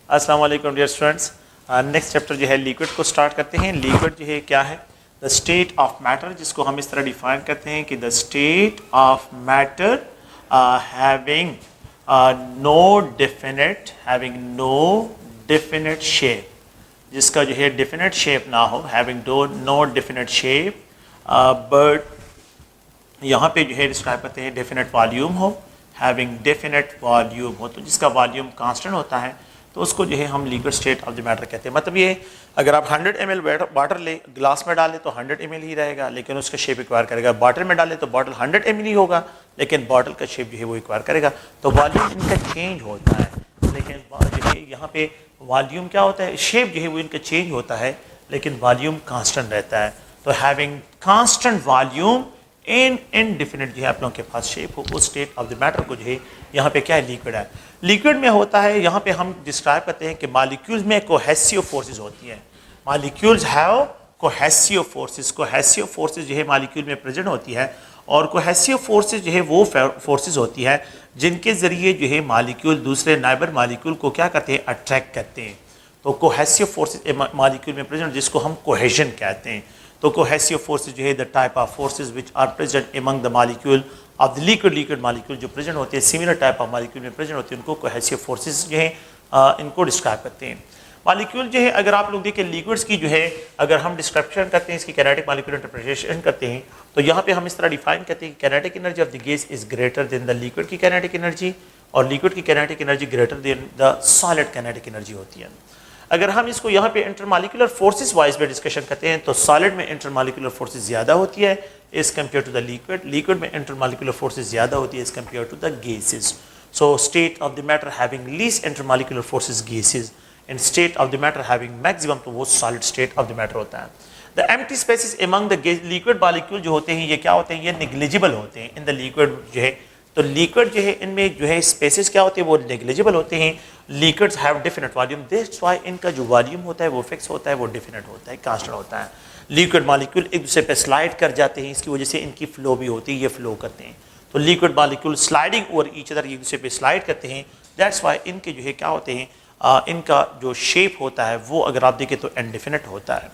अस्सलाम वालेकुम dear students. Next chapter जो है लिक्विड को स्टार्ट करते हैं। लिक्विड जो है क्या है? द स्टेट ऑफ मैटर, जिसको हम इस तरह डिफाइन करते हैं कि the state of matter having no definite shape, जिसका जो है डेफिनेट शेप ना हो, having no definite shape, but यहाँ पे जो है डिस्क्राइब करते हैं डेफिनेट वॉल्यूम हो, हैविंग डेफिनेट वॉल्यूम हो, तो जिसका वॉल्यूम कांस्टेंट होता है तो उसको जो है हम liquid state of the matter कहते हैं। मतलब ये अगर आप 100 ml वाटर ले, ग्लास में डालें तो 100 ml ही रहेगा, लेकिन उसका शेप रिक्वायर करेगा। बॉटल में डालें तो बॉटल 100 ml ही होगा, लेकिन बॉटल का शेप जो है वो रिक्वायर करेगा। तो वॉल्यूम इनका चेंज होता है, लेकिन जो है यहाँ पे वॉल्यूम क्या होता है, शेप जो है वो इनका चेंज होता है, लेकिन वॉल्यूम कांस्टेंट रहता है। तो हैविंग कांस्टेंट वॉल्यूम इन इनडेफिनेट जो है आप लोगों के पास शेप हो, उस स्टेट ऑफ द मैटर को जो है यहाँ पे क्या है, लिक्विड है। लिक्विड में होता है, यहाँ पे हम डिस्क्राइब करते हैं कि मॉलिक्यूल्स में कोहेसिव फोर्सेस होती हैं। Molecules have cohesive forces. Cohesive forces जो है मॉलिक्यूल में प्रेजेंट होती है, और कोहेसिव फोर्सेस जो है वो फोर्सेस होती है जिनके ज़रिए जो है मॉलिक्यूल दूसरे नाइबर मॉलिक्यूल को क्या करते हैं, अट्रैक्ट करते हैं। तो कोहेसिव फोर्सेस मॉलिक्यूल में प्रेजेंट, जिसको हम कोहेजन कहते हैं। तो कोहेसिव फोर्सेस जो है the type of forces which are present among the molecule of the liquid molecule जो प्रेजेंट होते हैं, सिमिलर टाइप ऑफ मॉलिक्यूल में प्रेजेंट होते हैं, उनको कोहेसिव फोर्सेस जो है इनको डिस्क्राइब करते हैं। मॉलिक्यूल जो है, अगर आप लोग देखें लिक्विड्स की जो है, अगर हम डिस्क्रिप्शन करते हैं, इसकी कैनेटिक मॉलिक्यूलर इंटरप्रिटेशन करते हैं, तो यहाँ पे हम इस तरह डिफाइन करते हैं कि kinetic energy of the gas is greater than the liquid की कैनेटिक एनर्जी, और लिक्विड की kinetic energy greater than the solid kinetic energy होती है। अगर हम इसको यहाँ पे इंटरमॉलिक्यूलर फोर्सेस वाइज में डिस्कशन करते हैं, तो सॉलिड में इंटरमॉलिक्यूलर फोर्सेस ज़्यादा होती है as compare to the liquid, liquid में इंटरमॉलिक्यूलर फोर्सेस ज़्यादा होती है as compare to the gases. So state of the matter having least intermolecular forces gases, and state of the matter having maximum, तो वो solid state of the matter होता है। The empty spaces among the liquid molecule जो होते हैं, ये क्या होते हैं, ये नेग्लिजिबल होते हैं इन द लिक्विड जो है। तो लिक्विड जो है इनमें जो है स्पेसेस क्या होते हैं, वो नेग्लिजिबल होते हैं। Liquids have definite volume, that's why इनका जो वॉल्यूम होता है वो फिक्स होता है, वो डेफिनेट होता है, कांस्टेंट होता है। लिक्विड मॉलिक्यूल एक दूसरे पे स्लाइड कर जाते हैं, इसकी वजह से इनकी फ्लो भी होती है, ये फ्लो करते हैं। तो liquid molecule sliding over each other, एक दूसरे पे स्लाइड करते हैं, दैट्स व्हाई इनके जो है क्या होते हैं, इनका जो शेप होता है वो अगर आप देखें तो इनडेफिनेट होता है।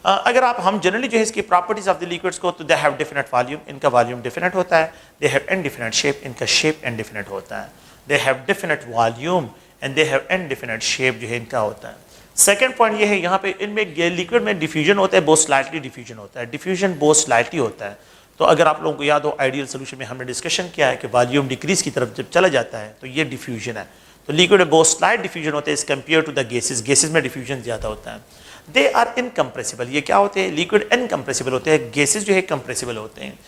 अगर आप हम जनरली जो है इसकी प्रॉपर्टीज ऑफ द लिक्विड्स को, तो दे हैव डेफिनेट वॉल्यूम, इनका वॉल्यूम डेफिनेट होता है। दे हैव इनडेफिनेट शेप, इनका शेप इनडेफिनेट होता है। They have definite volume and they have indefinite shape जो है इनका होता है। सेकंड पॉइंट ये है, यहाँ पे इनमें लिक्विड में डिफ्यूजन होता है, बहुत स्लाइटली डिफ्यूजन होता है, डिफ्यूजन बहुत स्लाइटली होता है। तो अगर आप लोगों को याद हो, आइडियल सोल्यूशन में हमने डिस्कशन किया है कि वॉल्यूम डिक्रीज की तरफ जब चला जाता है तो ये डिफ्यूजन है। तो लिक्विड में बहुत स्लाइट डिफ्यूजन होता है as compare to the gases, gases में डिफ्यूजन ज़्यादा होता है। दे आर इनकम्प्रेसिबल, ये क्या होते हैं, लिक्विड इनकम्प्रेसिबल होते हैं, गैसेस जो है कंप्रेसिबल होते हैं।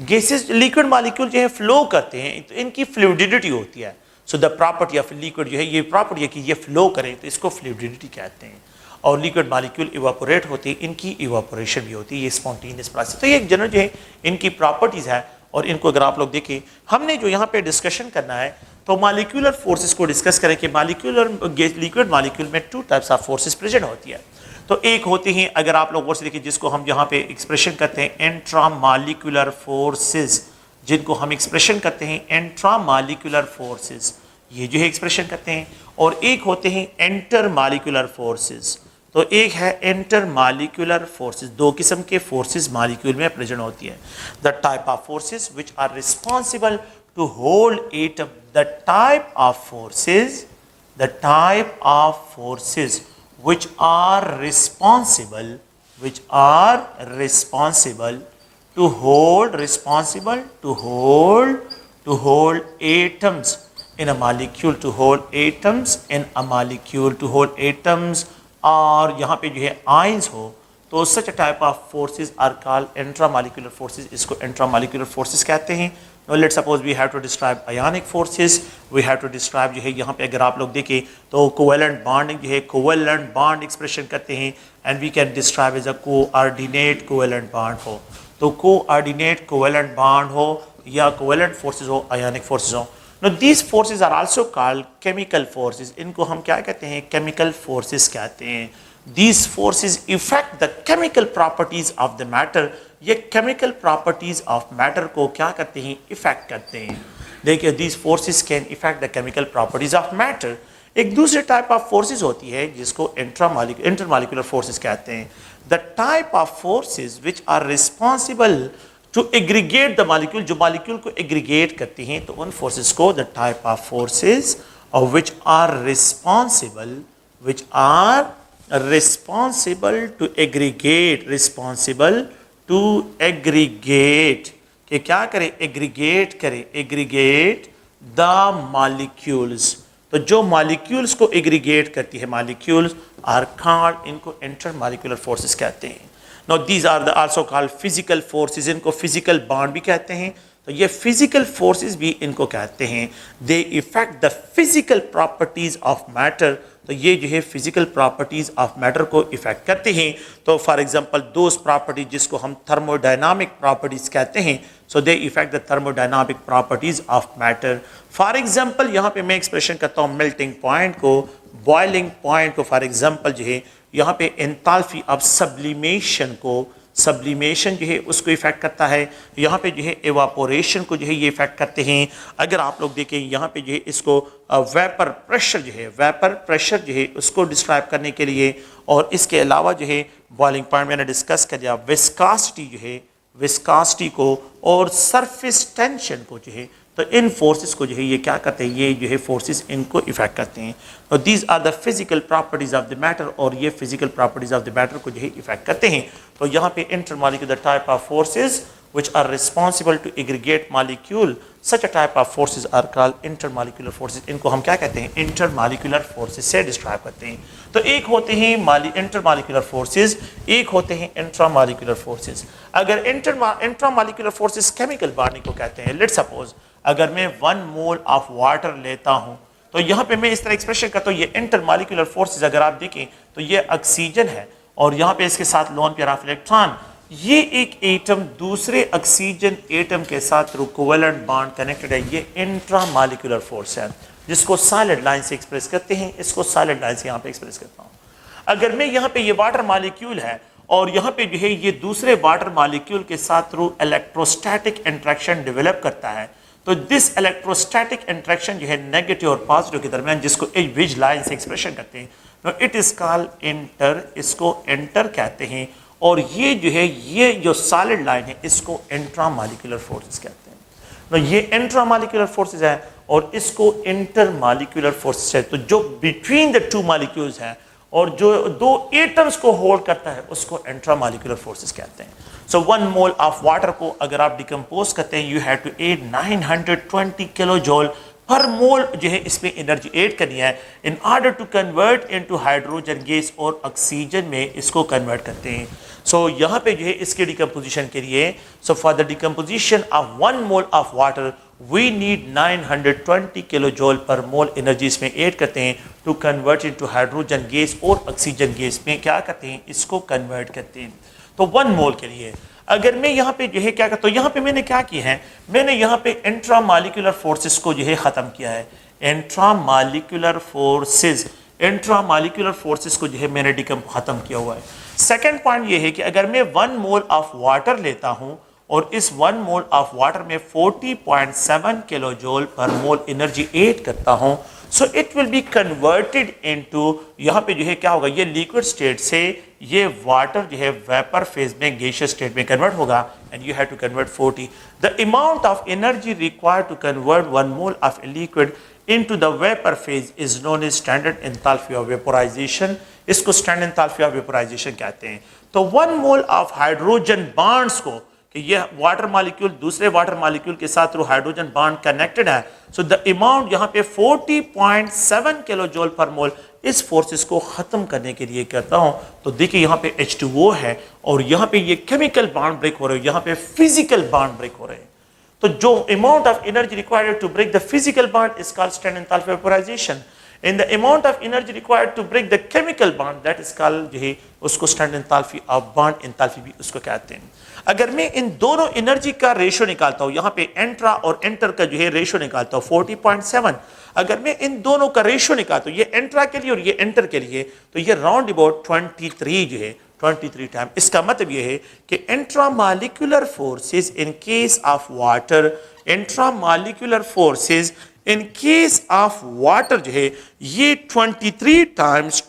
गैसेस लिक्विड मॉलिक्यूल जो है फ्लो करते हैं, तो इनकी फ्लूइडिटी होती है। So the property of liquid जो है, ये प्रॉपर्टी है कि ये फ्लो करें, तो इसको फ्लूइडिटी कहते हैं। और लिक्विड मॉलिक्यूल इवापोरेट होते हैं, इनकी इवापोरेशन भी होती है, ये स्पॉन्टेनियस प्रोसेस। तो ये एक जनरल जो है इनकी प्रॉपर्टीज़ है, और इनको अगर आप लोग देखें, हमने जो यहाँ पे डिस्कशन करना है, तो मॉलिक्यूलर फोर्सेस को डिस्कस करें कि मॉलिक्यूलर लिक्विड मॉलिक्यूल में two types of forces present होती है। तो एक होती हैं, अगर आप लोग और से देखिए, जिसको हम यहाँ पे एक्सप्रेशन करते हैं इंट्रामॉलिक्यूलर फोर्सेस, जिनको हम एक्सप्रेशन करते हैं इंट्रामॉलिक्यूलर फोर्सेस, ये जो है एक्सप्रेशन करते हैं। और एक होते हैं इंटरमॉलिक्यूलर फोर्सेस। तो एक है इंटरमॉलिक्यूलर फोर्सेस, दो किस्म के फोर्सेस मॉलिक्यूल में प्रेजेंट होती है। The type of forces which are responsible to hold atom, the type of forces, the type of forces which are responsible to hold atoms in a molecule, to hold atoms in a molecule, to hold atoms, और यहाँ पे जो है ions हो, तो such a type of forces are called intramolecular forces, इसको intramolecular forces कहते हैं। Now let's suppose we have to describe ionic forces, we have to describe जो है यहाँ पे अगर आप लोग देखें तो covalent bonding जो है, covalent bond expression करते हैं, and we can describe as a coordinate covalent bond हो, तो coordinate covalent bond हो या covalent forces हो, ionic forces हो। Now these forces are also called chemical forces, इनको हम क्या कहते हैं, chemical forces कहते हैं। These forces affect the chemical properties of the matter, ये chemical properties of matter को क्या करते हैं, इफेक्ट करते हैं। देखिए, these forces can affect the chemical properties of matter एक दूसरे टाइप ऑफ फोर्सेस होती है जिसको इंटरमॉलिक्यूलर फोर्सेस कहते हैं। The type of forces which are responsible to aggregate the molecule, जो मॉलिक्यूल को एग्रीगेट करती हैं, तो उन फोर्सेस को the type of forces which are responsible to aggregate कि क्या करे, एग्रीगेट द मॉलिक्यूल्स। तो जो मॉलिक्यूल्स को एग्रीगेट करती है, मॉलिक्यूल्स आर कॉल्ड, इनको इंटरमॉलिक्यूलर फोर्सेस कहते हैं। Now these are also called physical forces, इनको फिजिकल बॉन्ड भी कहते हैं। तो ये फिजिकल फोर्सेस भी इनको कहते हैं। They effect the physical properties of matter, तो ये जो है फिजिकल प्रॉपर्टीज ऑफ मैटर को इफेक्ट करते हैं। तो फॉर एग्जांपल दोज प्रॉपर्टीज जिसको हम थर्मोडायनामिक प्रॉपर्टीज कहते हैं, so they effect the thermodynamic properties of matter. For example यहाँ पे मैं एक्सप्रेशन करता हूँ मेल्टिंग पॉइंट को, बॉइलिंग पॉइंट को, फॉर एग्जांपल जो है यहाँ पे एंथैल्पी ऑफ सब्लिमेशन जो है उसको इफेक्ट करता है। यहाँ पे जो है एवापोरेशन को जो है ये इफेक्ट करते हैं। अगर आप लोग देखें यहाँ पे जो है इसको वेपर प्रेशर जो है उसको डिस्क्राइब करने के लिए, और इसके अलावा जो है बॉइलिंग पॉइंट मैंने डिस्कस कर दिया, विस्कासिटी को और सरफेस टेंशन को जो है, तो इन फोर्सेस को जो है ये क्या करते हैं, ये जो है फोर्सेस इनको इफेक्ट करते हैं। तो these are the physical properties of the matter, और ये physical properties of the matter को जो है इफेक्ट करते हैं। तो यहाँ पे intermolecular type of forces which are responsible to aggregate molecule, such a type of forces are called intermolecular forces। इनको हम क्या कहते हैं, intermolecular forces से डिस्क्राइब करते हैं। तो एक होते हैं intermolecular forces, एक होते हैं intramolecular forces। अगर intramolecular forces केमिकल बॉन्डिंग को कहते हैं। लेट्स सपोज अगर मैं 1 मोल ऑफ वाटर लेता हूँ, तो यहाँ पे मैं इस तरह एक्सप्रेशन करता हूँ, ये इंटरमॉलिक्यूलर फोर्सेस अगर आप देखें तो ये ऑक्सीजन है, और यहाँ पे इसके साथ लोन पेयर ऑफ इलेक्ट्रॉन, ये एक एटम दूसरे ऑक्सीजन एटम के साथ कोवेलेंट बॉन्ड कनेक्टेड है, ये इंट्रामॉलिक्यूलर फोर्स है, जिसको सॉलिड लाइन से एक्सप्रेस करते हैं। इसको सॉलिड लाइन से यहाँ पे एक्सप्रेस करता हूँ। अगर मैं यहाँ पे ये वाटर मॉलिक्यूल है, और यहाँ पे जो है ये दूसरे वाटर मॉलिक्यूल के साथ थ्रू इलेक्ट्रोस्टैटिक इंट्रैक्शन डेवलप करता है, तो दिस इलेक्ट्रोस्टैटिक इंट्रैक्शन जो है नेगेटिव और पॉजिटिव के दरमियान, जिसको विज लाइन से एक्सप्रेशन करते हैं, तो इट इज कॉल्ड इंटर, इसको इंटर कहते हैं। और ये जो है ये जो सॉलिड लाइन है इसको इंट्रामॉलिक्यूलर फोर्सेस कहते हैं। तो ये इंट्रामॉलिक्यूलर फोर्सेस है और इसको इंटरमॉलिक्यूलर फोर्सेस है। तो जो बिटवीन द टू मॉलिक्यूल्स है और जो दो एटम्स को होल्ड करता है उसको इंट्रामॉलिक्यूलर फोर्सेस कहते हैं। सो 1 मोल ऑफ वाटर को अगर आप डिकम्पोज करते हैं, you have to add 920 kilo joule per mole जो है इसमें एनर्जी ऐड करनी है in order to convert into hydrogen gas, और ऑक्सीजन में इसको कन्वर्ट करते हैं। सो यहाँ पे जो है इसके डिकम्पोजिशन के लिए, so for the decomposition of 1 mole of water we need 920 kilo joule per mole energy इसमें ऐड करते हैं to convert into hydrogen gas, और ऑक्सीजन गैस में क्या करते हैं, इसको कन्वर्ट करते हैं। तो 1 मोल के लिए अगर मैं यहाँ पे जो है क्या करता हूँ, यहाँ पे मैंने क्या किया है, मैंने यहाँ पे इंट्रामॉलिक्यूलर फोर्सेस को जो है ख़त्म किया है। इंट्रामॉलिक्यूलर फोर्सेस को जो है मैंने ख़त्म किया हुआ है। सेकेंड पॉइंट ये है कि अगर मैं 1 मोल ऑफ वाटर लेता हूँ और इस 1 मोल ऑफ वाटर में 40.7 kilo joule per mole energy add करता हूँ, so it will be converted into, यहाँ पे जो है क्या होगा, ये लिक्विड स्टेट से ये वाटर जो है वेपर फेज में गैसियस स्टेट में कन्वर्ट होगा, and you have to convert 40। The amount of energy required to convert 1 mole of a liquid into the vapour phase is known as standard enthalpy of vaporisation. इसको standard enthalpy of vaporisation कहते हैं। तो 1 mole of hydrogen bonds को, कि ये water molecule दूसरे water molecule के साथ थ्रू हाइड्रोजन बॉन्ड कनेक्टेड है, सो द अमाउंट यहाँ पे 40.7 किलो जूल पर मोल, इस फोर्सेस को खत्म करने के लिए करता हूँ। तो देखिए यहाँ पे H2O है और यहाँ पे ये केमिकल बॉन्ड ब्रेक हो रहे हैं, यहाँ पे फिजिकल बॉन्ड ब्रेक हो रहे हैं। तो जो amount of energy required to break the physical bond is called standard enthalpy of vaporisation, and the amount of energy required to break the chemical bond that is called जो है उसको standard enthalpy of bond enthalpy भी उसको कहते हैं। अगर मैं इन दोनों एनर्जी का रेशियो निकालता हूं, यहाँ पे एंट्रा और एंटर का जो है रेशियो निकालता हूं 40.7, अगर मैं इन दोनों का रेशियो निकालता हूं, ये एंट्रा के लिए और ये एंटर के लिए, तो ये राउंड अबाउट 23 जो है 23 टाइम। इसका मतलब ये है कि intramolecular forces in case of water, intramolecular forces in case of water जो है ये 23 टाइम्स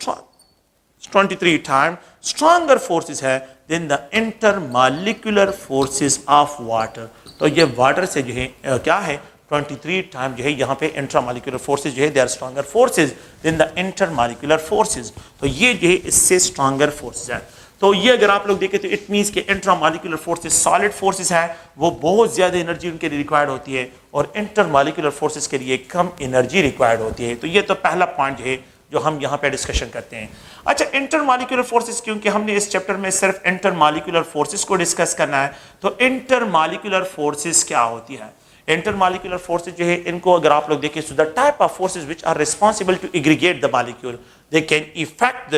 stronger forces है than the intermolecular forces of water। तो ये वाटर से जो है क्या है 23 टाइम जो है यहाँ पे इंट्रामोलिकुलर फोर्सेज जो है they are stronger forces than the intermolecular forces. तो ये जो है इससे स्ट्रॉन्गर फोर्सेज है। तो ये अगर आप लोग देखें तो इट मीन्स के इंट्रामोलिकुलर फोर्सेज सॉलिड फोर्सेज है वो बहुत ज़्यादा एनर्जी उनके लिए रिक्वायर्ड होती है और इंटरमोलिकुलर फोर्सेज के लिए कम एनर्जी रिक्वायर्ड होती है। तो ये तो पहला पॉइंट है जो हम यहाँ पे डिस्कशन करते हैं। अच्छा, इंटरमोलिकुलर फोर्सेस, क्योंकि हमने इस चैप्टर में सिर्फ इंटरमोलिकुलर फोर्सेस को डिस्कस करना है, तो इंटरमोलिकुलर फोर्सेस क्या होती है? इंटरमोलिकुलर फोर्सेस जो है इनको अगर आप लोग देखें, so the type of forces which are responsible to aggregate the molecule, they can effect the,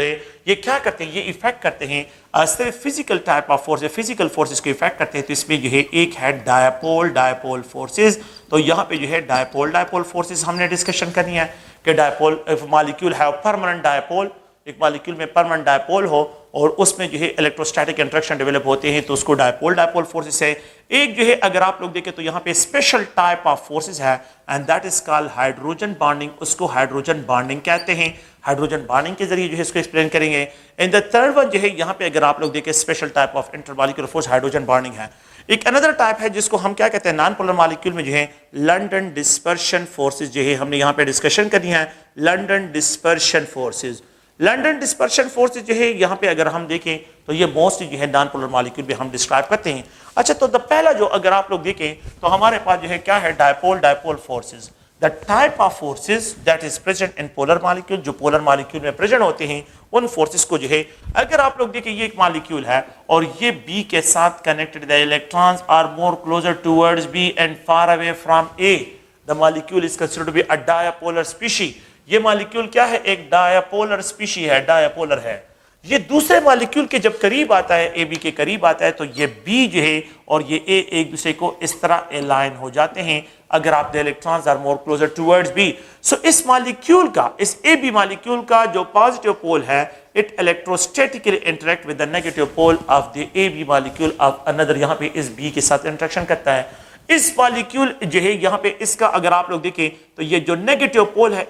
ये क्या करते हैं, ये इफेक्ट करते हैं सिर्फ physical type of force, physical forces को इफेक्ट करते हैं। तो इसमें जो है एक है डायपोल फोर्सेस। तो यहाँ पे जो है डायपोल फोर्सेस हमने डिस्कशन करनी है कि dipole, if molecule have permanent dipole, एक मॉलिक्यूल में परमानेंट डायपोल हो और उसमें जो है इलेक्ट्रोस्टैटिक इंटरेक्शन डेवलप होते हैं तो उसको डायपोल फोर्सेस है। एक जो है अगर आप लोग देखें तो यहाँ पे स्पेशल टाइप ऑफ फोर्सेस है and that is called hydrogen bonding, उसको हाइड्रोजन बॉन्डिंग कहते हैं। हाइड्रोजन बॉन्डिंग के जरिए जो है इसको एक्सप्लेन करेंगे। इन द थर्ड वन जो है यहाँ पे अगर आप लोग देखें special type of intermolecular force hydrogen bonding है। एक अनदर टाइप है जिसको हम क्या कहते हैं, नॉन पोलर मॉलिक्यूल में जो है लंडन डिस्पर्शन फोर्सेज जो है हमने यहाँ पे डिस्कशन करनी है। London dispersion forces, London dispersion forces जो है यहाँ पे अगर हम देखें तो ये मोस्टली जो है नॉन पोलर मॉलिक्यूल भी हम डिस्क्राइब करते हैं। अच्छा, तो द पहला जो अगर आप लोग देखें तो हमारे पास जो है क्या है, dipole forces. The type of forces that is present in polar molecule, जो पोलर मॉलिक्यूल में प्रेजेंट होते हैं उन फोर्सेज को जो है अगर आप लोग देखें, ये एक मॉलिक्यूल है और ये बी के साथ connected, the electrons are more closer towards B and far away from A, the molecule is considered to be a dipolar species. ये मॉलिक्यूल क्या है, एक डायपोलर स्पीशी है, डायपोलर है। ये दूसरे मॉलिक्यूल के जब करीब आता है, ए बी के करीब आता है, तो ये बी जो है और ये ए एक दूसरे को इस तरह अलाइन हो जाते हैं अगर आप the electrons are more closer towards B. So इस मॉलिक्यूल का, इस ए बी मॉलिक्यूल का जो पॉजिटिव पोल है, it electrostatically interact with the negative pole of the A B molecule of another, यहाँ पे इस बी के साथ इंटरेक्शन करता है। इस मॉलिक्यूल जो है यहाँ पे इसका अगर आप लोग देखें तो ये जो नेगेटिव पोल है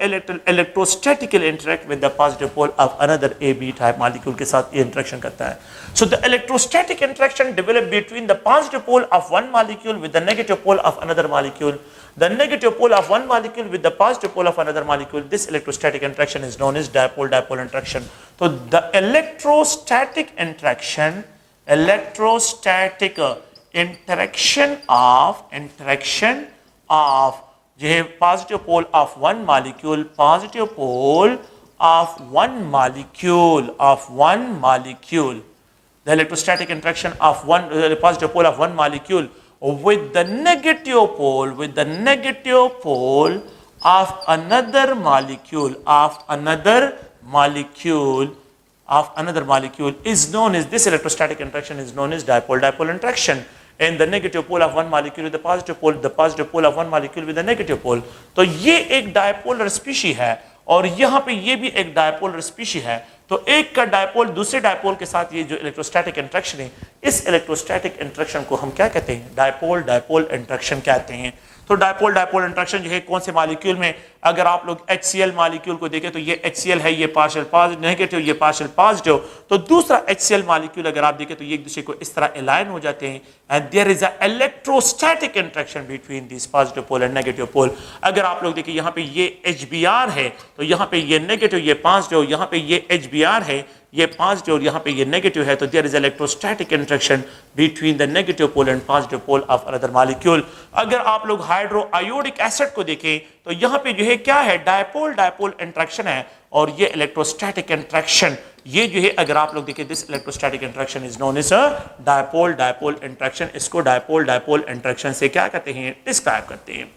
electrostatically interact with the positive pole of another A B type molecule के साथ ये इंटरेक्शन करता है। So the electrostatic interaction develop between the positive pole of one molecule with the negative pole of another molecule, the negative pole of one molecule with the positive pole of another molecule, this electrostatic interaction is known as dipole interaction। So the electrostatic interaction of जो है positive pole of one molecule, positive pole of one molecule, the electrostatic interaction of one positive pole of one molecule with the negative pole of another molecule is known as, this electrostatic interaction is known as dipole interaction। and the negative pole of one molecule with the positive pole of one molecule with the negative pole। तो ये एक dipolar species है और यहाँ पे ये भी एक डायपोलर स्पीशी है। तो एक का डायपोल दूसरे डायपोल के साथ ये जो इलेक्ट्रोस्टैटिक इंटरेक्शन है, इस इलेक्ट्रोस्टैटिक इंटरेक्शन को हम क्या कहते हैं, डायपोल इंटरेक्शन कहते हैं। तो डायपोल इंटरेक्शन जो है कौन से मॉलिक्यूल में, अगर आप लोग HCl मॉलिक्यूल को देखें तो ये HCl है, ये पार्शियल पॉजिटिव नेगेटिव, ये पार्शियल पॉजिटिव। तो दूसरा HCl मॉलिक्यूल अगर आप देखें तो ये एक दूसरे को इस तरह अलाइन हो जाते हैं and there is a electrostatic interaction between this positive pole and negative pole. अगर आप लोग देखें यहाँ पे ये HBr है तो यहाँ पे ये नेगेटिव, ये पॉजिटिव, यहाँ पे ये HBr है, ये पॉजिटिव और यहाँ पे ये नेगेटिव है। तो there is electrostatic interaction between the negative pole and positive pole of another molecule. अगर आप लोग हाइड्रो आयोडिक एसिड को देखें तो यहाँ पे जो है क्या है, डायपोल इंटरेक्शन है और ये इलेक्ट्रोस्टैटिक इंटरेक्शन, ये जो है अगर आप लोग देखें, this electrostatic interaction is known as dipole interaction. इसको डायपोल इंटरेक्शन से क्या कहते हैं, डिस्क्राइब करते हैं।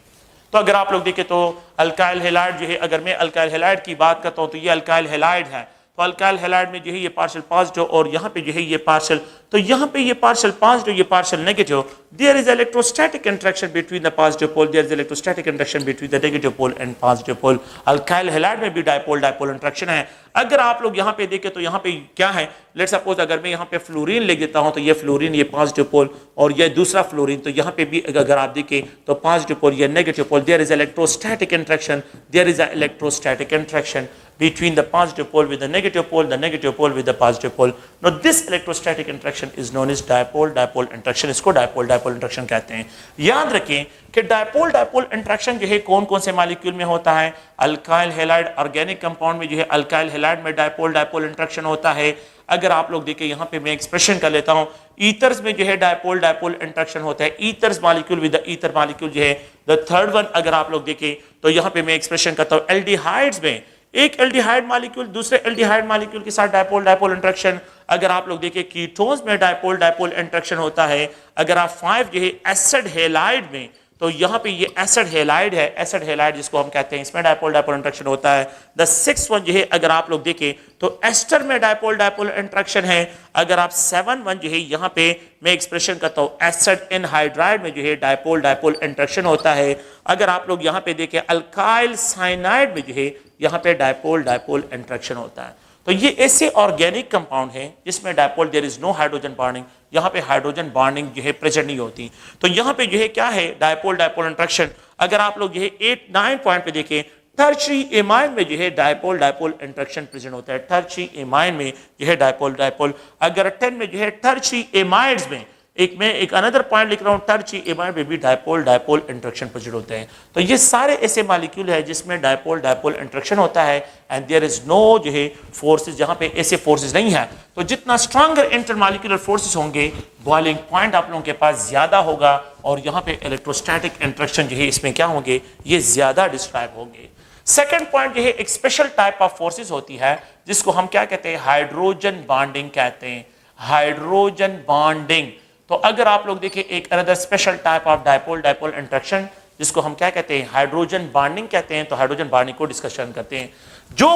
तो अगर आप लोग देखें तो अल्काइल हैलाइड जो है, अगर मैं अल्काइल हैलाइड की बात करता हूँ तो ये अल्काइल हैलाइड है। तो अल्काइल हैलाइड में जो है ये पार्शियल पॉजिटिव और यहाँ पे जो है ये पार्शियल, तो यहाँ पे ये पार्शियल पॉजिटिव ये partial negative, there is electrostatic interaction between the positive pole, there is electrostatic interaction between the negative pole and positive pole. Alkyl halide में भी डायपोल डायपोल इंटरेक्शन है। अगर आप लोग यहाँ पे देखें तो यहाँ पे क्या है, लेट्स सपोज अगर मैं यहाँ पे फ्लोरीन लिख देता हूँ तो ये फ्लोरीन ये पॉजिटिव पोल और ये दूसरा फ्लोरीन, तो यहाँ पे भी अगर आप देखें तो पॉजिटिव पोल ये negative pole, there is electrostatic interaction, there is electrostatic interaction between the positive pole with the negative pole with the positive pole. Now this electrostatic interaction is known as dipole dipole interaction, इसको dipole dipole interaction कहते हैं। याद रखें कि dipole dipole interaction जो है कौन कौन से मॉलिक्यूल में होता है, अल्काइल हैलाइड ऑर्गेनिक कंपाउंड में जो है अल्काइल हैलाइड में dipole dipole इंटरेक्शन होता है। अगर आप लोग देखें यहाँ पे मैं एक्सप्रेशन कर लेता हूँ, ईथर्स में जो है डायपोल डायपोल इंटरेक्शन होता है, ethers molecule with the ether molecule जो है द थर्ड वन। अगर आप लोग देखें तो यहाँ पे मैं एक्सप्रेशन करता हूँ, एल्डिहाइड्स में एक एल्डिहाइड मॉलिक्यूल दूसरे एल्डिहाइड मॉलिक्यूल के साथ डायपोल डायपोल इंटरेक्शन। अगर आप लोग देखें कीटोन्स में डायपोल डायपोल इंटरेक्शन होता है। अगर आप 5 जो है एसिड हैलाइड में, तो यहाँ पे ये एसिड हैलाइड है, एसिड हैलाइड जिसको हम कहते हैं, इसमें डायपोल डायपोल इंटरेक्शन होता है। द 6th वन जो है अगर आप लोग देखें तो एस्टर में डायपोल डायपोल इंटरेक्शन है। अगर आप 7 वन जो है यहाँ पे मैं एक्सप्रेशन करता हूँ, एसिड एनहाइड्राइड में जो है डायपोल डायपोल इंटरेक्शन होता है। अगर आप लोग यहाँ पे देखें अल्काइल साइनाइड में जो है यहाँ पे डायपोल डायपोल इंटरेक्शन होता है। तो ये ऐसे ऑर्गेनिक कंपाउंड है जिसमें dipole there is no hydrogen bonding, यहाँ पे हाइड्रोजन बॉन्डिंग जो है प्रेजेंट नहीं होती। तो यहाँ पे जो है क्या है डायपोल डायपोल इंटरेक्शन। अगर आप लोग जो है 8-9 पॉइंट पे देखें, टर्शियरी एमाइन में जो है डायपोल डायपोल इंटरेक्शन प्रेजेंट होता है, टर्शियरी एमाइन में जो है डायपोल डायपोल। अगर 10 में जो है टर्शियरी एमाइड्स में एक अनदर पॉइंट लिख रहा हूं, टर्शियरी एमाइड में भी डायपोल डायपोल इंटरेक्शन प्रेजेंट होते हैं। तो ये सारे ऐसे मॉलिक्यूल है जिसमें डायपोल डायपोल इंटरेक्शन होता है एंड देयर इज नो जो है फोर्सेस, जहां पे ऐसे फोर्सेस नहीं है। तो जितना स्ट्रॉन्गर इंटरमॉलिक्यूलर फोर्सेस होंगे बॉइलिंग पॉइंट आप लोगों के पास ज्यादा होगा और यहाँ पे इलेक्ट्रोस्टैटिक इंटरेक्शन जो है इसमें क्या होंगे, ये ज्यादा डिस्क्राइब होंगे। सेकेंड पॉइंट जो है एक स्पेशल टाइप ऑफ फोर्सेस होती है जिसको हम क्या कहते हैं, हाइड्रोजन बॉन्डिंग कहते हैं, हाइड्रोजन बॉन्डिंग। तो अगर आप लोग देखें एक another special type of dipole dipole interaction जिसको हम क्या कहते हैं, हाइड्रोजन बॉन्डिंग कहते हैं। तो हाइड्रोजन बॉन्डिंग को डिस्कशन करते हैं। जो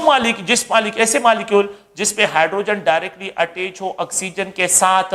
ऐसे मॉलिक्यूल जिसपे हाइड्रोजन डायरेक्टली अटैच हो ऑक्सीजन के साथ,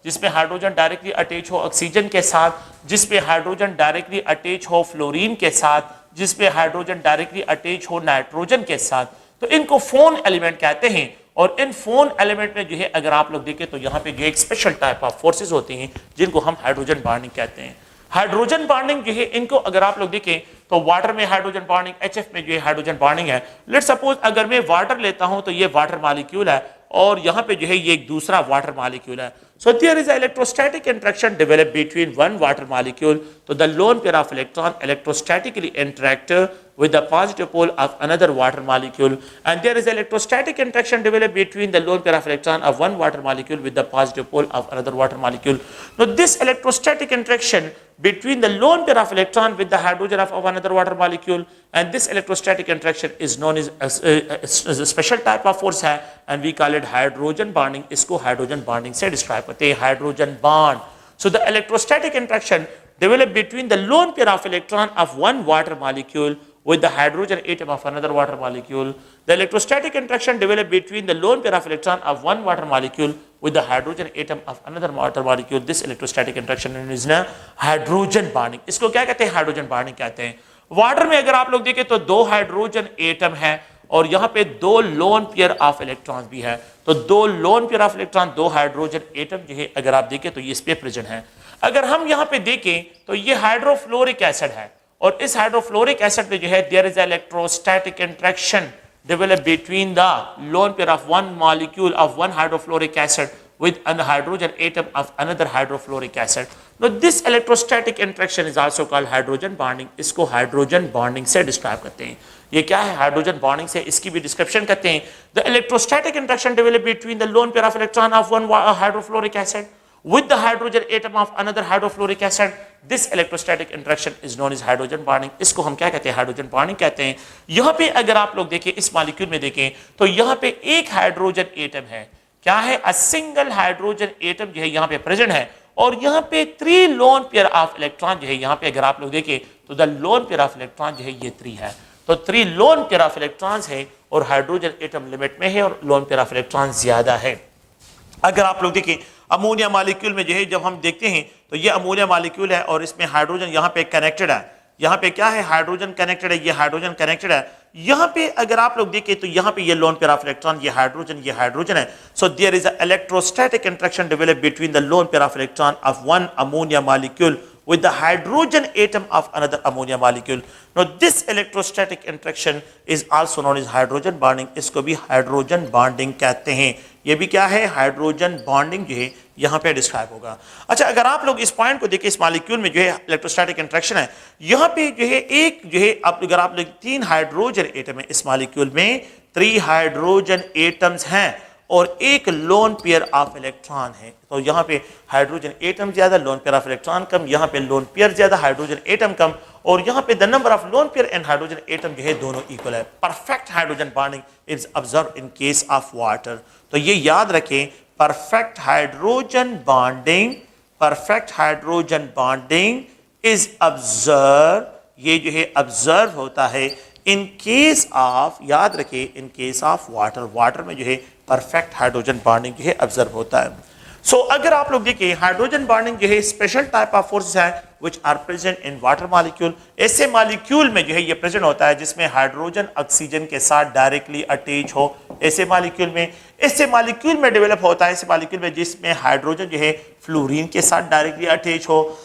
जिसमें हाइड्रोजन डायरेक्टली अटैच हो ऑक्सीजन के साथ, जिसपे हाइड्रोजन डायरेक्टली अटैच हो फ्लोरीन के साथ, जिसपे हाइड्रोजन डायरेक्टली अटैच हो नाइट्रोजन के साथ, तो इनको फोन एलिमेंट कहते हैं। और इन फोन एलिमेंट में जो है अगर आप लोग देखें तो यहाँ पे जो एक स्पेशल टाइप ऑफ फोर्सेस होती हैं जिनको हम हाइड्रोजन बॉन्डिंग कहते हैं। हाइड्रोजन बॉन्डिंग जो है इनको अगर आप लोग देखें तो वाटर में हाइड्रोजन बॉन्डिंग, HF में जो है हाइड्रोजन बॉन्डिंग है। लेट सपोज अगर मैं वाटर लेता हूं तो ये वाटर मॉलिक्यूल है और यहाँ पे जो है ये एक दूसरा वाटर मॉलिक्यूल है। So there is electrostatic interaction developed between one water molecule. So the lone pair of electron electrostatically interact with the positive pole of another water molecule, and there is electrostatic interaction developed between the lone pair of electron of one water molecule with the positive pole of another water molecule. Now this electrostatic interaction between the lone pair of electron with the hydrogen of another water molecule, and this electrostatic interaction is known as a special type of force है and we call it hydrogen bonding. इसको hydrogen bonding से describe करते हैं, hydrogen bond. So the electrostatic interaction developed between the lone pair of electron of one water molecule with the hydrogen atom of another water molecule. The electrostatic interaction developed between the lone pair of electron of one water molecule with the hydrogen atom of another water molecule. This electrostatic interaction is na hydrogen bonding. इसको क्या कहते हैं, hydrogen bonding कहते हैं। Water में अगर आप लोग देखें तो 2 हाइड्रोजन एटम है और यहाँ पे 2 लोन पेयर ऑफ इलेक्ट्रॉन्स भी है। तो 2 loan pair of electron, 2 hydrogen atom जो है अगर आप देखें तो ये इस पे प्रेजेंट है। अगर हम यहाँ पे देखें तो ये हाइड्रोफ्लोरिक एसिड है और इस हाइड्रोफ्लोरिक एसिड में जो है there is electrostatic interaction developed between the lone pair of one molecule of one hydrofluoric acid with a hydrogen atom of another hydrofluoric acid. Now this electrostatic interaction is also called hydrogen bonding. इसको hydrogen bonding से describe करते हैं। ये क्या है hydrogen bonding से, इसकी भी description करते हैं। The electrostatic interaction developed between the lone pair of electron of one hydrofluoric acid with the hydrogen atom of another hydrofluoric acid. This electrostatic interaction is known as hydrogen bonding. इसको हम क्या कहते हैं, hydrogen bonding कहते हैं। यहाँ पे अगर आप लोग देखें इस मॉलिक्यूल में देखें तो यहाँ पे एक हाइड्रोजन एटम है, क्या है, अ सिंगल हाइड्रोजन एटम जो है यहाँ पे प्रेजेंट है और यहाँ पे 3 लोन पेयर ऑफ इलेक्ट्रॉन जो है यहाँ पे अगर आप लोग देखें तो the lone pair of electron जो है ये 3 है। तो 3 लोन पेयर ऑफ इलेक्ट्रॉन्स है और हाइड्रोजन एटम लिमिट में है और लोन पेयर ऑफ इलेक्ट्रॉन ज्यादा है। अगर आप लोग देखें अमोनिया मॉलिक्यूल में जो है जब हम देखते हैं तो ये अमोनिया मॉलिक्यूल है और इसमें हाइड्रोजन यहाँ पे कनेक्टेड है, यहाँ पे क्या है हाइड्रोजन कनेक्टेड है, ये हाइड्रोजन कनेक्टेड है। यहाँ पे अगर आप लोग देखें तो यहाँ पे ये लोन पेयर ऑफ इलेक्ट्रॉन, ये हाइड्रोजन है। So there is a electrostatic interaction develop between the lone pair of electron of one ammonia molecule with the hydrogen atom of another ammonia molecule. Now this electrostatic interaction is also known as hydrogen bonding, इसको भी hydrogen bonding कहते हैं। ये भी क्या है hydrogen bonding जो है यहाँ पे डिस्क्राइब होगा। अच्छा अगर आप लोग इस पॉइंट को देखें, इस मॉलिक्यूल में जो है इलेक्ट्रोस्टैटिक इंटरेक्शन है, यहाँ पे जो है एक जो है अगर आप लोग 3 हाइड्रोजन एटम है इस मॉलिक्यूल में, 3 हाइड्रोजन एटम्स हैं और एक लोन पेयर ऑफ इलेक्ट्रॉन है। तो यहाँ पे हाइड्रोजन एटम ज्यादा, लोन पेयर ऑफ इलेक्ट्रॉन कम, यहाँ पे लोन पेयर ज्यादा, हाइड्रोजन एटम कम, और यहाँ पे the number of lone pair and hydrogen atom जो है दोनों इक्वल है। Perfect hydrogen bonding is observe in case of water. तो ये याद रखें, perfect hydrogen bonding is observe, ये जो है ऑब्जर्व होता है इन केस ऑफ, याद रखें in case of water. Water में जो है परफेक्ट हाइड्रोजन बॉन्डिंग जो है ऑब्जर्व होता है। सो अगर आप लोग देखिए हाइड्रोजन बॉन्डिंग जो है स्पेशल टाइप ऑफ फोर्सेस है which are present in water molecule. ऐसे मॉलिक्यूल में जो है ये प्रेजेंट होता है जिसमें हाइड्रोजन ऑक्सीजन के साथ डायरेक्टली अटैच हो। ऐसे मॉलिक्यूल में डेवलप होता है, ऐसे मॉलिक्यूल में जिसमें हाइड्रोजन जो है फ्लोरीन के साथ डायरेक्टली अटैच हो।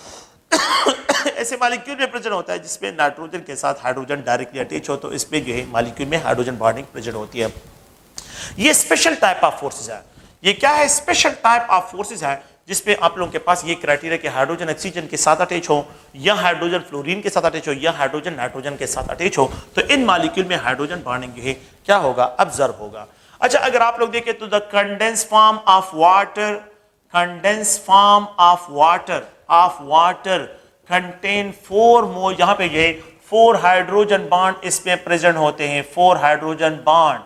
ऐसे मॉलिक्यूल में प्रेजेंट होता है जिसमें नाइट्रोजन के साथ हाइड्रोजन डायरेक्टली अटैच हो, तो इसमें जो है मॉलिक्यूल में हाइड्रोजन बॉन्डिंग प्रेजेंट होती है। ये स्पेशल टाइप ऑफ फोर्सेस है। ये क्या है स्पेशल टाइप ऑफ फोर्सेस है जिसमें आप लोगों के पास ये क्राइटेरिया कि हाइड्रोजन ऑक्सीजन के साथ अटैच हो, या हाइड्रोजन फ्लोरीन के साथ अटैच हो, या हाइड्रोजन नाइट्रोजन के साथ अटैच हो, तो इन मॉलिक्यूल में हाइड्रोजन बॉन्डिंग जो है क्या होगा ऑब्जर्व होगा। अच्छा अगर आप लोग देखें तो the condense form of water contain 4 मोल, यहाँ पे जो है 4 हाइड्रोजन बॉन्ड इसमें प्रेजेंट होते हैं, 4 hydrogen bond.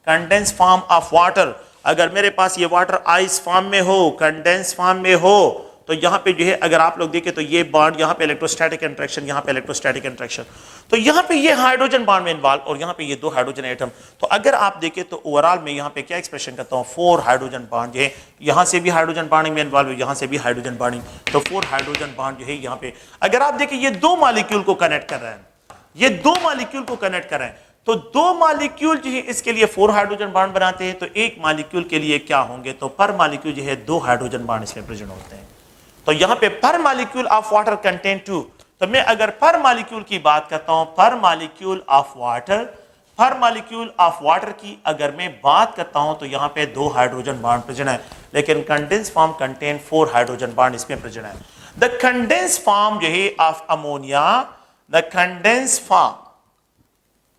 Condense form of water, अगर मेरे पास ये वाटर आइस फॉर्म में हो, कंडेंस फॉर्म में हो, तो यहाँ पे जो है अगर आप लोग देखें तो ये बॉन्ड, यहाँ पे इलेक्ट्रोस्टैटिक इंटरेक्शन, यहाँ पे इलेक्ट्रोस्टैटिक इंटरेक्शन, तो यहाँ पे ये हाइड्रोजन बॉन्ड में इन्वॉल्व और यहाँ पे ये 2 हाइड्रोजन एटम। तो अगर आप देखें तो ओवरऑल में यहाँ पे क्या एक्सप्रेशन करता हूँ, 4 हाइड्रोजन बॉन्ड जो है, यहाँ से भी हाइड्रोजन बॉन्डिंग में इन्वॉल्व है, यहाँ से भी हाइड्रोजन बॉन्डिंग, तो 4 हाइड्रोजन बॉन्ड जो है यहाँ पे। अगर आप देखें ये 2 मॉलिक्यूल को कनेक्ट कर रहे हैं, ये 2 मॉलिक्यूल को कनेक्ट कर रहे हैं, तो 2 मॉलिक्यूल जो है इसके लिए 4 हाइड्रोजन बॉन्ड बनाते हैं, तो एक मॉलिक्यूल के लिए क्या होंगे, तो पर मॉलिक्यूल जो है 2 हाइड्रोजन बॉन्ड इसमें प्रेजेंट होते हैं। तो यहां पे पर मॉलिक्यूल ऑफ वाटर कंटेन 2, तो मैं अगर पर मॉलिक्यूल की बात करता हूं, पर मॉलिक्यूल ऑफ वाटर की अगर मैं बात करता हूं तो यहां पे 2 हाइड्रोजन बॉन्ड प्रेजेंट है, लेकिन condense form contain 4 hydrogen bond इसमें प्रेजेंट है। द कंडेंस फॉर्म जो है of ammonia, the condense form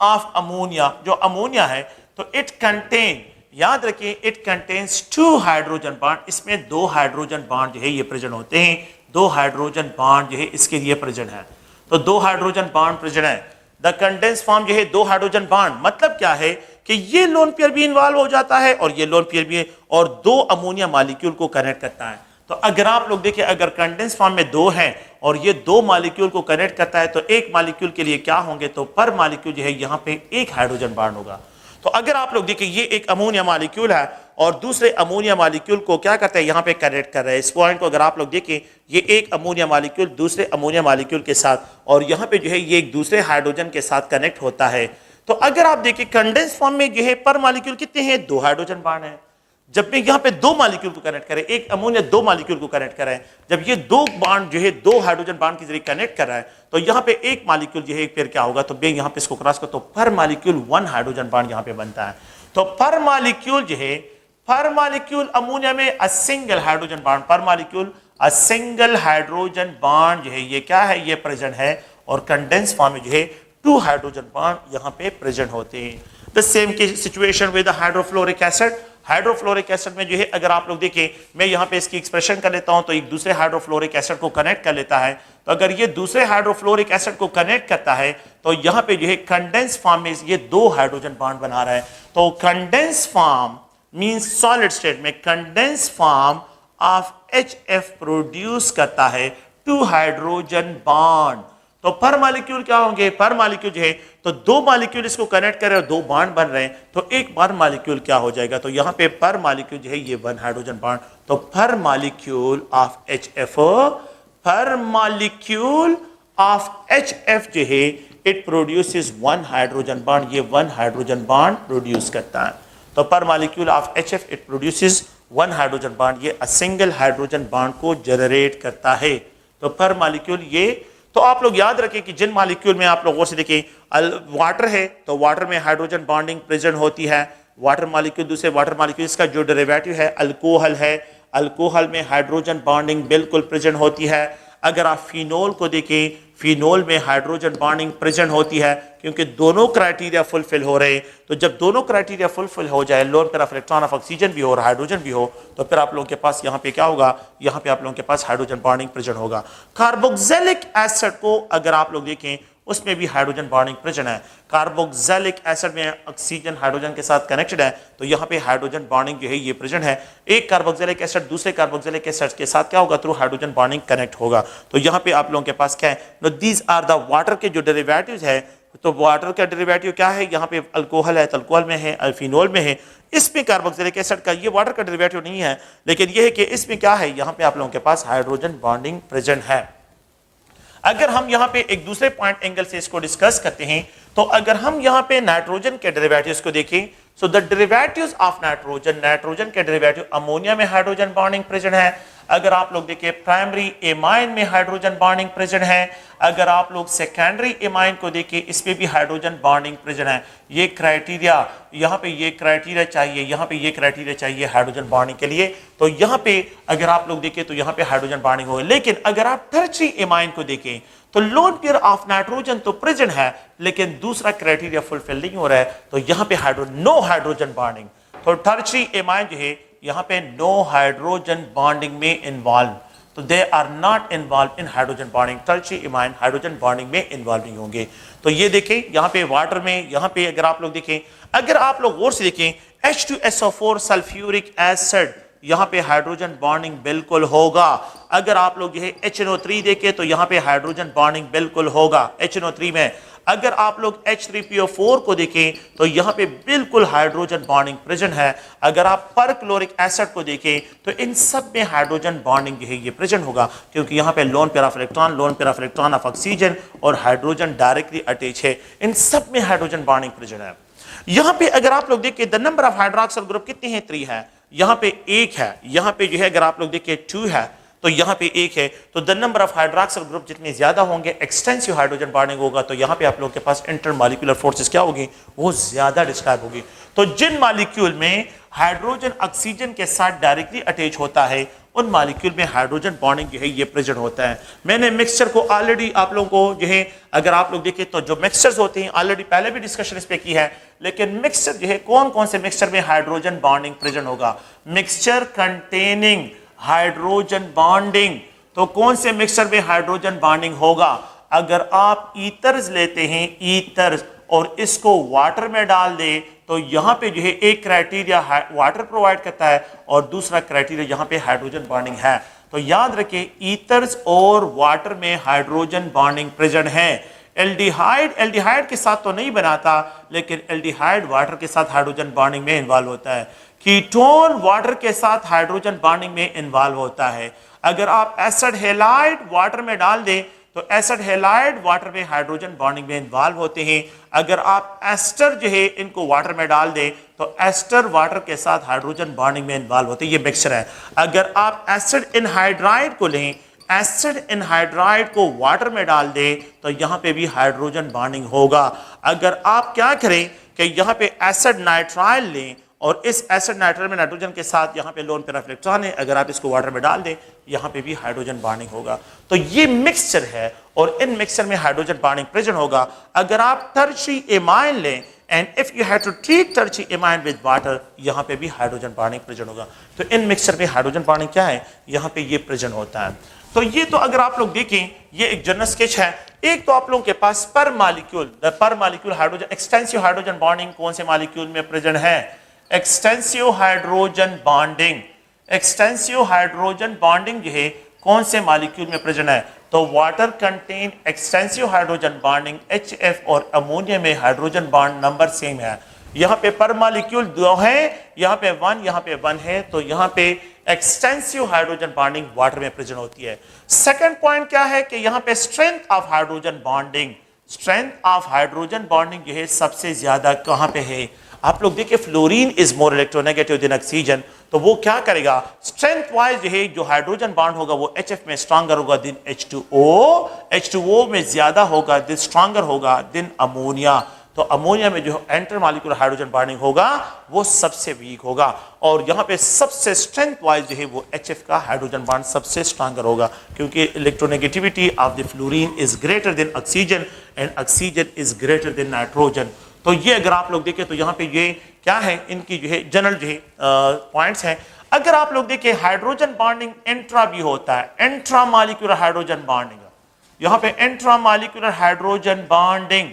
of ammonia, जो अमोनिया है तो इट कंटेन, याद रखिए इट कंटेन्स 2 हाइड्रोजन बॉन्ड, इसमें 2 हाइड्रोजन बॉन्ड जो है ये प्रेजेंट होते हैं, 2 हाइड्रोजन बॉन्ड जो है इसके लिए प्रेजेंट है, तो 2 हाइड्रोजन बॉन्ड प्रेजेंट है। द कंडेंस फॉर्म जो है 2 हाइड्रोजन बॉन्ड, मतलब क्या है कि ये लोन पेयर भी इन्वॉल्व हो जाता है और ये लोन पेयर भी है, और 2 अमोनिया मॉलिक्यूल को कनेक्ट करता है। तो अगर आप लोग देखिए अगर कंडेंस फॉर्म में 2 हैं और ये 2 मॉलिक्यूल को कनेक्ट करता है, तो एक मॉलिक्यूल के लिए क्या होंगे, तो पर मॉलिक्यूल जो है यहाँ पे 1 हाइड्रोजन बॉन्ड होगा। तो अगर आप लोग देखिए ये एक अमोनिया मॉलिक्यूल है और दूसरे अमोनिया मॉलिक्यूल को क्या करते हैं, यहाँ पे कनेक्ट कर रहे हैं। इस पॉइंट को अगर आप लोग देखें, ये एक अमोनिया मॉलिक्यूल दूसरे अमोनिया मॉलिक्यूल के साथ, और यहाँ पे जो है ये एक दूसरे हाइड्रोजन के साथ कनेक्ट होता है। तो अगर आप देखिए कंडेंस फॉर्म में जो है पर मॉलिक्यूल कितने हैं, 2 हाइड्रोजन बॉन्ड है। जब मैं यहाँ पे 2 मॉलिक्यूल को कनेक्ट करें, एक अमोनिया 2 मॉलिक्यूल को कनेक्ट कर रहा है, जब ये 2 बॉन्ड जो है 2 हाइड्रोजन बॉन्ड के जरिए कनेक्ट कर रहा है, तो यहाँ पे एक मॉलिक्यूल जो है एक पेयर क्या होगा, तो मैं यहाँ पे इसको क्रॉस कर, तो पर मॉलिक्यूल 1 हाइड्रोजन बॉन्ड यहाँ पे बनता है। तो पर मॉलिक्यूल जो है, पर मॉलिक्यूल अमोनिया में अ सिंगल हाइड्रोजन बॉन्ड, पर molecule a single hydrogen bond जो है ये क्या है, ये प्रेजेंट है, और कंडेंस फॉर्म में जो है 2 हाइड्रोजन बॉन्ड यहाँ पे प्रेजेंट होते हैं। द सेम की situation with hydrofluoric acid, hydrofluoric acid में जो है अगर आप लोग देखें, मैं यहाँ पे इसकी एक्सप्रेशन कर लेता हूं, तो एक दूसरे हाइड्रोफ्लोरिक एसिड को कनेक्ट कर लेता है। तो अगर ये दूसरे हाइड्रोफ्लोरिक एसिड को कनेक्ट करता है, तो यहाँ पे जो है कंडेंस फॉर्म में ये 2 हाइड्रोजन बॉन्ड बना रहा है। तो condense form means solid state में condense form of HF produce करता है 2 हाइड्रोजन बॉन्ड। तो पर मॉलिक्यूल क्या होंगे, पर मॉलिक्यूल जो है तो दो मॉलिक्यूल इसको कनेक्ट कर रहे हैं और दो बॉन्ड बन रहे हैं, तो एक पर मॉलिक्यूल क्या हो जाएगा, तो यहाँ पे पर मॉलिक्यूल जो है ये वन हाइड्रोजन बॉन्ड, तो पर मॉलिक्यूल ऑफ HFO, पर मॉलिक्यूल ऑफ HF जो है it produces one hydrogen bond, ये वन हाइड्रोजन बॉन्ड प्रोड्यूस करता है। तो पर molecule of HF it produces one hydrogen bond, ये सिंगल हाइड्रोजन बॉन्ड को जनरेट करता है। तो पर मॉलिक्यूल ये, तो आप लोग याद रखें कि जिन मॉलिक्यूल में आप लोग गौर से देखें, वाटर है तो वाटर में हाइड्रोजन बॉन्डिंग प्रेजेंट होती है, वाटर मॉलिक्यूल दूसरे वाटर मॉलिक्यूल इसका जो डेरिवेटिव है अल्कोहल है, अल्कोहल में हाइड्रोजन बॉन्डिंग बिल्कुल प्रेजेंट होती है। अगर आप फिनोल को देखें, फिनोल में हाइड्रोजन बॉन्डिंग प्रेजेंट होती है, क्योंकि दोनों क्राइटेरिया फुलफिल हो रहे हैं। तो जब दोनों क्राइटेरिया फुलफिल हो जाए, loan pair of electron of oxygen भी हो और हाइड्रोजन भी हो, तो फिर आप लोगों के पास यहाँ पे क्या होगा, यहाँ पे आप लोगों के पास हाइड्रोजन बॉन्डिंग प्रेजेंट होगा। कार्बोक्सिलिक एसिड को अगर आप लोग देखें उसमें भी हाइड्रोजन बॉन्डिंग प्रेजेंट है। कार्बोक्सिलिक एसिड में ऑक्सीजन हाइड्रोजन के साथ कनेक्टेड है, तो यहाँ पे हाइड्रोजन बॉन्डिंग जो है ये प्रेजेंट है। एक कार्बोक्सिलिक एसिड दूसरे कार्बोक्सिलिक एसिड के साथ क्या होगा, थ्रू हाइड्रोजन बॉन्डिंग कनेक्ट होगा। तो यहाँ पे आप लोगों के पास क्या है, दीज आर द वाटर के जो डेरिवेटिव्स है, तो वाटर का डेरिवेटिव क्या है, यहाँ पे अल्कोहल है तो अल्कोहल में है, फिनोल में है, इसमें कार्बोक्सिलिक एसिड का ये वाटर का डेरिवेटिव नहीं है, लेकिन ये है कि इसमें क्या है, यहाँ पे आप लोगों के पास हाइड्रोजन बॉन्डिंग प्रेजेंट है। अगर हम यहाँ पे एक दूसरे पॉइंट एंगल से इसको डिस्कस करते हैं, तो अगर हम यहाँ पे नाइट्रोजन के डेरिवेटिव्स को देखें, so the derivatives of nitrogen, nitrogen के डेरिवेटिव, अमोनिया में हाइड्रोजन बॉन्डिंग प्रेजेंट है। अगर आप लोग देखें प्राइमरी एमाइन में हाइड्रोजन बॉन्डिंग प्रेजेंट है। अगर आप लोग सेकेंडरी एमाइन को देखें, इसमें भी हाइड्रोजन बॉन्डिंग प्रेजेंट है। ये क्राइटेरिया, यहाँ पे ये क्राइटेरिया चाहिए, यहाँ पे ये क्राइटेरिया चाहिए हाइड्रोजन बॉन्डिंग के लिए, तो यहाँ पे अगर आप लोग देखें तो यहाँ पे हाइड्रोजन बॉन्डिंग होगा। लेकिन अगर आप टर्शियरी एमाइन को देखें तो लोन पेयर ऑफ नाइट्रोजन तो प्रेजेंट है, लेकिन दूसरा क्राइटेरिया फुलफिल नहीं हो रहा है, तो यहाँ पे नो हाइड्रोजन बॉन्डिंग। तो टर्शियरी एमाइन जो है यहाँ पे नो हाइड्रोजन बॉन्डिंग में इन्वॉल्व, तो they are not involve in hydrogen bonding. Tertiary amine hydrogen bonding में इन्वॉल्व नहीं होंगे। तो ये देखें यहाँ पे वाटर में, यहाँ पे अगर आप लोग देखें, अगर आप लोग गौर से देखें H2SO4 सल्फ्यूरिक एसिड, यहाँ पे हाइड्रोजन बॉन्डिंग बिल्कुल होगा। अगर आप लोग ये HNO3 देखें तो यहाँ पे हाइड्रोजन बॉन्डिंग बिल्कुल होगा HNO3 में। अगर आप लोग H3PO4 को देखें तो यहाँ पे बिल्कुल हाइड्रोजन बॉन्डिंग प्रेजेंट है। अगर आप परक्लोरिक एसिड को देखें तो इन सब में हाइड्रोजन बॉन्डिंग जो है ये प्रेजेंट होगा, क्योंकि यहाँ पे loan pair of electron, loan pair of electron of oxygen और हाइड्रोजन डायरेक्टली अटैच है, इन सब में हाइड्रोजन बॉन्डिंग प्रेजेंट है। यहाँ पे अगर आप लोग देखें the number of hydroxyl group कितने हैं, 3 है, यहाँ पे 1 है, यहाँ पे जो है अगर आप लोग देखें 2 है, तो यहाँ पे 1 है। तो the number of hydroxyl group जितने ज्यादा होंगे एक्सटेंसिव हाइड्रोजन बॉन्डिंग होगा, तो यहाँ पे आप लोगों के पास इंटरमॉलिक्यूलर फोर्सेस क्या होगी, वो ज्यादा डिस्क्राइब होगी। तो जिन मॉलिक्यूल में हाइड्रोजन ऑक्सीजन के साथ डायरेक्टली अटैच होता है उन मॉलिक्यूल में हाइड्रोजन बॉन्डिंग जो है ये प्रेजेंट होता है। मैंने मिक्सचर को ऑलरेडी आप लोगों को जो है अगर आप लोग देखें तो जो मिक्सचर्स होते हैं ऑलरेडी पहले भी डिस्कशन इस पे की है, लेकिन मिक्सचर जो है कौन कौन से मिक्सचर में हाइड्रोजन बॉन्डिंग प्रेजेंट होगा, मिक्सचर कंटेनिंग हाइड्रोजन बॉन्डिंग। तो कौन से मिक्सचर में हाइड्रोजन बॉन्डिंग होगा, अगर आप ईथर्स लेते हैं, ईथर्स, और इसको वाटर में डाल दे तो यहाँ पे जो है एक क्राइटेरिया वाटर प्रोवाइड करता है और दूसरा क्राइटेरिया यहाँ पे हाइड्रोजन बॉन्डिंग है। तो याद रखें ईथर्स और वाटर में हाइड्रोजन बॉन्डिंग प्रेजेंट है। एल्डिहाइड, एल्डिहाइड के साथ तो नहीं बनाता, लेकिन एल्डिहाइड वाटर के साथ हाइड्रोजन बॉन्डिंग में इन्वॉल्व होता है। कीटोन वाटर के साथ हाइड्रोजन बॉन्डिंग में इन्वॉल्व होता है। अगर आप एसिड हैलाइड वाटर में डाल दें तो एसिड हैलाइड वाटर में हाइड्रोजन बॉन्डिंग में इन्वॉल्व होते हैं। अगर आप एस्टर जो है इनको वाटर में डाल दें तो एस्टर वाटर के साथ हाइड्रोजन बॉन्डिंग में इन्वॉल्व होते हैं, ये मिक्सचर है। अगर आप एसिड एनहाइड्राइड को लें, एसिड एनहाइड्राइड को वाटर में डाल दें तो यहाँ पे भी हाइड्रोजन बॉन्डिंग होगा। अगर आप क्या करें कि यहाँ पे एसिड नाइट्राइल लें और इस एसिड नाइट्राइल में नाइट्रोजन के साथ यहाँ पे लोन पेयर ऑफ इलेक्ट्रॉन है, अगर आप इसको वाटर में डाल दें यहाँ पे भी हाइड्रोजन बॉन्डिंग होगा। तो ये मिक्सचर है और इन मिक्सचर में हाइड्रोजन बॉन्डिंग प्रेजेंट होगा। अगर आप टर्शियरी एमाइन लें and if you have to treat tertiary amine with water, यहाँ पे भी हाइड्रोजन बॉन्डिंग प्रेजेंट होगा। तो इन मिक्सचर में हाइड्रोजन बॉन्डिंग क्या है, यहाँ पे ये प्रेजेंट होता है। तो ये तो अगर आप लोग देखें ये एक जनरल स्केच है। एक तो आप लोगों के पास पर मॉलिक्यूल, द पर molecule hydrogen, extensive hydrogen bonding कौन से मॉलिक्यूल में प्रेजेंट है, extensive hydrogen bonding. Extensive hydrogen bonding जो है कौन से मॉलिक्यूल में प्रेजेंट है, तो water contain extensive hydrogen bonding, HF और अमोनिया में हाइड्रोजन बॉन्ड नंबर सेम है। यहाँ पे पर मॉलिक्यूल 2 है, यहाँ पे 1, यहाँ पे 1 है, तो यहाँ पे एक्सटेंसिव हाइड्रोजन बॉन्डिंग वाटर में प्रेजेंट होती है। सेकंड पॉइंट क्या है कि यहाँ पे strength of hydrogen bonding, strength of hydrogen bonding जो है सबसे ज्यादा कहाँ पे है? आप लोग देखिए fluorine is more electronegative than oxygen, तो वो क्या करेगा? स्ट्रेंथ वाइज जो है जो हाइड्रोजन बॉन्ड होगा वो HF में स्ट्रॉन्गर होगा देन H2O, H2O में ज्यादा होगा देन स्ट्रॉन्गर होगा देन अमोनिया। तो अमोनिया में जो इंटर मॉलिक्यूलर हाइड्रोजन बॉन्डिंग होगा वो सबसे वीक होगा, और यहाँ पे सबसे स्ट्रेंथ वाइज जो है वो HF का हाइड्रोजन बॉन्ड सबसे स्ट्रॉन्गर होगा, क्योंकि electronegativity of the fluorine is greater than oxygen and oxygen is greater than nitrogen. तो ये अगर आप लोग देखें तो यहाँ पे ये क्या है, इनकी जो है जनरल जो है पॉइंट्स हैं। अगर आप लोग देखें हाइड्रोजन बॉन्डिंग इंट्रा भी होता है, इंट्रा मॉलिक्यूलर हाइड्रोजन बॉन्डिंग, यहाँ पे intra molecular hydrogen bonding,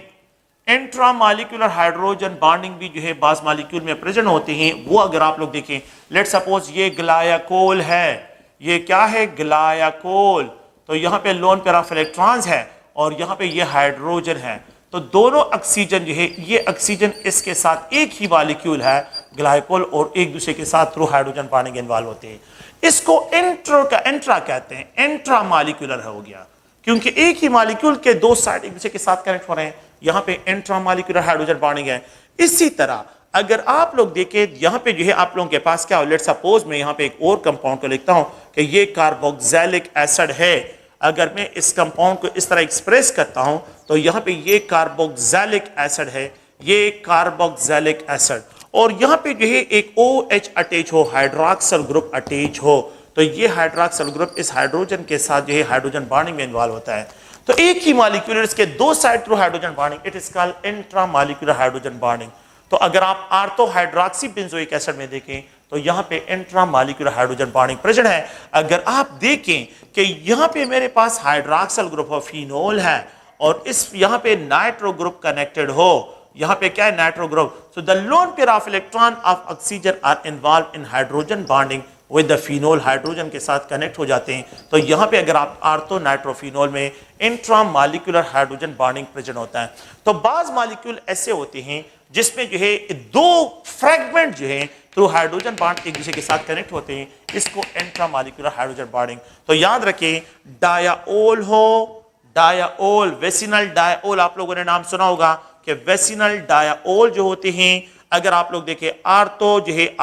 intra molecular hydrogen bonding भी जो है बास मॉलिक्यूल में प्रेजेंट होते हैं। वो अगर आप लोग देखें, लेट सपोज ये ग्लाइकोल है, ये क्या है? ग्लाइकोल। तो यहाँ पे लोन पेयर ऑफ इलेक्ट्रॉन्स है और यहाँ पे ये हाइड्रोजन है, तो दोनों ऑक्सीजन जो है, ये ऑक्सीजन इसके साथ एक ही मॉलिक्यूल है ग्लाइकोल, और एक दूसरे के साथ थ्रू हाइड्रोजन बॉन्डिंग इन्वॉल्व होते हैं। इसको इंट्रा कहते हैं, इंट्रा मॉलिक्यूलर हो गया, क्योंकि एक ही मॉलिक्यूल के दो साइड एक दूसरे के साथ कनेक्ट हो रहे हैं, यहाँ पे इंट्रा मॉलिक्यूलर हाइड्रोजन बॉन्डिंग है। इसी तरह अगर आप लोग देखें यहाँ पे जो है आप लोगों के पास क्या हो, लेट सपोज मैं यहाँ पे एक और कंपाउंड को लिखता हूँ कि ये कार्बोक्सिलिक एसिड है। अगर मैं इस कंपाउंड को इस तरह एक्सप्रेस करता हूँ तो यहाँ पे ये कार्बोक्सिलिक एसिड है, ये कार्बोक्सिलिक एसिड, और यहाँ पे जो है एक OH अटैच हो, हाइड्रोक्सिल ग्रुप अटैच हो, तो ये हाइड्रोक्सिल ग्रुप इस हाइड्रोजन के साथ जो है हाइड्रोजन बॉन्डिंग में इन्वॉल्व होता है। तो एक ही मॉलिक्यूल इसके दो side through hydrogen bonding, it is called intra molecular hydrogen bonding. तो अगर आप ऑर्थो हाइड्रोक्सी बेंजोइक एसिड में देखें तो यहाँ पे intra molecular hydrogen bonding present है। अगर आप देखें कि यहाँ पे मेरे पास हाइड्रोक्सिल ग्रुप ऑफ फिनोल है और इस यहाँ पे नाइट्रो ग्रुप कनेक्टेड हो, यहाँ पे क्या है? Nitro group. So the lone pair of electron of oxygen are involve in hydrogen bonding with the phenol, hydrogen के साथ कनेक्ट हो जाते हैं। तो यहाँ पे अगर आप ऑर्थो नाइट्रोफिनोल में intra molecular hydrogen bonding present होता है। तो बाज मॉलिक्यूल ऐसे होते हैं जिसमें जो है दो फ्रैगमेंट जो है थ्रू हाइड्रोजन बॉन्ड एक दूसरे के साथ कनेक्ट होते हैं, इसको इंट्रा मॉलिक्यूलर हाइड्रोजन बॉन्डिंग। तो याद रखें, डायाओल हो, डायाओल, वेसिनल डायाओल, आप लोगों ने नाम सुना होगा कि वेसिनल डायाओल जो होते हैं, अगर आप लोग देखें आर्थो जो है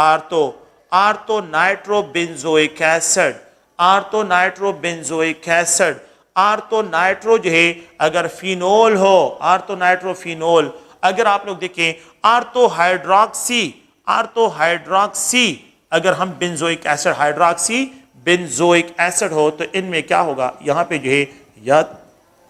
ortho nitrobenzoic acid, ortho nitrobenzoic acid, ortho nitro जो है अगर फिनोल हो, आर्थो नाइट्रोफिनोल, अगर आप लोग देखें आर्थो हाइड्रोक्सी अगर हम benzoic acid, hydroxy benzoic acid हो, तो इनमें क्या होगा? यहाँ पे जो है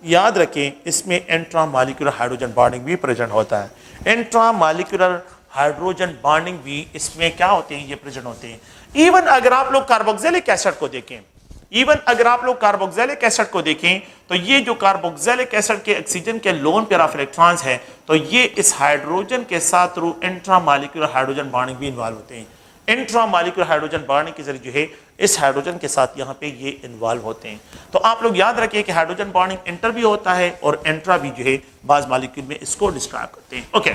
याद रखें, इसमें इंट्रा मॉलिक्यूलर हाइड्रोजन बॉन्डिंग भी प्रेजेंट होता है। इंट्रा मॉलिक्यूलर हाइड्रोजन बॉन्डिंग भी इसमें क्या होते हैं? ये प्रेजेंट होते हैं। इवन अगर आप लोग कार्बोक्सिलिक एसिड को देखें, को देखें तो ये जो कार्बोक्सिलिक एसिड के ऑक्सीजन के लोन पेयर ऑफ इलेक्ट्रॉन्स है, तो ये इस हाइड्रोजन के साथ through intra molecular hydrogen bonding भी इन्वॉल्व होते हैं। इंट्रा मॉलिक्यूलर हाइड्रोजन बॉन्डिंग के जरिए जो है इस हाइड्रोजन के साथ यहाँ पे ये इन्वॉल्व होते हैं। तो आप लोग याद रखिए कि हाइड्रोजन बॉन्डिंग इंटर भी होता है और इंट्रा भी जो है बाज मॉलिक्यूल में इसको डिस्क्राइब करते हैं। ओके,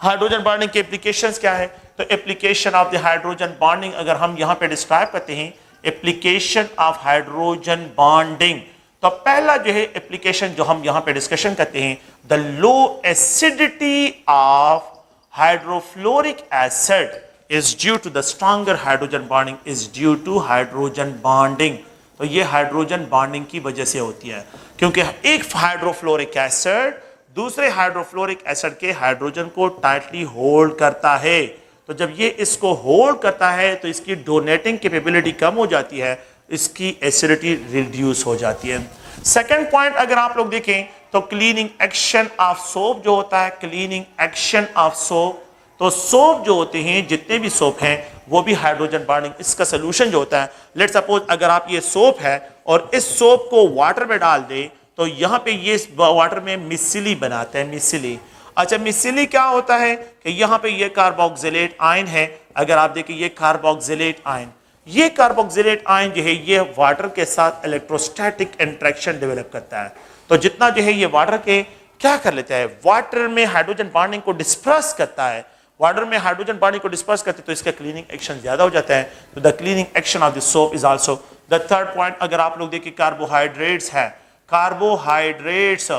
हाइड्रोजन बॉन्डिंग के एप्लीकेशंस क्या है? तो application of the hydrogen bonding अगर हम यहाँ पे डिस्क्राइब करते हैं, एप्लीकेशन ऑफ हाइड्रोजन बॉन्डिंग, तो पहला जो है एप्लीकेशन जो हम यहाँ पे डिस्कशन करते हैं, the low acidity of hydrofluoric acid is due to the stronger hydrogen bonding is due to hydrogen bonding। तो ये हाइड्रोजन बॉन्डिंग की वजह से होती है, क्योंकि एक हाइड्रोफ्लोरिक एसिड दूसरे हाइड्रोफ्लोरिक एसिड के हाइड्रोजन को टाइटली होल्ड करता है। तो जब ये इसको होल्ड करता है तो इसकी डोनेटिंग कैपेबिलिटी कम हो जाती है, इसकी एसिडिटी रिड्यूस हो जाती है। सेकेंड पॉइंट अगर आप लोग देखें तो क्लीनिंग एक्शन ऑफ सोप जो होता है, क्लीनिंग एक्शन ऑफ सोप, तो सोप जो होते हैं, जितने भी सोप हैं वो भी हाइड्रोजन बॉन्डिंग, इसका सोल्यूशन जो होता है, लेट सपोज अगर आप ये सोप है और इस सोप को वाटर में डाल दें तो यहाँ पे ये वाटर में मिसिली बनाते हैं, मिसिली। अच्छा, मिसिली क्या होता है कि यहाँ पे ये कार्बोक्सिलेट आयन है, अगर आप देखें ये कार्बोक्सिलेट आयन, ये कार्बोक्सिलेट आयन जो है ये वाटर के साथ इलेक्ट्रोस्टैटिक इंटरेक्शन डेवलप करता है। तो जितना जो है ये वाटर के क्या कर लेता है, वाटर में हाइड्रोजन बॉन्डिंग को डिस्पर्स करता है, वाटर में हाइड्रोजन बॉन्डिंग को डिस्पर्स करते हैं तो इसका क्लीनिंग एक्शन ज्यादा हो जाता है। तो the cleaning action of the soap is also the third point. अगर आप लोग देखिए कार्बोहाइड्रेट्स है, कार्बोहाइड्रेट्स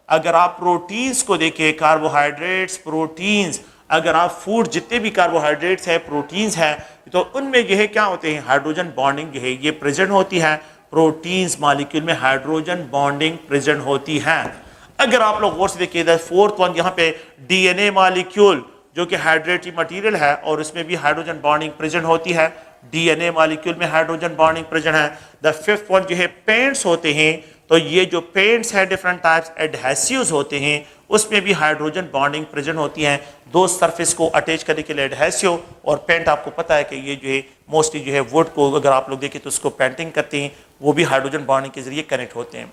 अगर आप प्रोटीन्स को देखिए, कार्बोहाइड्रेट्स प्रोटीन्स, अगर आप फूड जितने भी कार्बोहाइड्रेट्स है प्रोटीन्स है तो उनमें जो है क्या होते हैं, हाइड्रोजन बॉन्डिंग जो है ये प्रेजेंट होती है, प्रोटीन्स मॉलिक्यूल में हाइड्रोजन बॉन्डिंग प्रेजेंट होती है। अगर आप लोग गौर से देखिए द फोर्थ वन यहाँ पे डीएनए मॉलिक्यूल जो कि हाइड्रेटिव मटेरियल है और उसमें भी हाइड्रोजन बॉन्डिंग प्रेजेंट होती है, डीएनए मॉलिक्यूल में हाइड्रोजन बॉन्डिंग प्रेजेंट है। द फिफ्थ वन जो है पेंट्स होते हैं, तो ये जो पेंट्स है डिफरेंट टाइप्स एडहेसिव्स होते हैं उसमें भी हाइड्रोजन बॉन्डिंग प्रेजेंट होती है। दो सरफेस को अटैच करने के लिए एडहेसिव और पेंट, आपको पता है कि ये जो है मोस्टली जो है वुड को अगर आप लोग देखें तो उसको पेंटिंग करते हैं, वो भी हाइड्रोजन बॉन्डिंग के जरिए कनेक्ट होते हैं।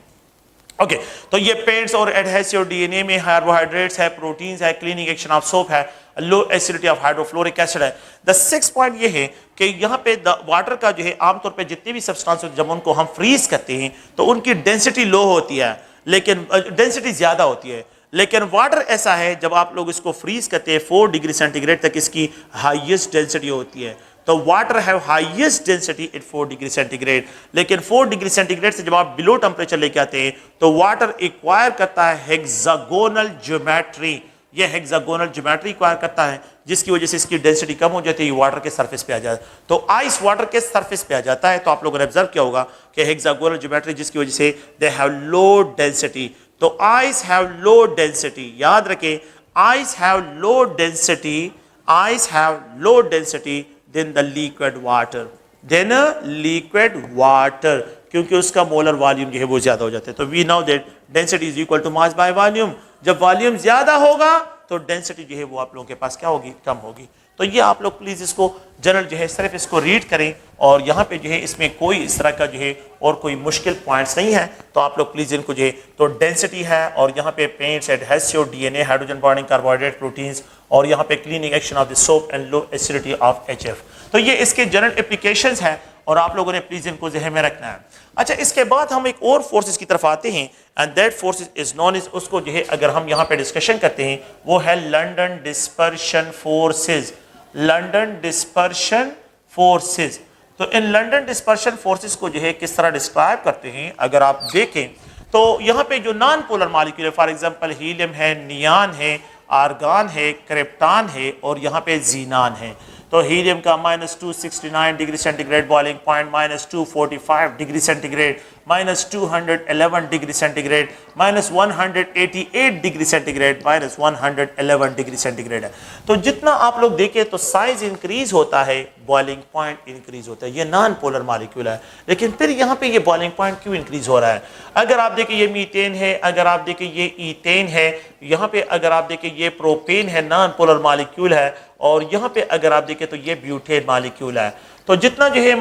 ओके तो ये पेंट्स और एडहेसिव, डीएनए में कार्बोहाइड्रेट्स है, प्रोटीन्स है, क्लीनिंग एक्शन ऑफ सोप है, लो एसिडिटी ऑफ हाइड्रोफ्लोरिक एसिड है। द सिक्स पॉइंट ये है कि यहाँ पे वाटर का जो है आमतौर पे जितने भी सब्सटेंस जब उनको हम फ्रीज करते हैं तो उनकी डेंसिटी लो होती है, लेकिन डेंसिटी ज्यादा होती है, लेकिन वाटर ऐसा है जब आप लोग इसको फ्रीज करते हैं 4 डिग्री सेंटीग्रेड तक इसकी हाईएस्ट डेंसिटी होती है। तो water have highest density at 4 degree centigrade, लेकिन 4 डिग्री सेंटीग्रेड से जब आप बिलो टेम्परेचर लेके आते हैं तो वाटर एक्वायर करता है हेक्सागोनल ज्योमेट्री, ये हेक्सागोनल ज्योमेट्री एक्वायर करता है जिसकी वजह से इसकी डेंसिटी कम हो जाती है, वाटर के सरफेस पे आ जाता है। तो आइस वाटर के सरफेस पे आ जाता है, तो आप लोगों ने ऑब्जर्व किया होगा कि हेक्सागोनल ज्योमेट्री जिसकी वजह से दे हैव लो डेंसिटी। तो आइस हैव लो डेंसिटी, याद रखें ice have low density, ice have low density than the liquid water, than liquid water, क्योंकि उसका मोलर वॉल्यूम जो है वो ज्यादा हो जाता है। तो we know that density is equal to mass by volume, जब वॉल्यूम ज्यादा होगा तो डेंसिटी जो है वो आप लोगों के पास क्या होगी, कम होगी। तो ये आप लोग प्लीज इसको जनरल जो है सिर्फ इसको रीड करें और यहाँ पे जो है इसमें कोई इस तरह का जो है और कोई मुश्किल पॉइंट्स नहीं है, तो आप लोग प्लीज इनको जो है तो डेंसिटी है और यहाँ पे paints, adhesive, DNA, hydrogen bonding, carbohydrate, proteins और यहाँ पे cleaning action of the soap and low acidity of HF. तो ये इसके जनरल एप्लीकेशंस हैं और आप लोगों ने प्लीज इनको ज़हन में रखना है। अच्छा, इसके बाद हम एक और फोर्सेस की तरफ आते हैं and that forces is non is, उसको जो है अगर हम यहाँ पे डिस्कशन करते हैं वो है London dispersion forces, London dispersion forces. तो इन लंदन डिस्पर्शन फोर्सेस को जो है किस तरह डिस्क्राइब करते हैं, अगर आप देखें तो यहाँ पे जो नॉन पोलर मॉलिक्यूल है, फॉर एग्जांपल हीलियम है, नियान है, आर्गान है, क्रिप्टॉन है और यहाँ पे जीनान है। तो हीलियम का -269 degree centigrade boiling point, -245 degree centigrade, -211 degree centigrade, -188 degree centigrade, -111 degree centigrade है। तो जितना आप लोग देखें तो साइज इंक्रीज होता है, बॉइलिंग पॉइंट इंक्रीज होता है। ये नॉन पोलर मॉलिक्यूल है, लेकिन फिर यहाँ पे ये बॉइलिंग पॉइंट क्यों इंक्रीज हो रहा है? अगर आप देखें ये मीथेन है, अगर आप देखें ये ईथेन है, यहाँ पे अगर आप देखें ये प्रोपेन है, नॉन पोलर मॉलिक्यूल है, और यहाँ पे अगर आप देखें तो ये ब्यूटेन मॉलिक्यूल है। तो जितना जो है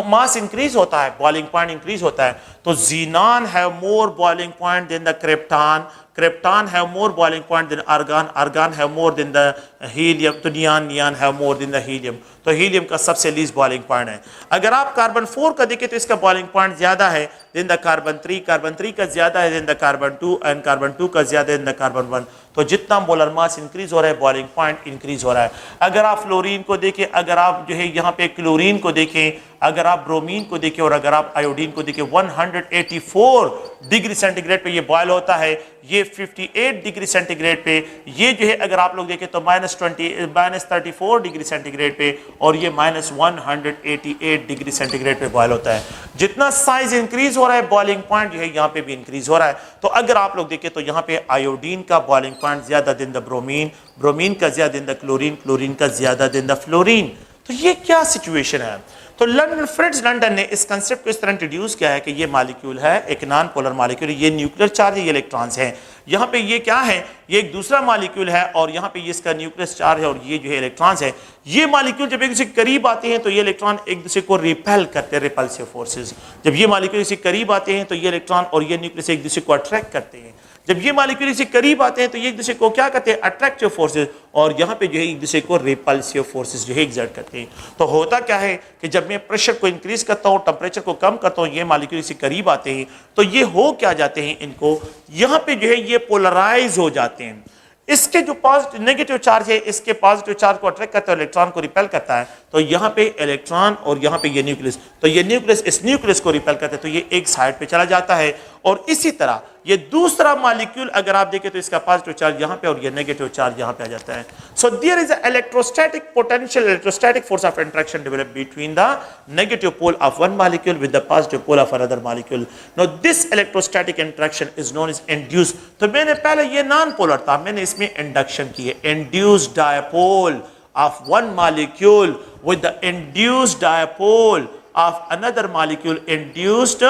मास इंक्रीज होता है, बॉइलिंग पॉइंट इंक्रीज होता है। तो xenon have more boiling point than the krypton, krypton have more boiling point than argon, argon have more than the helium, तो neon have more than the helium. तो helium का सबसे least boiling point है। अगर आप carbon 4 का देखें तो इसका बॉइलिंग पॉइंट ज्यादा है देन द कार्बन 3, कार्बन 3 का ज्यादा है than the carbon 2 and carbon 2 का ज्यादा है देन द कार्बन 1। तो जितना मोलर मास इंक्रीज हो रहा है, बॉइलिंग पॉइंट इंक्रीज हो रहा है। अगर आप फ्लोरीन को देखें, अगर आप जो है यहाँ पे क्लोरीन को देखें, अगर आप ब्रोमीन को देखें और अगर आप आयोडीन को देखें, 184 डिग्री सेंटीग्रेड पे ये बॉयल होता है, ये 58 डिग्री सेंटीग्रेड पे, ये जो है अगर आप लोग देखें तो -34 डिग्री सेंटीग्रेड पे, और ये -188 डिग्री सेंटीग्रेड पे बॉयल होता है। जितना साइज इंक्रीज हो रहा है, बॉइलिंग पॉइंट जो है यहाँ पे भी इंक्रीज हो रहा है। तो अगर आप लोग देखें तो यहाँ पे आयोडीन का बॉइलिंग पॉइंट ज्यादा देन द ब्रोमीन, ब्रोमीन का ज्यादा देन द क्लोरीन, क्लोरीन का ज्यादा देन द फ्लोरीन। तो ये क्या सिचुएशन है? तो लंदन, फ्रिट्ज लंदन ने इस कंसेप्ट को इस तरह इंट्रोड्यूस किया है कि ये मॉलिक्यूल है एक नॉन पोलर मॉलिक्यूल, ये न्यूक्लियर चार्ज है, ये इलेक्ट्रॉन्स हैं। यहाँ पे ये क्या है, ये एक दूसरा मॉलिक्यूल है और यहाँ पे ये इसका न्यूक्लियस चार्ज है और ये जो है इलेक्ट्रॉन्स है। ये मॉलिक्यूल जब एक दूसरे के करीब आते हैं तो ये इलेक्ट्रॉन एक दूसरे को रिपेल करते हैं, रिपल्सिव फोर्सेस। जब ये मॉलिक्यूल इसके करीब आते हैं तो ये इलेक्ट्रॉन और ये न्यूक्लियस एक दूसरे को अट्रैक्ट करते हैं। जब ये मालिक्यूल इसे करीब आते हैं तो ये एक दूसरे को क्या करते हैं, अट्रैक्टिव फोर्सेस, और यहाँ पे जो है एक दूसरे को रिपल्सिव फोर्सेस जो है एग्जर्ट करते हैं। तो होता क्या है कि जब मैं प्रेशर को इंक्रीज करता हूँ, टेम्परेचर को कम करता हूँ, ये मालिक्यूल इसे करीब आते हैं तो ये हो क्या जाते हैं, इनको यहाँ पे जो है ये पोलराइज हो जाते हैं। इसके जो पॉजिटिव नेगेटिव चार्ज है, इसके पॉजिटिव चार्ज को अट्रैक्ट करता है, इलेक्ट्रॉन को रिपेल करता है। तो यहाँ पे इलेक्ट्रॉन और यहाँ पे ये न्यूक्लियस, तो ये न्यूक्लियस इस न्यूक्लियस को रिपेल करता है, तो ये एक साइड पे चला जाता है। और इसी तरह ये दूसरा मॉलिक्यूल अगर आप देखें तो इसका पॉजिटिव चार्ज यहाँ पे और ये नेगेटिव चार्ज यहाँ पे आ जाता है। So there is electrostatic potential, electrostatic force of interaction develop between the negative pole of one molecule with the positive pole of another molecule. Now this electrostatic interaction is known as induce. तो मैंने पहले ये non polar था, मैंने इसमें induction की है। Induced dipole of one molecule with the induced dipole of another molecule, induced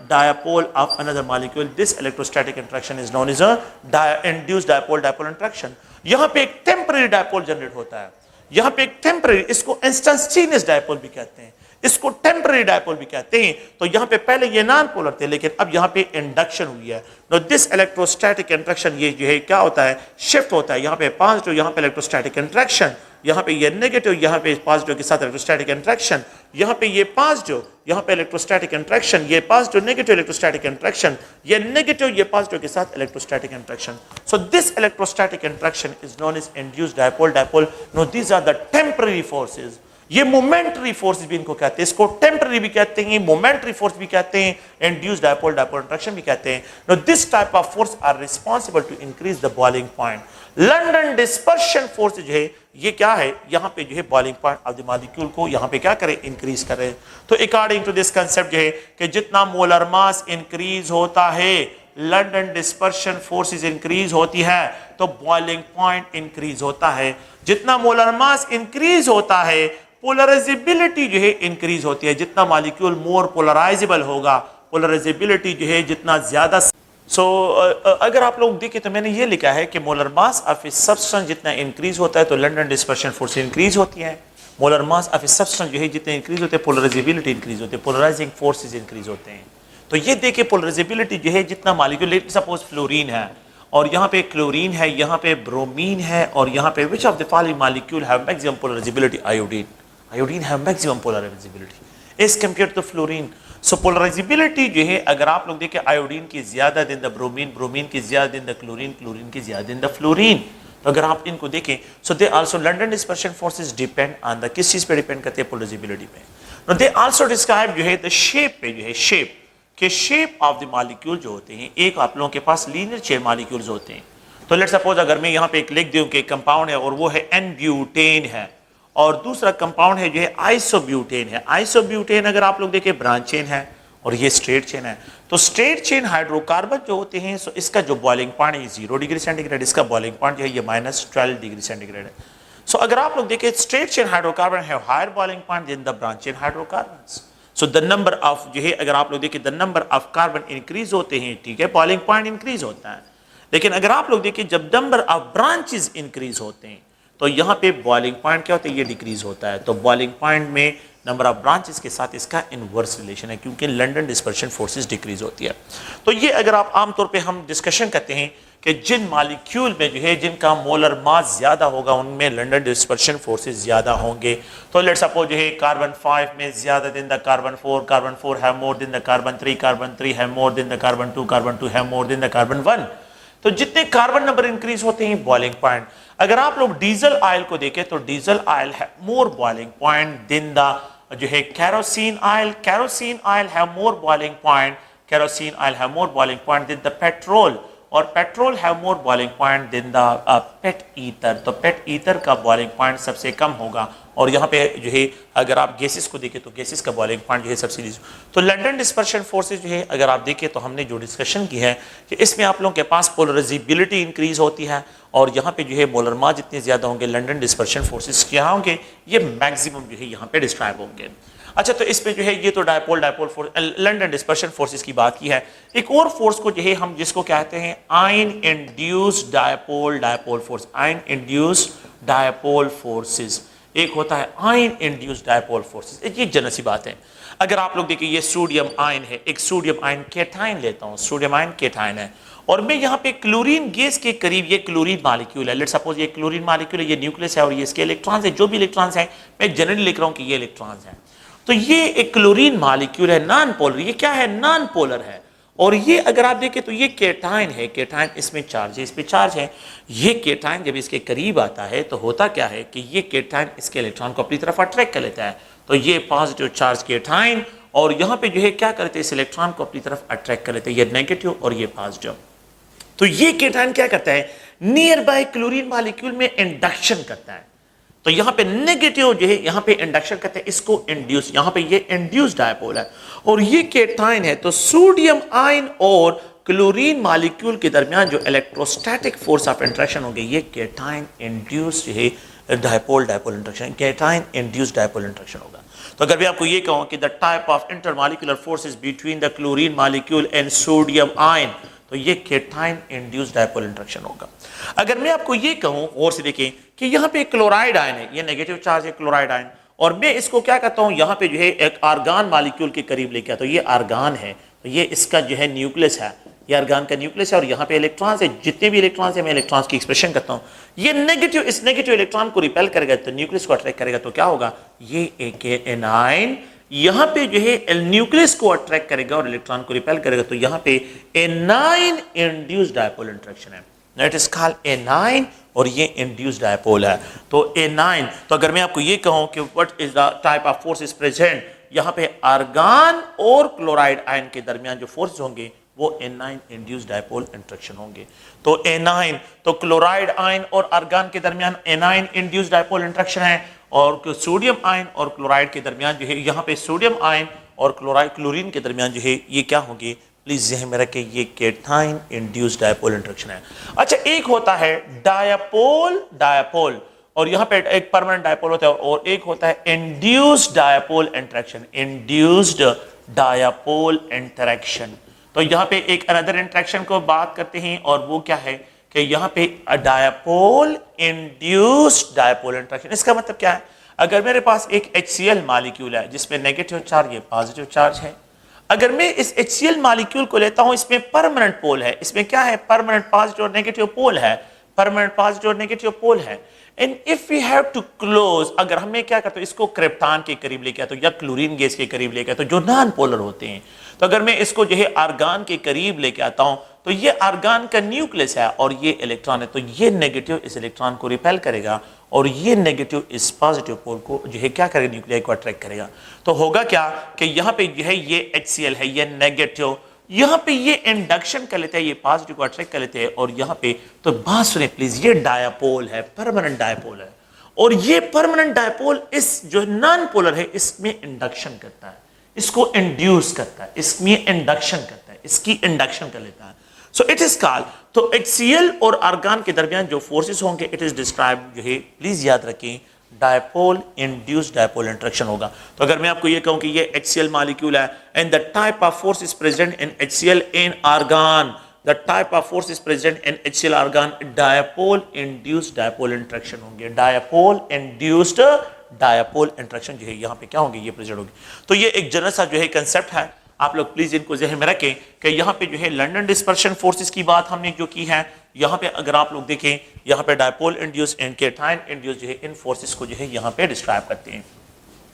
dipole of another molecule. This electrostatic interaction is known as a induced dipole interaction. यहाँ पे एक temporary dipole generate होता है, यहाँ पे एक temporary, इसको instantaneous dipole भी कहते हैं, इसको टेम्पररी डायपोल भी कहते हैं। तो यहाँ पे पहले ये नॉन पोलर थे, लेकिन अब यहाँ पे इंडक्शन हुई है। नो दिस इलेक्ट्रोस्टैटिक इंटरेक्शन, ये जो है क्या होता है, शिफ्ट होता है। यहाँ पे पॉजिटिव, यहाँ पे इलेक्ट्रोस्टैटिक इंटरेक्शन, यहाँ पे ये नेगेटिव, यहाँ पे पॉजिटिव के साथ इलेक्ट्रोस्टैटिक इंटरेक्शन, यहाँ पे ये पॉजिटिव, यहाँ पे इलेक्ट्रोस्टैटिक इंटरेक्शन, ये पॉजिटिव नेगेटिव इलेक्ट्रोस्टैटिक इंटरेक्शन, ये नेगेटिव ये पॉजिटिव के साथ electrostatic interaction. So this electrostatic interaction is known as induced dipole dipole. No these are the temporary forces. ये मोमेंटरी फोर्स भी इनको कहते हैं, इसको टेम्पररी भी कहते हैं, मोमेंटरी फोर्स भी कहते हैं, इंड्यूस्ड डायपोल डायपोल इंटरेक्शन भी कहते हैं। No this type of force are responsible to increase the boiling point. London dispersion force जो है ये क्या है, यहाँ पे जो है boiling point of the molecule को यहाँ पे क्या करे, इंक्रीज करे। तो अकॉर्डिंग टू दिस कंसेप्ट जो है कि जितना मोलर मास इंक्रीज होता है, लंडन डिस्पर्शन फोर्सेस इंक्रीज होती है तो बॉइलिंग पॉइंट इंक्रीज होता है। जितना मोलर मास इंक्रीज होता है, पोलराइजेबिलिटी जो है इंक्रीज होती है। जितना मॉलिक्यूल मोर पोलराइजेबल होगा, पोलराइजेबिलिटी जो है जितना ज्यादा। अगर आप लोग देखें तो मैंने ये लिखा है कि molar mass of a substance जितना इंक्रीज होता है तो लंडन डिस्पर्शन फोर्स इंक्रीज होती है। Molar mass of a substance जो है जितने इंक्रीज होते हैं, पोलराइजेबिलिटी इंक्रीज होती है, पोलराइजिंग फोर्सेस इंक्रीज होते हैं। तो ये देखिए पोलराइजेबिलिटी जो है जितना मॉलिक्यूल, सपोज फ्लोरीन है और यहाँ पे क्लोरीन है, यहाँ पे ब्रोमीन है और यहाँ पे which of the following molecule have maximum polarizability? Iodine. Iodine have maximum polarizability as compared to fluorine. So polarizability जो है अगर आप लोग देखें, आयोडीन की ज्यादा देन द ब्रोमीन, ब्रोमीन की ज्यादा देन द क्लोरीन, क्लोरीन की ज्यादा देन द फ्लोरीन। तो अगर आप इनको देखें, so they also London dispersion forces depend on the, किस चीज पे डिपेंड करते हैं? पोलराइजेबिलिटी पे। दे आल्सो डिस्क्राइब जो है द शेप पे, जो है शेप के शेप ऑफ द मॉलिक्यूल जो होते हैं। एक आप लोगों के पास लीनियर चेन मॉलिक्यूल्स होते हैं। तो लेट्स सपोज अगर मैं यहाँ पे एक लिख दूं कि कंपाउंड है और वो है एन-ब्यूटेन है, और दूसरा कंपाउंड है जो है आइसोब्यूटेन है। आइसोब्यूटेन अगर आप लोग देखें ब्रांच चेन है और ये स्ट्रेट चेन है। तो स्ट्रेट चेन हाइड्रोकार्बन जो होते हैं, सो इसका जो बॉइलिंग पॉइंट है 0 डिग्री सेंटीग्रेड, इसका बॉइलिंग पॉइंट जो है ये -12 डिग्री सेंटीग्रेड है। सो अगर आप लोग देखें स्ट्रेट चेन हाइड्रोकार्बन है higher boiling point than the branch chain hydrocarbon. So the number of जो है अगर आप लोग देखें the number of carbon increase होते हैं, ठीक है, बॉइलिंग पॉइंट इंक्रीज होता है। लेकिन अगर आप लोग देखें जब नंबर ऑफ ब्रांचेस इंक्रीज होते हैं तो यहाँ पे बॉइलिंग पॉइंट क्या होता है? ये डिक्रीज होता है। तो बॉइलिंग पॉइंट में नंबर ऑफ ब्रांचेस के साथ इसका इनवर्स रिलेशन है, क्योंकि लंडन डिस्पर्शन फोर्सेस डिक्रीज होती है। तो ये अगर आप आमतौर पे हम डिस्कशन करते हैं कि जिन मॉलिक्यूल में जो है जिनका मोलर मास ज्यादा होगा उनमें लंडन डिस्पर्शन फोर्सेस ज्यादा होंगे। तो लेट्स सपोज जो है कार्बन 5 में ज्यादा than the carbon 4, carbon 4 have more than the carbon 3, carbon 3 have more than the carbon 2, carbon 2 have more than the carbon 1। तो जितने कार्बन नंबर इंक्रीज होते हैं बॉइलिंग पॉइंट। अगर आप लोग डीजल ऑयल को देखें तो डीजल ऑयल है more boiling point than the जो है kerosene oil. Kerosene oil have more boiling point, kerosene oil have more boiling point than the petrol, और petrol have more boiling point than the pet ether. तो pet ether का boiling point सबसे कम होगा। और यहाँ पे जो है अगर आप गैसेस को देखें तो गैसेस का बॉइलिंग पॉइंट जो है सबसे लीस्ट। तो लंडन डिस्पर्शन फोर्सेस जो है अगर आप देखें तो हमने जो डिस्कशन की है कि इसमें आप लोगों के पास पोलराइजेबिलिटी इंक्रीज होती है और यहाँ पे जो है मोलर मास जितने ज्यादा होंगे लंडन डिस्पर्शन फोर्सेस क्या होंगे? ये मैक्सिमम जो है यहाँ पे डिस्क्राइब होंगे। अच्छा, तो इसमें जो है ये तो dipole force, London dispersion forces की बात की है। एक और फोर्स को जो है हम जिसको कहते हैं ion induced dipole force, ion induced dipole forces. एक होता है आयन इंड्यूस्ड डायपोल फोर्सेस। ये जनरल सी बात है। अगर आप लोग देखिए ये सोडियम आयन है, एक सोडियम आयन कैटायन लेता हूं, सोडियम आयन कैटायन है और मैं यहाँ पे क्लोरीन गैस के करीब, ये क्लोरीन मॉलिक्यूल है, लेट्स सपोज ये क्लोरीन मॉलिक्यूल है, ये न्यूक्लियस है और ये इसके इलेक्ट्रॉन्स है, जो भी इलेक्ट्रॉन्स हैं, मैं जनरली लिख रहा हूँ कि ये इलेक्ट्रॉन्स हैं। तो ये एक क्लोरीन मॉलिक्यूल है, नॉन पोलर, ये क्या है, नॉन पोलर है। और ये अगर आप देखें तो ये केटाइन है, केटाइन इसमें चार्ज है, इस पे चार्ज है। ये केटाइन जब इसके करीब आता है तो होता क्या है कि ये केटाइन इसके इलेक्ट्रॉन को अपनी तरफ अट्रैक्ट कर लेता है। तो ये पॉजिटिव चार्ज केटाइन और यहाँ पे जो है क्या करते हैं, इस इलेक्ट्रॉन को अपनी तरफ अट्रैक्ट कर लेते हैं, ये नेगेटिव और ये पॉजिटिव। तो ये केटाइन क्या करता है, नियर बाय क्लोरीन मॉलिक्यूल में इंडक्शन करता है। तो यहां पे नेगेटिव जो है यहां पे इंडक्शन करते हैं, इसको इंड्यूस, यहां पे ये इंड्यूस डायपोल है और ये केटाइन है। तो सोडियम आयन और क्लोरीन मॉलिक्यूल के दरमियान जो इलेक्ट्रोस्टैटिक फोर्स ऑफ इंटरेक्शन होगी, ये केटाइन इंड्यूस जो है dipole dipole interaction, cation induce dipole interaction होगा। तो अगर मैं आपको ये कहूं कि the type of intermolecular forces between the chlorine molecule and sodium ion, तो ये केटाइन इंड्यूस्ड डायपोल इंटरेक्शन होगा। अगर मैं आपको ये कहूं और से देखें कि यहाँ पे क्लोराइड आयन है, ये नेगेटिव चार्ज है क्लोराइड आयन, और मैं इसको क्या करता हूं, यहाँ पे जो है एक आर्गान मॉलिक्यूल के करीब लेके आता हूं, ये आर्गान है, तो ये इसका जो है न्यूक्लियस है, ये आर्गान का न्यूक्लियस है और यहाँ पे इलेक्ट्रॉन्स है, जितने भी इलेक्ट्रॉन्स है मैं इलेक्ट्रॉन्स की एक्सप्रेशन करता हूँ। ये नेगेटिव, इस नेगेटिव इलेक्ट्रॉन को रिपेल करेगा तो न्यूक्लियस को अट्रैक्ट करेगा, तो क्या होगा, ये एक एनाइन यहां पे जो है न्यूक्लियस को अट्रैक्ट करेगा और इलेक्ट्रॉन को रिपेल करेगा, तो यहां पे एनाइन इंड्यूस्ड डायपोल इंटरेक्शन है, दैट इज कॉल्ड एनाइन और ये इंड्यूस्ड डायपोल है। तो एनाइन, तो अगर मैं आपको ये कहूं कि what is the type of force is present, यहां पे आर्गान और क्लोराइड आयन के दरमियान जो फोर्स होंगे वो एनाइन इंड्यूस्ड डायपोल इंटरेक्शन होंगे। तो एनाइन, तो क्लोराइड आयन और आर्गान के दरमियान एनाइन इंड्यूस्ड डायपोल इंटरेक्शन है और सोडियम आयन और क्लोराइड के दरमियान जो है यहाँ पे सोडियम आयन और क्लोराइड क्लोरीन के दरमियान जो है ये क्या होंगे, प्लीज ध्यान में रखें, ये केटाइन इंड्यूस्ड डायपोल इंटरेक्शन है। अच्छा, एक होता है डायपोल डायपोल और यहाँ पे एक परमानेंट डायपोल होता है और एक होता है induced dipole interaction, induced dipole interaction. तो यहाँ पे एक अनदर इंटरेक्शन को बात करते हैं और वो क्या है कि यहाँ पे डायपोल इंड्यूस्ड डायपोल इंटरेक्शन। इसका मतलब क्या है, अगर मेरे पास एक HCl मॉलिक्यूल है जिसमें नेगेटिव चार्ज, ये पॉजिटिव चार्ज है, अगर मैं इस HCl मॉलिक्यूल को लेता हूं, इसमें परमानेंट पोल है, इसमें क्या है, परमानेंट पॉजिटिव और नेगेटिव पोल है, परमानेंट पॉजिटिव और नेगेटिव पोल है। And if we have to close, अगर हमें क्या करते हैं, इसको क्रिप्टॉन के करीब लेके आते या क्लोरीन गैस के करीब लेके आते जो नॉन पोलर होते हैं, तो अगर मैं इसको जो है आर्गान के करीब लेके आता हूं तो ये आर्गान का न्यूक्लियस है और ये इलेक्ट्रॉन है, तो ये नेगेटिव इस इलेक्ट्रॉन को रिपेल करेगा और ये नेगेटिव इस पॉजिटिव पोल को जो है क्या करेगा, न्यूक्लियाई को अट्रैक्ट करेगा। तो होगा क्या कि यहाँ पे जो है ये HCl है, ये नेगेटिव, यहाँ पे ये इंडक्शन कर लेते हैं, ये पॉजिटिव को अट्रैक्ट कर लेते हैं और यहाँ पे, तो बात सुने प्लीज, ये डायपोल है, परमानेंट डायपोल है और ये परमानेंट डायपोल इस जो नॉन पोलर है इसमें इंडक्शन करता है, इसको इंड्यूस करता है, इसमें इंडक्शन करता है, इसकी इंडक्शन कर लेता है। सो इट इज कॉल्ड, तो HCl और आर्गान के दरमियान जो फोर्सेस होंगे इट इज डिस्क्राइब जो है, प्लीज याद रखें, डायपोल इंड्यूस्ड डायपोल इंटरेक्शन होगा। तो अगर मैं आपको ये कहूं कि ये HCl मॉलिक्यूल है and the type of force is present in HCl in argon, the type of force is present in HCl argon, dipole induced dipole interaction होंगे, डायपोल इंड्यूस्ड डायपोल इंटरेक्शन जो है यहाँ पे क्या होंगे, ये प्रेजेंट होगी। तो ये एक जनरल सा जो है कंसेप्ट है, आप लोग प्लीज इनको ज़हन में रखें कि यहाँ पे जो है लंदन डिस्पर्शन फोर्सेस की बात हमने जो की है, यहाँ पे अगर आप लोग देखें, यहाँ पे dipole induce and cation induce जो है इन फोर्सेस को जो है यहाँ पे डिस्क्राइब करते हैं।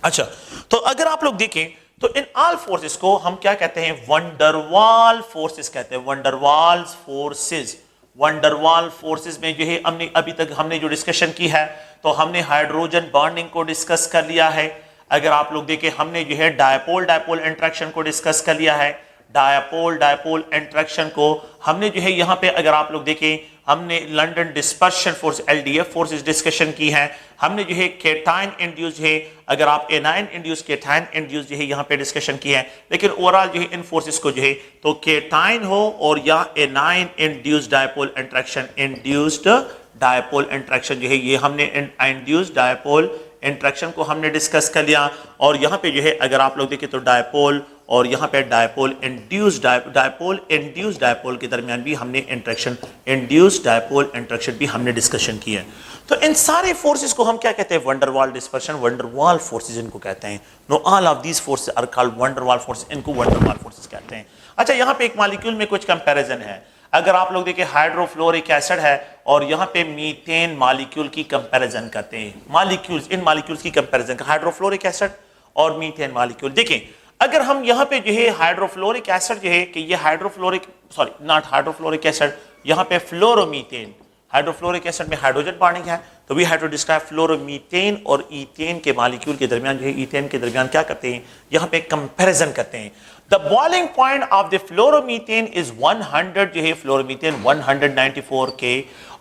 अच्छा, तो अगर आप लोग देखें तो इन ऑल फोर्सेस को हम क्या कहते हैं, वंडरवाल फोर्सेस कहते हैं, वंडरवाल फोर्सेस। वंडरवाल फोर्सेस में जो है हमने अभी तक हमने जो डिस्कशन की है, तो हमने हाइड्रोजन बॉन्डिंग को डिस्कस कर लिया है। अगर आप लोग देखें हमने जो है डायपोल डायपोल इंटरेक्शन को डिस्कस कर लिया है, डायपोल डायपोल इंटरेक्शन को हमने जो है यहाँ पे अगर आप लोग देखें हमने London dispersion force LDF forces discussion की है, हमने जो है केटाइन इंड्यूस है, अगर आप एनाइन इंड्यूस केटाइन इंड्यूस जो है यहाँ पे डिस्कशन की है, लेकिन ओवरऑल जो है इन फोर्सेस को जो है तो केटाइन हो और या A9 induce dipole interaction, induced dipole interaction जो है ये हमने इंड्यूस्ड डायपोल इंटरेक्शन को हमने डिस्कस कर लिया। और यहाँ पे जो है अगर आप लोग देखें तो डायपोल और यहाँ पे डायपोल इंड्यूस्ड डायपोल के दरमियान भी हमने इंटरेक्शन, इंड्यूस्ड डायपोल इंटरेक्शन भी हमने डिस्कशन की है। तो इन सारे फोर्सेस को हम क्या कहते हैं, वंडरवाल डिस्पर्शन, वंडरवाल फोर्सेस इनको कहते हैं। No all of these forces are called van der Waals forces, इनको वंडरवाल फोर्सेस कहते हैं। अच्छा, यहाँ पे एक मॉलिक्यूल में कुछ कंपैरिजन है। अगर आप लोग देखें हाइड्रोफ्लोरिक एसिड है और यहाँ पे मीथेन मॉलिक्यूल की कंपैरिजन करते हैं, मॉलिक्यूल्स, इन मॉलिक्यूल्स की कंपैरिजन का हाइड्रोफ्लोरिक एसिड और मीथेन मॉलिक्यूल। देखें अगर हम यहाँ पे जो है हाइड्रोफ्लोरिक एसिड जो है कि ये hydrofluoric, sorry not hydrofluoric acid, यहाँ पे फ्लोरोमीथेन, हाइड्रोफ्लोरिक एसिड में हाइड्रोजन बॉन्डिंग है, तो we have to describe fluoromethane और ईथेन के मॉलिक्यूल के दरमियान जो है, ईथेन के दरमियान क्या करते हैं, यहाँ पे कंपैरिजन करते हैं। The boiling point of the fluoromethane is 100 जो है, फ्लोरोमीथेन 194 के,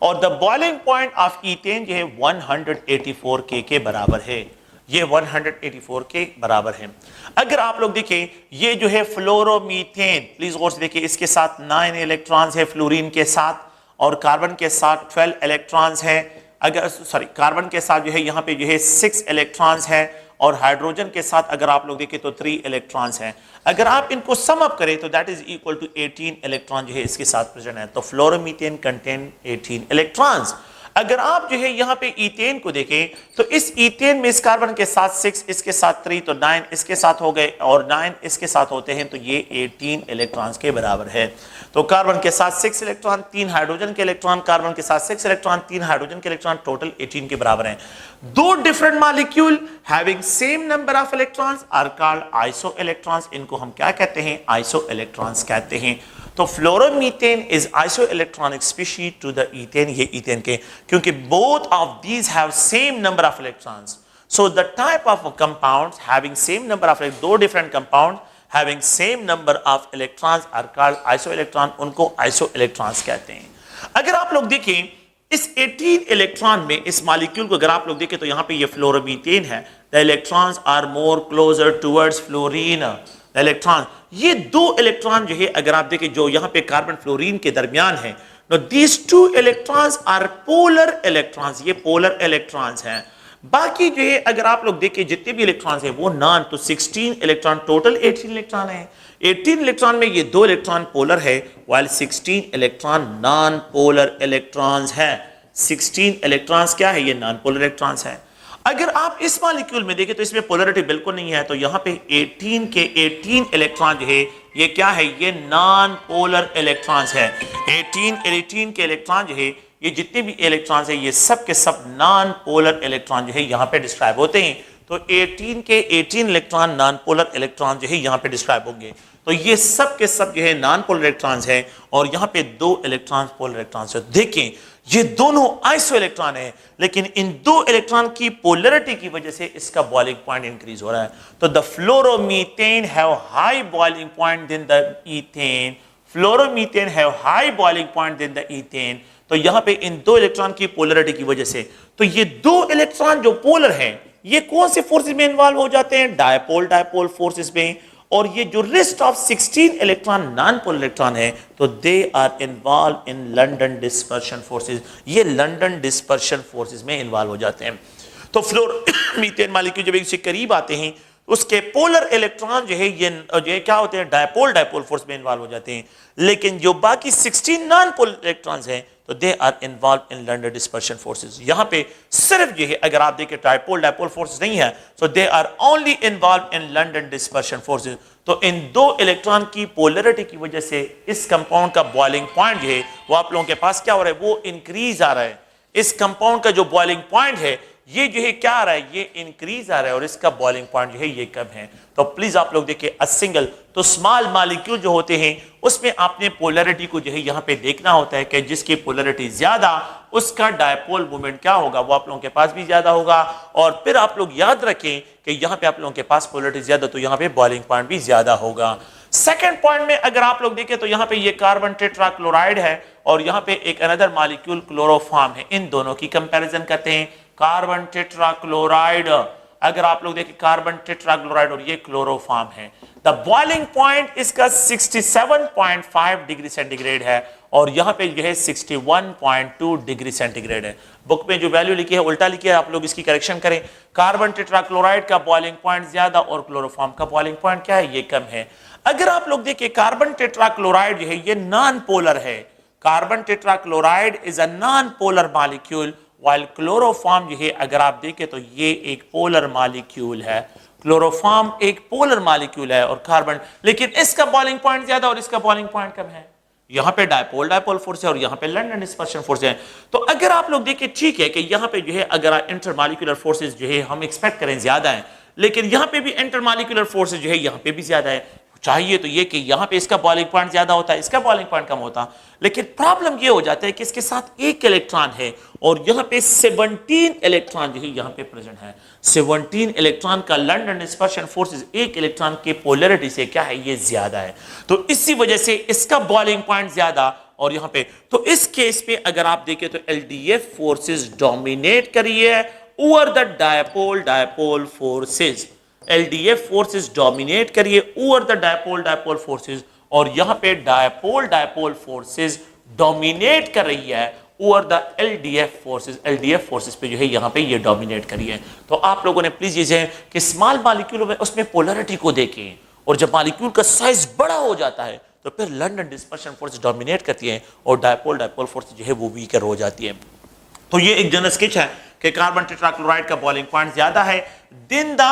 और the boiling point of ethane जो है 184 के बराबर है, ये 184 के बराबर है। अगर आप लोग देखें ये जो है फ्लोरोमीथेन, प्लीज गौर से देखिए, इसके साथ 9 इलेक्ट्रॉन्स है फ्लोरीन के साथ, और कार्बन के साथ 12 इलेक्ट्रॉन्स है, अगर सॉरी कार्बन के साथ जो है यहाँ पे जो है 6 इलेक्ट्रॉन्स है, और हाइड्रोजन के साथ अगर आप लोग देखें तो 3 इलेक्ट्रॉन्स हैं। अगर आप इनको सम अप करें तो that is equal to 18 electron जो है इसके साथ प्रेजेंट है। तो फ्लोरोमीथेन कंटेन 18 इलेक्ट्रॉन्स। अगर आप जो है यहाँ पे ईथेन को देखें तो इस ईथेन में इस कार्बन के साथ 6, इसके साथ 3, तो 9 इसके साथ हो गए, और 9 इसके साथ होते हैं, तो ये 18 इलेक्ट्रॉन्स के बराबर है। तो कार्बन के साथ 6 इलेक्ट्रॉन, 3 हाइड्रोजन के इलेक्ट्रॉन, कार्बन के साथ 6 इलेक्ट्रॉन, 3 हाइड्रोजन के इलेक्ट्रॉन, टोटल 18 के बराबर हैं। दो different molecule having same number of electrons are called iso electrons. इनको हम क्या कहते हैं, आइसो इलेक्ट्रॉन्स कहते हैं। तो fluoromethane is iso electronic species to the ethane, ये ईथेन के, क्योंकि both of these have same number of electrons. So the type of compounds having same number of, दो different compound having same number of electrons are called iso electron, उनको iso electrons कहते हैं। अगर आप लोग देखें इस 18 इलेक्ट्रॉन में इस मॉलिक्यूल को अगर आप लोग देखें तो यहाँ पे ये फ्लोरोमीथेन है, the electrons are more closer towards fluorine, the electron, ये दो इलेक्ट्रॉन जो है अगर आप देखें जो यहाँ पे कार्बन फ्लोरीन के दरमियान है, no these two electrons are polar electrons, ये पोलर इलेक्ट्रॉन्स हैं। बाकी जो है अगर आप लोग देखें जितने भी इलेक्ट्रॉन्स हैं वो नॉन, तो 16 इलेक्ट्रॉन, टोटल 18 इलेक्ट्रॉन है। 18 इलेक्ट्रॉन में ये 2 इलेक्ट्रॉन पोलर है, while 16 electron non polar electrons है। 16 इलेक्ट्रॉन्स क्या है, ये नॉन पोलर इलेक्ट्रॉन्स है। अगर आप इस मॉलिक्यूल में देखें तो इसमें पोलरिटी बिल्कुल नहीं है, तो यहाँ पे 18 के 18 इलेक्ट्रॉन जो है ये क्या है, ये नॉन पोलर इलेक्ट्रॉन्स है। 18 के इलेक्ट्रॉन जो है ये जितने भी इलेक्ट्रॉन्स है ये सब के सब नॉन पोलर इलेक्ट्रॉन जो है यहाँ पे डिस्क्राइब होते हैं। तो 18 के 18 इलेक्ट्रॉन नॉन पोलर इलेक्ट्रॉन जो है यहाँ पे डिस्क्राइब होंगे। तो ये सब के सब जो है नॉन पोलर इलेक्ट्रॉन्स है, और यहाँ पे 2 इलेक्ट्रॉन्स पोलर इलेक्ट्रॉन्स है। देखें ये दोनों आइसो इलेक्ट्रॉन है, लेकिन इन 2 इलेक्ट्रॉन की पोलरिटी की वजह से इसका बॉइलिंग पॉइंट इंक्रीज हो रहा है। तो the fluoromethane have high boiling point than the ethane, fluoromethane have high boiling point than the ethane. तो यहां पे इन 2 इलेक्ट्रॉन की पोलरिटी की वजह से, तो ये 2 इलेक्ट्रॉन जो पोलर हैं ये कौन से फोर्सेस में इन्वॉल्व हो जाते हैं, डायपोल डायपोल फोर्सेस में। और ये जो rest of 16 electron non polar electron है तो they are involve in London dispersion forces, ये लंडन डिस्पर्शन फोर्सेस में इन्वॉल्व हो जाते हैं। तो फ्लोरोमीथेन मॉलिक्यूल जब इसके करीब आते हैं उसके पोलर इलेक्ट्रॉन जो है ये क्या होते हैं, डायपोल डायपोल फोर्स में इन्वॉल्व हो जाते हैं। लेकिन जो बाकी 16 नॉन पोलर इलेक्ट्रॉन्स हैं तो they are involve in London dispersion forces. यहां पे सिर्फ जो है अगर आप देखें डायपोल डायपोल फोर्सेस नहीं है, so they are only involve in London dispersion forces. तो इन 2 इलेक्ट्रॉन की पोलरिटी की वजह से इस कंपाउंड का बॉइलिंग पॉइंट जो है वो आप लोगों के पास क्या हो रहा है, वो इंक्रीज आ रहा है। इस कंपाउंड का जो बॉइलिंग पॉइंट है ये जो है क्या आ रहा है, ये इंक्रीज आ रहा है, और इसका बॉइलिंग पॉइंट जो है ये कम है। तो प्लीज आप लोग देखिए अ सिंगल, तो स्मॉल मॉलिक्यूल जो होते हैं उसमें आपने पोलरिटी को जो है यहाँ पे देखना होता है कि जिसकी पोलरिटी ज्यादा उसका डायपोल मोमेंट क्या होगा, वो आप लोगों के पास भी ज्यादा होगा। और फिर आप लोग याद रखें कि यहाँ पे आप लोगों के पास पोलरिटी ज्यादा तो यहाँ पे बॉइलिंग पॉइंट भी ज्यादा होगा। सेकेंड पॉइंट में अगर आप लोग देखें तो यहाँ पे ये कार्बन टेट्राक्लोराइड है और यहाँ पे एक अनदर मॉलिक्यूल क्लोरोफॉर्म है, इन दोनों की कंपैरिजन करते हैं। कार्बन टेट्राक्लोराइड, अगर आप लोग देखें कार्बन टेट्राक्लोराइड और ये क्लोरोफॉर्म है, द बॉइलिंग पॉइंट इसका 67.5 डिग्री सेंटीग्रेड है और यहाँ पे जो है 61.2 डिग्री सेंटीग्रेड है। बुक में जो वैल्यू लिखी है उल्टा लिखी है, आप लोग इसकी करेक्शन करें। कार्बन टेट्राक्लोराइड का बॉइलिंग पॉइंट ज्यादा और क्लोरोफॉर्म का बॉइलिंग पॉइंट क्या है, ये कम है। अगर आप लोग देखें कार्बन टेट्राक्लोराइड जो है ये नॉन पोलर है, carbon tetrachloride is a non polar molecule, while chloroform जो है अगर आप देखें तो ये एक पोलर मॉलिक्यूल है। क्लोरोफॉर्म एक पोलर मॉलिक्यूल है और कार्बन, लेकिन इसका बॉइलिंग पॉइंट ज्यादा और इसका बॉइलिंग पॉइंट कम है। यहाँ पे डायपोल डायपोल फोर्स है और यहाँ पे लंडन डिस्पर्शन फोर्स है। तो अगर आप लोग देखें ठीक है कि यहाँ पे जो है अगर इंटरमॉलिक्यूलर फोर्सेस जो है हम एक्सपेक्ट करें ज्यादा है, लेकिन यहाँ पे भी इंटरमॉलिक्यूलर फोर्सेस जो है यहाँ पे भी ज्यादा है। चाहिए तो ये कि यहाँ पे इसका बॉइलिंग पॉइंट ज्यादा होता है, इसका बॉइलिंग पॉइंट कम होता, लेकिन प्रॉब्लम ये हो जाता है कि इसके साथ एक इलेक्ट्रॉन है और यहाँ पे 17 इलेक्ट्रॉन जो है यहाँ पे प्रेजेंट है। 17 इलेक्ट्रॉन का लंडन डिस्पर्शन फोर्सेस एक इलेक्ट्रॉन के पोलैरिटी से क्या है, ये ज्यादा है, तो इसी वजह से इसका बॉइलिंग पॉइंट ज्यादा। और यहाँ पे तो इस केस पे अगर आप देखें तो एलडीएफ फोर्सेस डोमिनेट करिए over the dipole dipole forces. LDF forces dominate करिए over the dipole dipole forces, और यहां पे डायपोल डायपोल फोर्सेस डोमिनेट कर रही है over the LDF forces. LDF forces पे जो है यहां पे ये डोमिनेट करी है। तो आप लोगों ने प्लीज ये है कि स्मॉल मॉलिक्यूल में उसमें पोलैरिटी को देखें, और जब मॉलिक्यूल का साइज बड़ा हो जाता है तो फिर लंडन डिस्पर्शन फोर्स डोमिनेट करती है और डायपोल डायपोल फोर्स जो है वो वीकर हो जाती है। तो ये एक जनरल स्केच है कि कार्बन टेट्राक्लोराइड का बॉइलिंग पॉइंट ज्यादा है देन द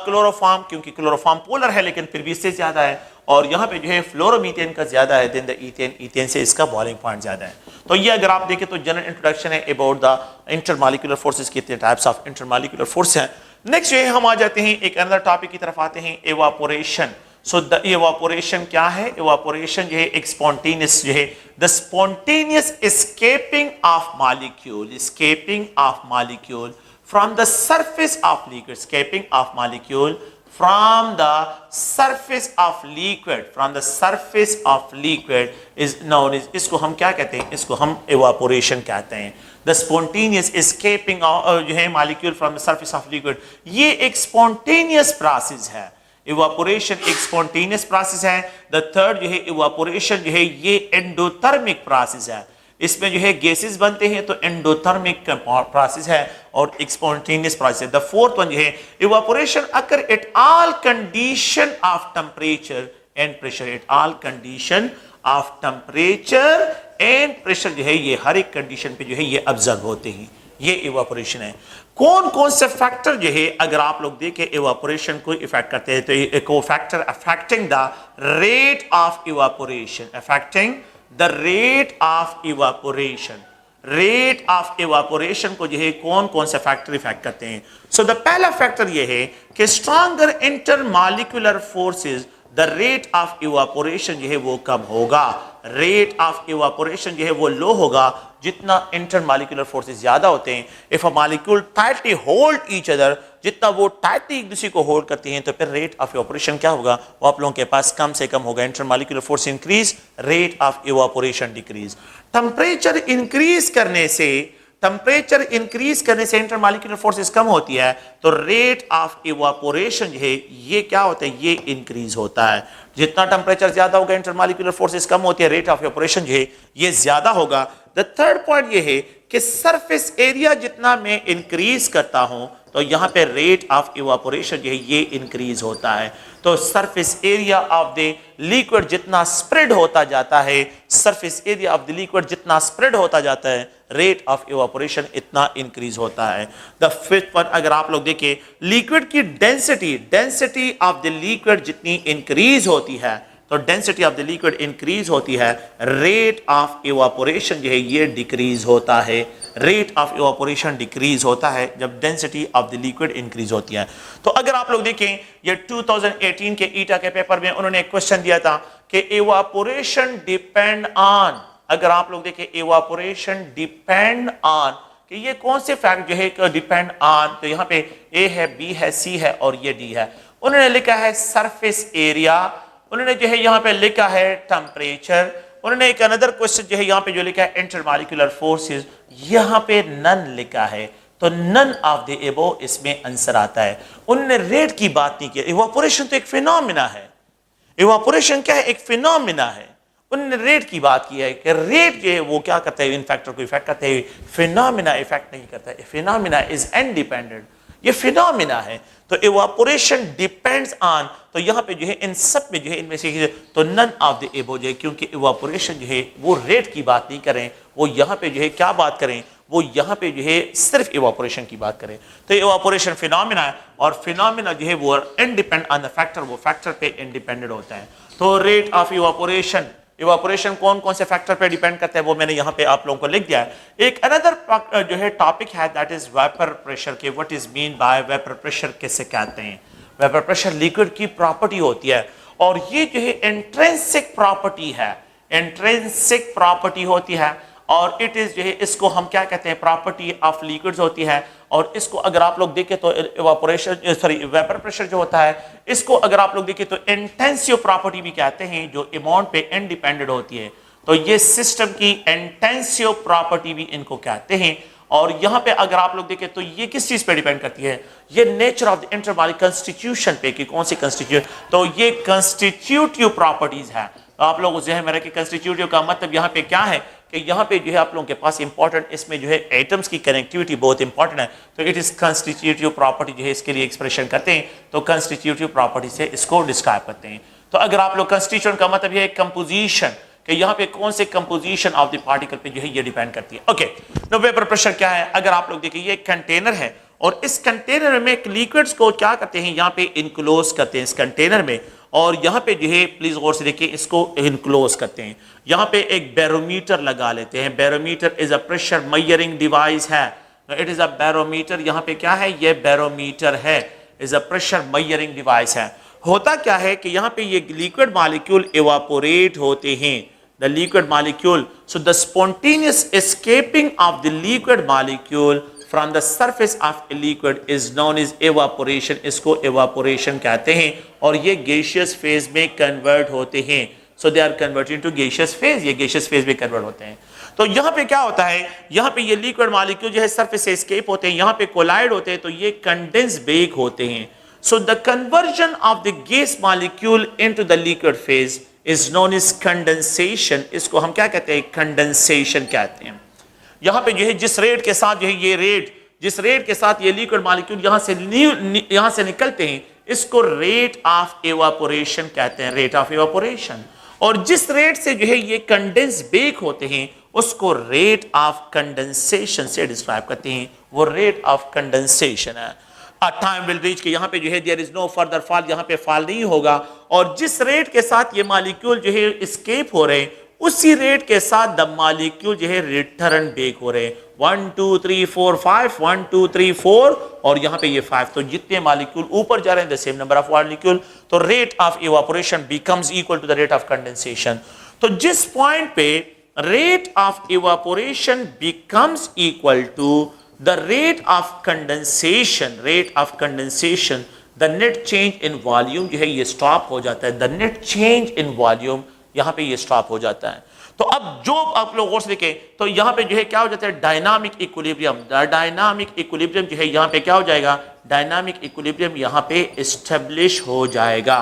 क्लोरोफॉर्म, क्योंकि क्लोरोफॉर्म पोलर है लेकिन फिर भी इससे ज्यादा है, और यहाँ पे जो है फ्लोरोमीथेन का ज्यादा है देन द ईथेन, ईथेन से इसका बॉइलिंग पॉइंट ज्यादा है। तो ये अगर आप देखें तो जनरल इंट्रोडक्शन है अबाउट द इंटरमॉलिक्यूलर फोर्सेस, कितने टाइप्स ऑफ इंटरमॉलिक्यूलर फोर्स हैं। नेक्स्ट जो है हम आ जाते हैं एक अनदर टॉपिक की तरफ आते हैं, एवापोरेशन। सो द इवापोरेशन क्या है? इवापोरेशन जो है एक स्पॉन्टेनियस जो है the spontaneous escaping of molecule, escaping of molecule from the surface of liquid, escaping of molecule from the surface of liquid, from the surface of liquid is known is, इसको हम क्या कहते हैं? इसको हम इवापोरेशन कहते हैं। द स्पॉन्टेनियस एस्केपिंग जो है molecule from the surface of liquid, ये एक स्पॉन्टेनियस प्रोसेस है। इवापोरेशन एक स्पॉन्टेनियस प्रोसेस है। द थर्ड जो है इवापोरेशन जो है ये एंडोथर्मिक प्रोसेस है, इसमें जो है गैसेस बनते हैं तो एंडोथर्मिक प्रोसेस है और एक स्पॉन्टेनियस प्रोसेस है। द फोर्थ वन जो है evaporation occur at all condition of temperature and pressure, at all condition of temperature and pressure जो है ये हर एक कंडीशन पे जो है ये ऑब्जर्व होते हैं, ये इवापोरेशन है। कौन कौन से फैक्टर जो है अगर आप लोग देखें इवापोरेशन को इफेक्ट करते हैं, तो एक factor affecting the rate of evaporation, affecting the rate of evaporation, rate of evaporation को जो है कौन कौन से फैक्टर इफेक्ट करते हैं। सो द पहला फैक्टर ये है कि stronger intermolecular forces, the rate of evaporation जो है वो कम होगा, रेट ऑफ इवापोरेशन जो है वो लो होगा जितना इंटरमॉलिक्यूलर फोर्सेस ज्यादा होते हैं। If a molecule tightly hold each other, जितना वो टाइटली एक दूसरे को होल्ड करती हैं तो फिर रेट ऑफ इवापोरेशन क्या होगा? वो आप लोगों के पास कम से कम होगा। Intermolecular force increase, rate of evaporation decrease. Temperature increase करने से, टेम्परेचर इंक्रीज करने से इंटरमॉलिक्यूलर फोर्सेस कम होती है तो रेट ऑफ इवापोरेशन जो है ये क्या होता है? ये इंक्रीज होता है। जितना टेम्परेचर ज्यादा होगा इंटरमॉलिक्यूलर फोर्सेस कम होती है, रेट ऑफ इवापोरेशन जो है ये ज्यादा होगा। द थर्ड पॉइंट ये है कि सरफेस एरिया जितना मैं इंक्रीज करता हूं तो यहां पे रेट ऑफ इवापोरेशन जो है ये इंक्रीज होता है। तो surface area of the liquid जितना स्प्रेड होता जाता है, surface area of the liquid जितना स्प्रेड होता जाता है, रेट ऑफ इवापोरेशन इतना इंक्रीज होता है। द फिफ्थ वन अगर आप लोग देखें, लिक्विड की density, density of the liquid जितनी इंक्रीज होती है तो density of the liquid increase होती है, रेट ऑफ इवापोरेशन जो है ये डिक्रीज होता है, रेट ऑफ इवापोरेशन डिक्रीज होता है जब density of the liquid increase होती है। तो अगर आप लोग देखें ये 2018 के ईटा के पेपर में उन्होंने एक क्वेश्चन दिया था कि इवापोरेशन डिपेंड ऑन, अगर आप लोग देखें इवापोरेशन डिपेंड ऑन कि ये कौन से फैक्ट जो है डिपेंड ऑन, तो यहाँ पे ए है, बी है, सी है और ये डी है। उन्होंने लिखा है सरफेस एरिया, उन्होंने जो है यहाँ पे लिखा है टेम्परेचर, उन्होंने एक अनदर क्वेश्चन जो है यहाँ पे जो लिखा है इंटरमॉलिक्यूलर फोर्सेस, यहाँ पे नन लिखा है तो नन ऑफ द एबो इसमें आंसर आता है। उन्होंने रेट की बात नहीं की। इवापोरेशन तो एक फिनोमिना है, इवापोरेशन क्या है? एक फिनोमिना है। उन्होंने रेट की बात की है कि रेट जो है वो क्या करता है? इन फैक्टर को इफेक्ट करता है, फिनोमिना इफेक्ट नहीं करता है। फिनोमिना इज इंडिपेंडेंट, ये फिनोमिना है। तो इवापोरेशन डिपेंड्स ऑन, तो यहाँ पे जो है इन सब में जो है इनमें से तो नन ऑफ द एबो जो है, क्योंकि इवापोरेशन जो है वो रेट की बात नहीं करें, वो यहाँ पे जो है क्या बात करें? वो यहाँ पे जो है सिर्फ इवापोरेशन की बात करें। तो इवापोरेशन फिनोमिना है और फिनोमिना जो है वो इंडिपेंडेंट ऑन द फैक्टर, वो फैक्टर पे इंडिपेंडेंट होता है। तो रेट ऑफ इवापोरेशन, इवापोरेशन कौन कौन से फैक्टर पे डिपेंड करता है वो मैंने यहाँ पे आप लोगों को लिख दिया है। एक अनदर जो है टॉपिक है दैट इज वेपर प्रेशर के what is mean by vapour pressure किसे कहते हैं। वेपर प्रेशर लिक्विड की प्रॉपर्टी होती है और ये जो है इंट्रिंसिक प्रॉपर्टी है, इंट्रिंसिक प्रॉपर्टी होती है और इट इज जो है इसको हम क्या कहते हैं प्रॉपर्टी ऑफ लिक्विड्स होती है। और इसको अगर आप लोग देखें तो इवापोरेशन सॉरी वेपर प्रेशर जो होता है इसको अगर आप लोग देखें तो इंटेंसिव प्रॉपर्टी भी कहते हैं जो अमाउंट पे इंडिपेंडेंट होती है। तो ये सिस्टम की इंटेंसिव प्रॉपर्टी भी इनको कहते हैं। और यहाँ पे अगर आप लोग देखें तो ये किस चीज पे डिपेंड करती है, ये nature of the intermolecular constitution पे कि कौन सी कंस्टिट्यूट, तो ये कंस्टिट्यूटिव प्रॉपर्टीज है। तो आप लोग ज़हन में रखें कंस्टिट्यूटिव का मतलब यहाँ पे क्या है कि यहाँ पे जो है आप लोगों के पास इंपॉर्टेंट इसमें जो है एटम्स की कनेक्टिविटी बहुत इंपॉर्टेंट है। तो इट इज कंस्टिट्यूटिव प्रॉपर्टी जो है इसके लिए एक्सप्रेशन करते हैं तो कंस्टिट्यूटिव प्रॉपर्टी से इसको डिस्क्राइब करते हैं। तो अगर आप लोग कंस्टिट्यूएंट का मतलब ये कंपोजिशन कि यहाँ पे कौन से कंपोजिशन ऑफ द पार्टिकल पे जो है ये डिपेंड करती है। ओके, नो वेपर प्रेशर क्या है, अगर आप लोग देखिए ये कंटेनर है और इस कंटेनर में एक लिक्विड्स को क्या करते हैं यहाँ पे इनक्लोज करते हैं इस कंटेनर में। और यहाँ पे जो है प्लीज गौर से देखिए इसको इनक्लोज करते हैं। यहाँ पे एक बैरोमीटर लगा लेते हैं। Barometer is a pressure measuring device है। इट इज अ बैरोमीटर, यहाँ पे क्या है ये बैरोमीटर है, is a pressure measuring device है। होता क्या है कि यहाँ पे ये लिक्विड मॉलिक्यूल इवापोरेट होते हैं, the liquid molecule. So the spontaneous escaping of the liquid molecule from the surface of a liquid is known is evaporation, इसको एवापोरेशन कहते हैं। और ये गैसियस फेज में कन्वर्ट होते हैं। So they are converted to gaseous phase, ये gaseous phase में कन्वर्ट होते हैं। तो यहाँ पे क्या होता है, यहाँ पे ये लिक्विड मॉलिक्यूल जो है सरफेस से एस्केप होते हैं, यहाँ पे कोलाइड होते हैं तो ये कंडेंस बेक होते हैं। So the conversion of the gas molecule into the liquid phase is known is condensation, इसको हम क्या कहते हैं कंडेंसेशन कहते हैं। यहाँ पे जो है जिस रेट के साथ जो है ये रेट, जिस रेट के साथ ये लिक्विड मॉलिक्यूल यहाँ से निकलते हैं इसको रेट ऑफ एवापोरेशन कहते हैं, रेट ऑफ एवापोरेशन। और जिस रेट से जो है ये कंडेंस बेक होते हैं उसको रेट ऑफ कंडेंसेशन से डिस्क्राइब करते हैं, वो रेट ऑफ कंडेंसेशन है। अ टाइम विल रीच के यहाँ पे जो है there is no further fall, यहाँ पे फॉल नहीं होगा। और जिस रेट के साथ ये मॉलिक्यूल जो है एस्केप हो रहे हैं उसी रेट के साथ द मॉलिक्यूल जो है रिटर्न बेक हो रहे हैं। 1 2 3 4 5 1 2 3 4 और यहाँ पे ये 5, तो जितने मॉलिक्यूल ऊपर जा रहे हैं the same number of molecule, तो rate of evaporation becomes equal to the rate of condensation. तो जिस पॉइंट पे rate of evaporation becomes equal to the rate of condensation, rate of condensation, the net change in volume जो है ये stop हो जाता है। The net change in volume यहाँ पे ये स्टॉप हो जाता है। तो अब जो आप लोग गौर से देखें तो यहाँ पे जो है क्या हो जाता है डायनामिक इक्विलिब्रियम, डायनामिक इक्विलिब्रियम जो है यहाँ पे क्या हो जाएगा, डायनामिक इक्विलिब्रियम यहाँ पे एस्टेब्लिश हो जाएगा।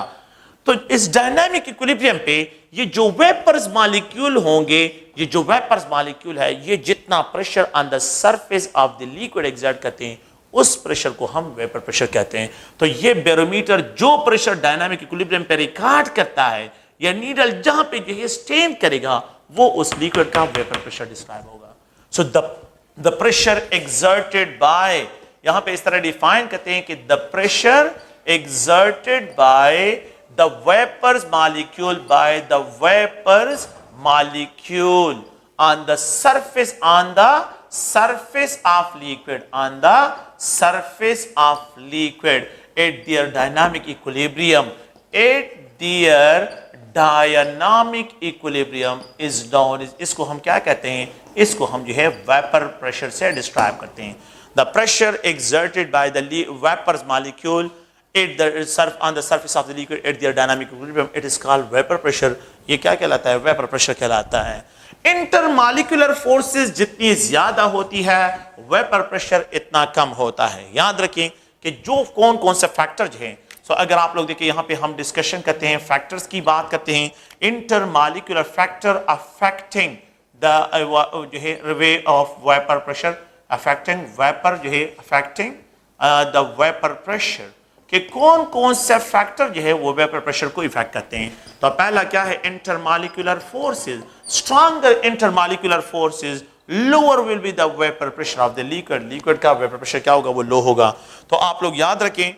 तो इस डायनामिक इक्विलिब्रियम पे ये जो वेपर्स मॉलिक्यूल होंगे, ये जो वेपर्स मॉलिक्यूल है ये जितना pressure on the surface of the liquid exert करते हैं उस प्रेशर को हम वेपर प्रेशर कहते हैं। तो ये बैरोमीटर जो प्रेशर डायनामिक इक्विलिब्रियम पे रिकॉर्ड करता है या नीडल जहां पे जो है स्टेन करेगा वो उस लिक्विड का वेपर प्रेशर डिस्क्राइब होगा। So the pressure exerted by, यहां पे इस तरह डिफाइन करते हैं कि the pressure exerted by the vapours molecule, by the vapours molecule on the surface of liquid, on the surface of liquid at their dynamic equilibrium, at their dynamic equilibrium is known, इसको हम क्या कहते हैं, इसको हम जो है vapour pressure से डिस्क्राइब करते हैं। The pressure exerted by the vapors molecule at the on the surface of the liquid at their dynamic equilibrium, it is called vapor pressure। ये क्या कहलाता है, वेपर प्रेशर कहलाता है। इंटरमॉलिक्यूलर फोर्सेस जितनी ज्यादा होती है वेपर प्रेशर इतना कम होता है। याद रखें कि जो कौन कौन से फैक्टर्स हैं, सो अगर आप लोग देखिए यहाँ पे हम डिस्कशन करते हैं, फैक्टर्स की बात करते हैं। इंटरमॉलिक्यूलर फैक्टर अफेक्टिंग द जो है way of vapour pressure, affecting vapour जो है अफेक्टिंग द वेपर प्रेशर, कि कौन कौन से फैक्टर जो है वो वेपर प्रेशर को इफेक्ट करते हैं। तो पहला क्या है, intermolecular forces. Stronger intermolecular forces, lower will be the vapour pressure of the liquid, liquid का वेपर प्रेशर क्या होगा, वो लो होगा। तो आप लोग याद रखें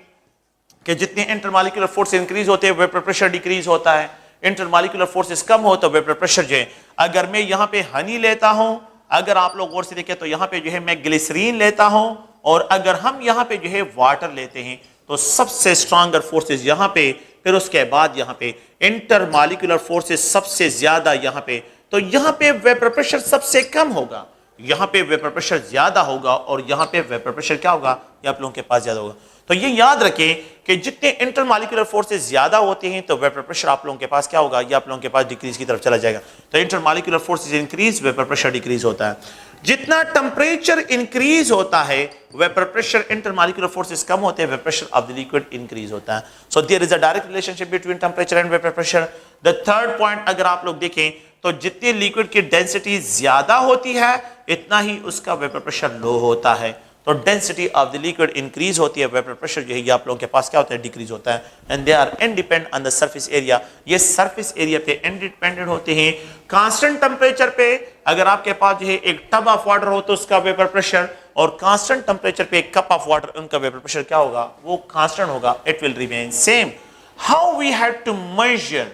कि जितने इंटरमॉलिक्यूलर फोर्स इंक्रीज होते हैं वेपर प्रेशर डिक्रीज होता है। इंटरमॉलिक्यूलर फोर्सेस कम हो तो वेपर प्रेशर जो है, अगर मैं यहाँ पे हनी लेता हूं, अगर आप लोग गौर से देखें तो यहाँ पे जो है मैं ग्लिसरीन लेता हूं, और अगर हम यहाँ पे जो है वाटर लेते हैं तो सबसे स्ट्रॉन्गर फोर्सेस यहाँ पे, फिर उसके बाद यहाँ पे इंटरमॉलिक्यूलर फोर्सेस सबसे ज्यादा यहाँ पे, तो यहाँ पे वेपर प्रेशर सबसे कम होगा, यहाँ पे वेपर प्रेशर ज्यादा होगा, और यहाँ पे वेपर प्रेशर क्या होगा, ये आप लोगों के पास ज्यादा होगा। तो ये याद रखें कि जितने इंटरमॉलिक्यूलर फोर्सेस ज्यादा होते हैं तो वेपर प्रेशर आप लोगों के पास क्या होगा, ये आप लोगों के पास डिक्रीज की तरफ चला जाएगा। तो intermolecular forces increase, vapour pressure decrease होता है। जितना टेंपरेचर इंक्रीज होता है वेपर प्रेशर, इंटरमॉलिक्यूलर फोर्सेस कम होते हैं, vapour pressure of the liquid increase होता है। So there is a direct relationship between temperature and vapour pressure. The third point अगर आप लोग देखें तो जितनी लिक्विड की डेंसिटी ज्यादा होती है इतना ही उसका वेपर प्रेशर लो होता है। तो density of the liquid increase होती है, वेपर प्रेशर जो है ये आप लोगों के पास क्या होता है, डिक्रीज होता है। And they are independent on the surface area, ये सरफेस एरिया पे इंडिपेंडेंट होते हैं। कांस्टेंट टेंपरेचर पे अगर आपके पास जो है एक टब ऑफ वाटर हो तो उसका वेपर प्रेशर, और कांस्टेंट टेंपरेचर पे एक कप ऑफ वाटर, उनका वेपर प्रेशर क्या होगा, वो कांस्टेंट होगा, it will remain same. How we have to measure,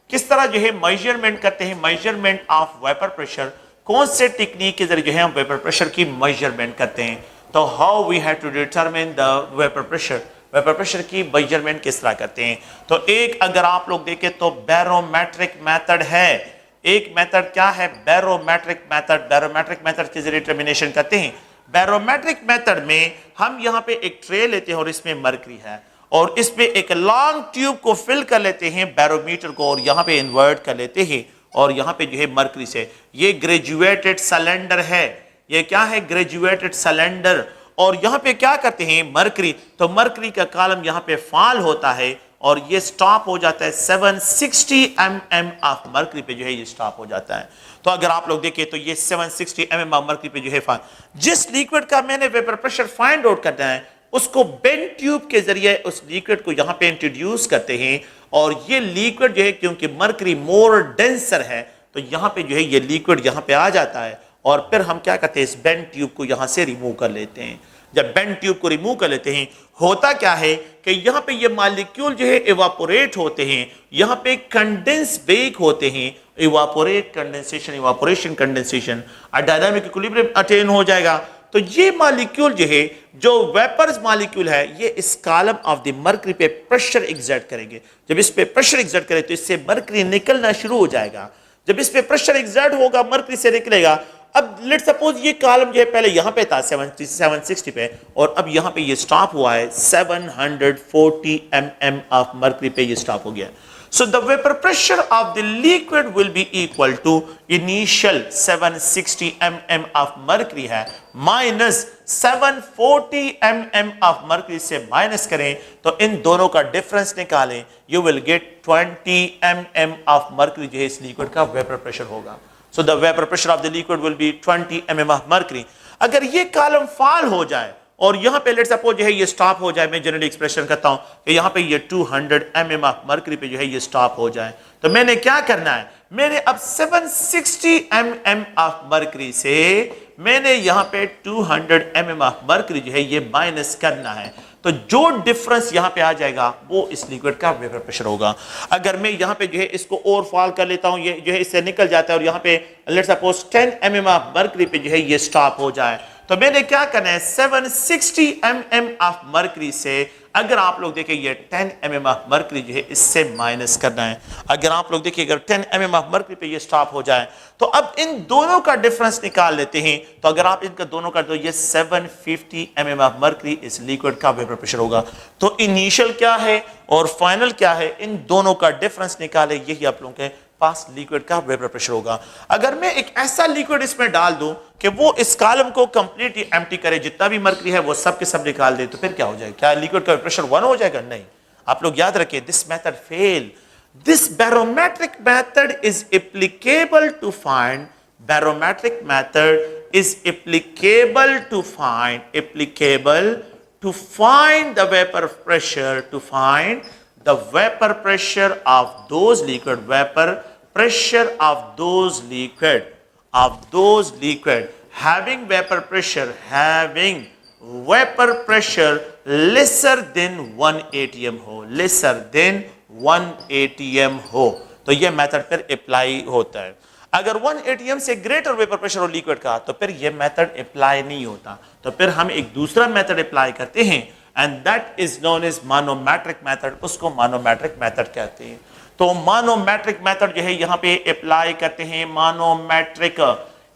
किस तरह जो है मेजरमेंट करते हैं, मेजरमेंट ऑफ वेपर प्रेशर, कौन से टेक्निक के जरिए जो है हम वेपर प्रेशर की मेजरमेंट करते हैं। तो how we have to determine the vapour pressure, vapour pressure की मेजरमेंट किस तरह करते हैं। तो एक अगर आप लोग देखें तो बैरोमेट्रिक मेथड है, एक मेथड क्या है, बैरोमेट्रिक मेथड। बैरोमेट्रिक मेथड के जरिए डिटरमिनेशन करते हैं। बैरोमेट्रिक मेथड में हम यहाँ पे एक ट्रे लेते हैं और इसमें मरकरी है, और इसमें एक लॉन्ग ट्यूब को फिल कर लेते हैं बैरोमीटर को, और यहाँ पे इन्वर्ट कर लेते हैं, और यहाँ पे जो है मरकरी से, ये ग्रेजुएटेड सिलेंडर है, ये क्या है, ग्रेजुएटेड सिलेंडर। और यहाँ पे क्या करते हैं मरकरी, तो मरकरी का कॉलम यहाँ पे फॉल होता है और ये स्टॉप हो जाता है 760 mm ऑफ मरकरी पे जो है ये स्टॉप हो जाता है। तो अगर आप लोग देखें तो ये 760 mm ऑफ मरकरी पे जो है फॉल, जिस लिक्विड का मैंने वेपर प्रेशर फाइंड आउट करना है उसको बेंड ट्यूब के जरिए उस लिक्विड को यहाँ पे इंट्रोड्यूस करते हैं, और ये लिक्विड जो है क्योंकि मरकरी मोर डेंसर है तो यहाँ पे जो है ये लिक्विड यहाँ पे आ जाता है, और फिर हम क्या करते हैं इस बेंड ट्यूब को यहाँ से रिमूव कर लेते हैं। जब बेंड ट्यूब को रिमूव कर लेते हैं होता क्या है कि यहाँ पे ये मॉलिक्यूल जो है इवापोरेट होते हैं, यहाँ पे कंडेंस बेक होते हैं, इवापोरेट कंडेंसेशन, इवापोरेशन कंडेंसेशन, और डायनामिक इक्विलिब्रियम अटेन हो जाएगा। तो ये मॉलिक्यूल जो है, जो वेपर्स मॉलिक्यूल है, ये इस कॉलम ऑफ द मरकरी पे प्रेशर एग्जर्ट करेंगे। जब इस पे प्रेशर एग्जर्ट करे तो इससे मरकरी निकलना शुरू हो जाएगा। जब इस पे प्रेशर एग्जर्ट होगा मरकरी से निकलेगा। अब लेट सपोज ये कॉलम जो है पहले यहां पे था 760 पे, और अब यहां पे ये स्टॉप हुआ है 740 mm ऑफ मरकरी पे ये स्टॉप हो गया। So the vapour pressure of the liquid will be equal to initial 760 mm of mercury है माइनस 740 mm ऑफ मरकरी से माइनस करें तो इन दोनों का डिफरेंस निकालें, you will get 20 mm of mercury जो है इस लिक्विड का वेपर प्रेशर होगा। So the vapor pressure of the liquid will be 20 mm of mercury। अगर ये कॉलम फॉल हो जाए और यहाँ पे लेट सपोज जो है ये स्टॉप हो जाए, मैं जनरली एक्सप्रेशन करता हूँ कि यहाँ पे ये 200 mm ऑफ मरकरी पे जो है ये स्टॉप हो जाए, तो मैंने क्या करना है, मैंने अब 760 mm ऑफ मरकरी से मैंने यहाँ पे 200 mm ऑफ मरकरी जो है ये माइनस करना है। तो जो डिफरेंस यहां पे आ जाएगा वो इस लिक्विड का वेपर प्रेशर होगा। अगर मैं यहां पे जो है इसको और फॉल कर लेता हूं, ये जो है इससे निकल जाता है और यहां पे let's suppose 10 mm of mercury पे जो है ये स्टॉप हो जाए, तो मैंने क्या करना है 760 mm ऑफ मरकरी से अगर आप लोग देखें ये 10 mm ऑफ मरकरी जो है इससे माइनस करना है। अगर आप लोग देखिए अगर 10 mm ऑफ मरकरी पे ये स्टॉप हो जाए तो अब इन दोनों का डिफरेंस निकाल लेते हैं। तो अगर आप इनका दोनों का तो ये 750 mm ऑफ मरकरी इस लिक्विड का वेपर प्रेशर होगा। तो इनिशियल क्या है और फाइनल क्या है, इन दोनों का डिफरेंस निकाले, यही आप लोगों के पास लिक्विड का वेपर प्रेशर होगा। अगर मैं एक ऐसा लिक्विड इसमें डाल दूं कि वो इस कॉलम को कंप्लीटली एम्प्टी करे, जितना भी मरकरी है वो सब के सब निकाल दे, तो फिर क्या हो जाएगा, क्या लिक्विड का प्रेशर 1 हो जाएगा? नहीं। आप लोग याद रखिए this method fail. This barometric method is applicable to find, barometric method is applicable to find the vapour pressure, to find the vapor pressure of those liquid, vapor pressure of those liquid having vapor pressure lesser than 1 atm हो, lesser than 1 atm हो। तो ये method फिर apply होता है। अगर 1 atm से greater vapour pressure हो लिक्विड का तो फिर ये मेथड अप्लाई नहीं होता, तो फिर हम एक दूसरा मेथड अप्लाई करते हैं and that is known as manometric method, उसको मानोमेट्रिक मेथड कहते हैं। तो मानोमेट्रिक मेथड जो है यहाँ पे अप्लाई करते हैं, मानोमेट्रिक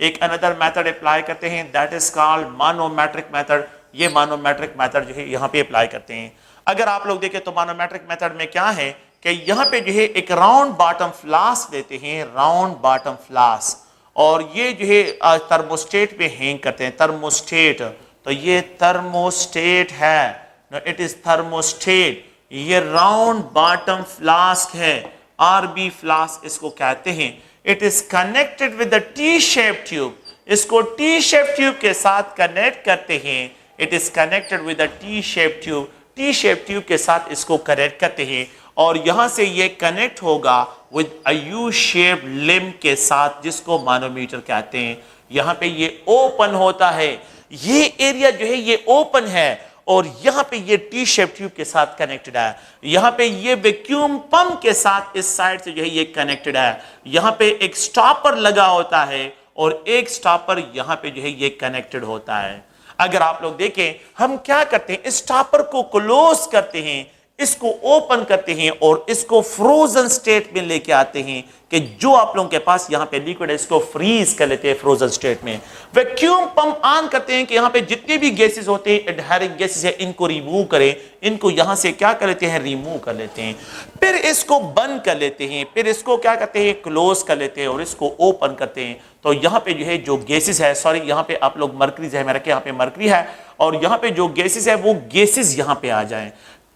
एक अनदर मेथड अप्लाई करते हैं दैट इज कॉल्ड मानोमेट्रिक मेथड। ये मानोमेट्रिक मेथड जो है यहाँ पे अप्लाई करते हैं। अगर आप लोग देखें तो मानोमेट्रिक मेथड में क्या है कि यहाँ पे जो है एक राउंड बॉटम फ्लास्क लेते हैं, राउंड बॉटम फ्लास्क, और ये जो है थर्मोस्टेट पे हैंग करते हैं, थर्मोस्टेट। तो ये थर्मोस्टेट है, इट इज थर्मोस्टेट। ये राउंड बॉटम फ्लास्क है, आरबी फ्लास्क इसको कहते हैं। It is connected with the T shape tube, इसको टी शेप ट्यूब के साथ कनेक्ट करते हैं। It is connected with the T shape tube, T shape tube के साथ इसको कनेक्ट करते हैं और यहां से ये कनेक्ट होगा with a U shape limb के साथ जिसको मानोमीटर कहते हैं। यहां पे ये ओपन होता है, ये एरिया जो है ये ओपन है और यहां पे ये टी शेप ट्यूब के साथ कनेक्टेड है। यहां पे ये वैक्यूम पंप के साथ इस साइड से जो है ये कनेक्टेड है। यहां पे एक स्टॉपर लगा होता है और एक स्टॉपर यहां पे जो है ये कनेक्टेड होता है। अगर आप लोग देखें हम क्या करते हैं, स्टॉपर को क्लोज करते हैं, इसको ओपन करते हैं और इसको फ्रोजन स्टेट में लेके आते हैं कि जो आप लोगों के पास यहां पे लिक्विड है इसको फ्रीज कर लेते हैं फ्रोजन स्टेट में। वैक्यूम पंप ऑन करते हैं कि यहां पे जितने भी गैसेस होते हैं, एडहेरिंग गैसेस है, इनको रिमूव करें, इनको यहां से क्या कर लेते हैं, रिमूव कर लेते हैं। फिर इसको बंद कर लेते हैं, फिर इसको क्या करते हैं, क्लोज कर लेते हैं और इसको ओपन करते हैं। तो यहां पे जो है जो गैसेस है, सॉरी यहां पे आप लोग मरकरी है मेरा, यहां पे मरकरी है और यहां पे जो गैसेस है वो गैसेस यहां पे आ जाएं।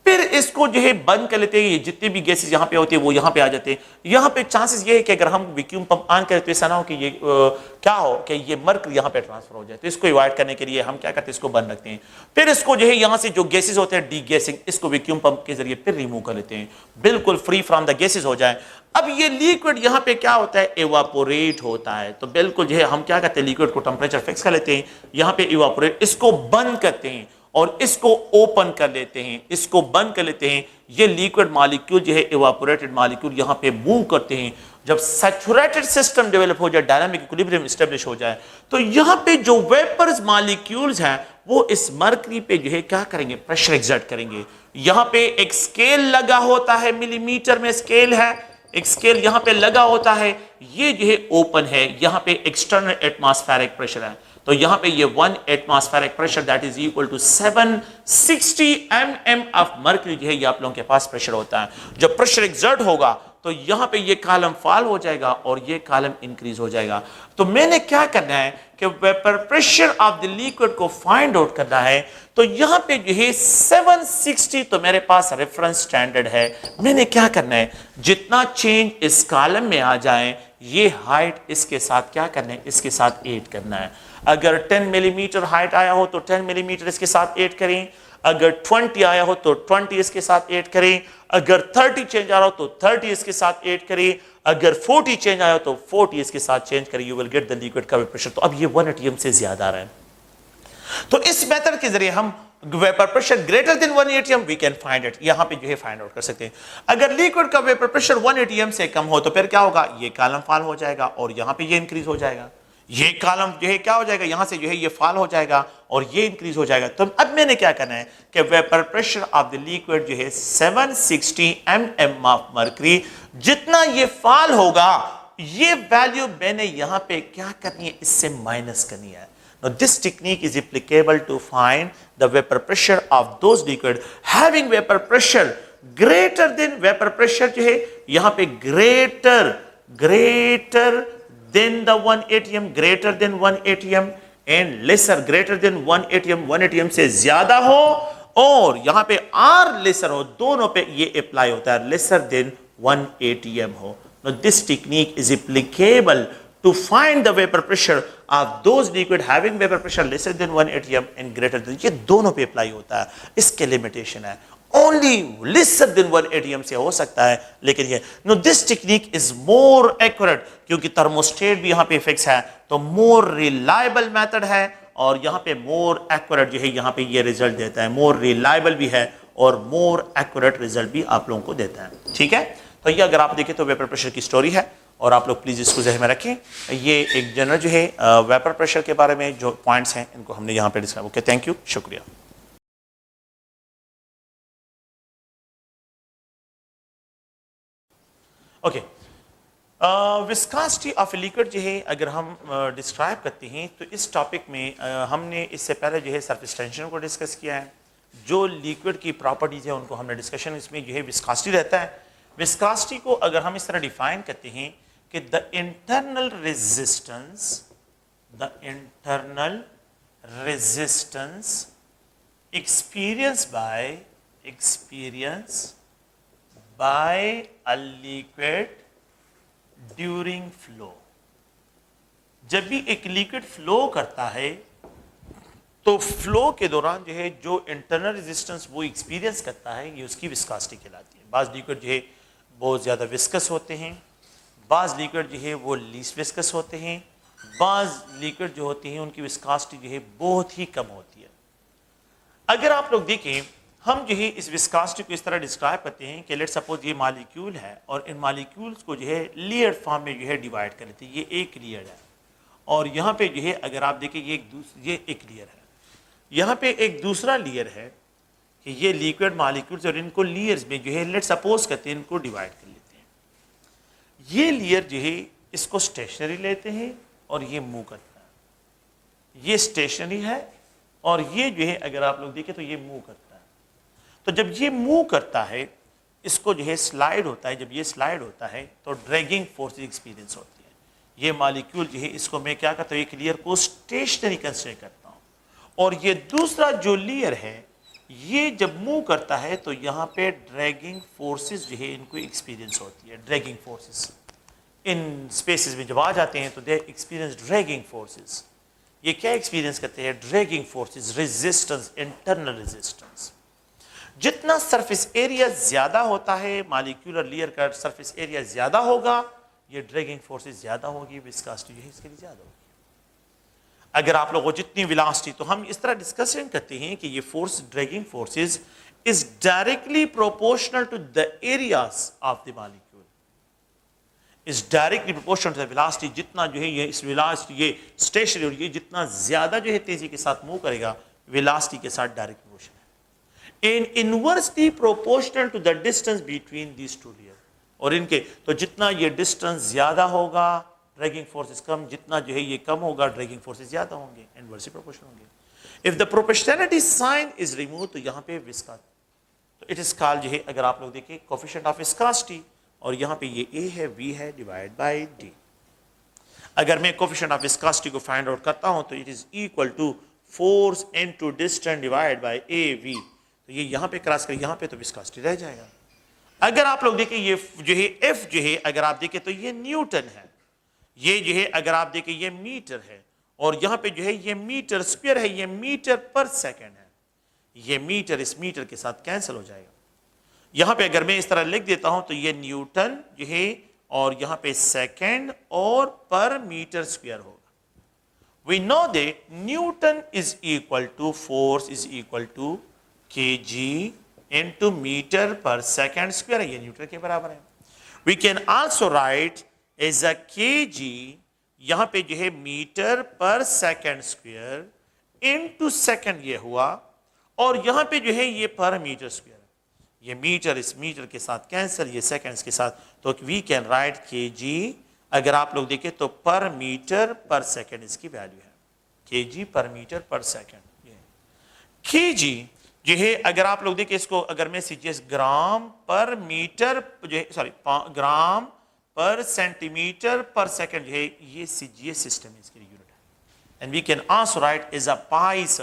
फिर इसको जो है बंद कर लेते हैं, ये जितने भी गैसेस यहां पे होते हैं वो यहां पे आ जाते हैं। यहां पे चांसेस ये है कि अगर हम वैक्यूम पंप ऑन करें तो ऐसा ना हो कि ये क्या हो कि ये मर्करी यहां पे ट्रांसफर हो जाए। तो इसको अवॉइड करने के लिए हम क्या करते हैं, इसको बंद रखते हैं। फिर इसको जो है यहां से जो गैसेस होते हैं डी गैसिंग, इसको वैक्यूम पंप के जरिए फिर रिमूव कर लेते हैं, बिल्कुल फ्री फ्रॉम द गैसेस हो जाए। अब ये लिक्विड यहां पे क्या होता है, इवापोरेट होता है। तो बिल्कुल जो है हम क्या करते हैं, लिक्विड को टेंपरेचर फिक्स कर लेते हैं, यहां पे इवापोरेट, इसको बंद करते हैं और इसको ओपन कर लेते हैं, इसको बंद कर लेते हैं। ये लिक्विड मॉलिक्यूल जो है इवापोरेटेड मॉलिक्यूल यहां पे मूव करते हैं। जब सैचुरेटेड सिस्टम डेवलप हो जाए, डायनामिक इक्विलिब्रियम एस्टेब्लिश हो जाए, तो यहां पे जो वेपर्स मॉलिक्यूल्स हैं वो इस मरकरी पे जो है क्या करेंगे, प्रेशर एक्सर्ट करेंगे। यहां पे एक स्केल लगा होता है, मिलीमीटर में स्केल है, एक स्केल यहां पे लगा होता है, ये जो है ओपन है, यहां पे एक्सटर्नल एटमॉस्फेरिक प्रेशर है। तो यहां पे ये 1 atmospheric pressure that is equal to 760 mm of mercury जो है ये आप लोगों के पास प्रेशर होता है। जब प्रेशर एक्सर्ट होगा तो यहां पे ये कॉलम फॉल हो जाएगा और ये कॉलम इंक्रीज हो जाएगा। तो मैंने क्या करना है कि vapour pressure of the liquid को फाइंड आउट करना है। तो यहां पे जो है 760 तो मेरे पास रेफरेंस स्टैंडर्ड है। मैंने क्या करना है, जितना चेंज इस कॉलम में आ जाए ये हाइट इसके साथ क्या करना है, इसके साथ ऐड करना है। अगर 10 मिलीमीटर हाइट आया हो तो 10 मिलीमीटर इसके साथ ऐड करें, अगर 20 आया हो तो 20 इसके साथ ऐड करें, अगर 30 चेंज आ रहा हो तो 30 इसके साथ ऐड करें, अगर 40 चेंज आया हो तो 40 इसके साथ चेंज करें। You will get the liquid का प्रेशर। तो अब ये 1 atm से ज्यादा आ रहा है। तो इस मेथड के जरिए हम vapour pressure greater than 1 atm we can find it, यहां पे जो है फाइंड आउट कर सकते हैं। अगर लिक्विड का वेपर प्रेशर 1 atm से कम हो तो फिर क्या होगा, ये कॉलम फॉल हो जाएगा और यहां पे ये इंक्रीज हो जाएगा। ये कॉलम जो है क्या हो जाएगा, यहां से जो है ये फॉल हो जाएगा और ये इंक्रीज हो जाएगा। तो अब मैंने क्या करना है कि vapour pressure of the liquid जो है 760 mm ऑफ मर्करी, जितना ये फॉल होगा ये वैल्यू मैंने यहां पे क्या करनी है, इससे माइनस करनी है। Now this technique is applicable to find the vapor pressure of those liquid having vapor pressure greater than vapor pressure जो है यहां पे greater than the 1 atm, greater than 1 atm and lesser greater than 1 atm, 1 atm से ज्यादा हो और यहां पे r lesser हो, दोनों पे ये अप्लाई होता है, lesser than 1 atm हो। Now this technique is applicable to find the vapor pressure of those liquid having vapor pressure lesser than 1 atm and greater than, ये दोनों पे अप्लाई होता है। इसके लिमिटेशन है, only lesser than 1 atm से हो सकता है, लेकिन ये no this technique is more accurate क्योंकि थर्मोस्टेट भी यहाँ पे फिक्स है, तो more reliable method है और यहाँ पे more accurate जो है यहाँ पे ये रिजल्ट देता है, more reliable भी है और more accurate रिजल्ट भी आप लोगों को देता है। ठीक है, तो ये अगर आप देखें तो वेपर प्रेशर की स्टोरी है, और आप लोग प्लीज़ इसको ज़हन में रखें। ये एक जनरल जो है वेपर प्रेशर के बारे में जो पॉइंट्स हैं इनको हमने यहाँ पे डिस्क्राइब। ओके, थैंक यू, शुक्रिया। ओके, विस्कासिटी ऑफ लिक्विड जो है अगर हम डिस्क्राइब करते हैं तो इस टॉपिक में हमने इससे पहले जो है सरफेस टेंशन को डिस्कस किया है। जो लिक्विड की प्रॉपर्टीज है उनको हमने डिस्कशन, इसमें जो है विस्कासिटी रहता है। विस्कासिटी को अगर हम इस तरह डिफाइन करते हैं कि the internal resistance experience by a liquid during flow. जब भी एक लिक्विड फ्लो करता है तो फ्लो के दौरान जो है जो इंटरनल रेजिस्टेंस वो एक्सपीरियंस करता है, ये उसकी विस्कासिटी कहलाती है। बाज़ लिक्विड जो है बहुत ज़्यादा विस्कस होते हैं, बाज़ लिक्विड जो है वो लीस्ट विस्कस होते हैं, बाज़ लिक्विड जो होती हैं उनकी विस्कासिटी जो है बहुत ही कम होती है। अगर आप लोग देखें, हम जो है इस विस्कासिटी को इस तरह डिस्क्राइब करते हैं कि लेट सपोज ये मॉलिक्यूल है और इन मॉलिक्यूल्स को जो है लेयर फॉर्म में जो है डिवाइड कर लेते हैं। ये एक लेयर है और यहाँ पे जो है अगर आप देखें ये एक लेयर है, यहाँ पे एक दूसरा लेयर है कि ये लिक्विड मॉलिक्यूल्स और इनको लेयर्स में जो है लेट सपोज करते हैं इनको डिवाइड कर लेते हैं। ये लेयर जो है इसको स्टेशनरी लेते हैं और ये मूव करता है। ये स्टेशनरी है और ये जो है अगर आप लोग देखें तो ये मूव करता है। तो जब ये मूव करता है इसको जो है स्लाइड होता है। जब ये स्लाइड होता है तो ड्रैगिंग फोर्स एक्सपीरियंस होती है। ये मॉलिक्यूल जो है इसको मैं क्या करता हूँ, एक लेयर को स्टेशनरी कंसीडर करता हूँ और ये दूसरा जो लेयर है ये जब मूव करता है तो यहाँ पे ड्रैगिंग फोर्सेस जो है इनको एक्सपीरियंस होती है। ड्रैगिंग फोर्सेस इन स्पेसेस में जब आ जाते हैं तो दे एक्सपीरियंस ड्रैगिंग फोर्सेस। ये क्या एक्सपीरियंस करते हैं? Dragging forces, resistance, internal resistance. जितना सरफेस एरिया ज्यादा होता है, मॉलिक्यूलर लेयर का सरफेस एरिया ज्यादा होगा, ये ड्रैगिंग फोर्सेस ज्यादा होगी, विस्कोसिटी है इसके लिए ज्यादा होगी। अगर आप लोगों को जितनी वेलोसिटी, तो हम इस तरह डिस्कशन करते हैं कि ये force, dragging forces is directly proportional to the areas of the molecule, is directly proportional to the velocity. जितना जो है ये इस वेलोसिटी, ये स्टेशनरी और ये जितना ज्यादा जो है तेजी के साथ मूव करेगा, वेलोसिटी के साथ डायरेक्ट प्रोपोर्शन है। इन inversely proportional to the distance between these two layer, और इनके तो जितना ये डिस्टेंस ज्यादा होगा ड्रैगिंग फोर्सेस कम, जितना जो है ये कम होगा ड्रैगिंग फोर्सेस ज्यादा होंगे, इनवर्सली प्रोपोर्शनल होंगे। If the proportionality sign is remove तो यहाँ पे विस्का, तो इट इज कॉल्ड जो है अगर आप लोग देखिए कोएफिशिएंट ऑफ विस्कोसिटी, और यहाँ पे ये A है, V है, डिवाइड बाय D। अगर मैं कोएफिशिएंट ऑफ विस्कोसिटी को फाइंड आउट करता हूँ तो it is equal to force into distance divide by AV। तो ये यहाँ पे क्रॉस कर यहाँ पे तो विस्कोसिटी रह जाएगा। अगर आप लोग देखें ये जो है F जो है अगर आप देखें तो ये न्यूटन है, ये जो है अगर आप देखें ये मीटर है, और यहाँ पे जो है ये मीटर स्क्वायर है, ये मीटर पर सेकंड है। ये मीटर इस मीटर के साथ कैंसिल हो जाएगा। यहाँ पे अगर मैं इस तरह लिख देता हूं तो ये न्यूटन जो है और यहाँ पे सेकंड और पर मीटर स्क्वायर होगा। We know that Newton is equal to force is equal to kg into meter per second square है, ये न्यूटन के बराबर है। We can also write as a kg, यहाँ पे जो है मीटर पर सेकंड स्क्वायर into सेकंड ये हुआ, और यहाँ पे जो है ये पर मीटर स्क्वायर, ये मीटर इस मीटर के साथ कैंसिल, ये सेकंड्स के साथ, तो वी कैन राइट kg। अगर आप लोग देखें तो पर मीटर पर सेकंड इसकी वैल्यू है, kg पर मीटर पर सेकंड। ये kg जो है अगर आप लोग देखें इसको अगर मैं सीजीएस ग्राम पर मीटर जो है, सॉरी ग्राम पर सेंटीमीटर पर सेकंड जो है, ये सीजीएस सिस्टम इसके लिए यूनिट है। And we can also write as a poise,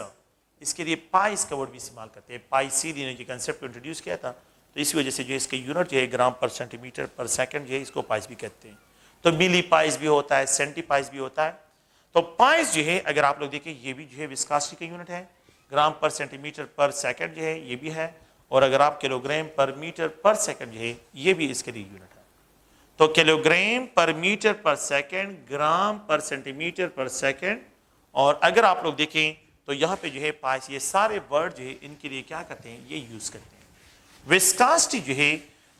इसके लिए पाइस का वर्ड भी इस्तेमाल करते हैं। पाइस सीधी ने जो कंसेप्ट को इंट्रोड्यूस किया था, तो इसी वजह से जो इसके यूनिट जो है ग्राम पर सेंटीमीटर पर सेकंड जो है, इसको पाइस भी कहते हैं। तो मिली पाइस भी होता है, सेंटी पाइस भी होता है। तो पाइस जो है अगर आप लोग देखें ये भी जो है विस्कोसिटी का यूनिट है, ग्राम पर सेंटीमीटर पर सेकंड जो है ये भी है, और अगर आप किलोग्राम पर मीटर पर सेकंड जो है ये भी इसके लिए यूनिट है। तो किलोग्राम पर मीटर पर सेकंड, ग्राम पर सेंटीमीटर पर सेकंड, और अगर आप लोग देखें तो यहाँ पे जो है पाइस, ये सारे वर्ड जो है इनके लिए क्या करते हैं, ये यूज करते हैं। विस्कोसिटी जो है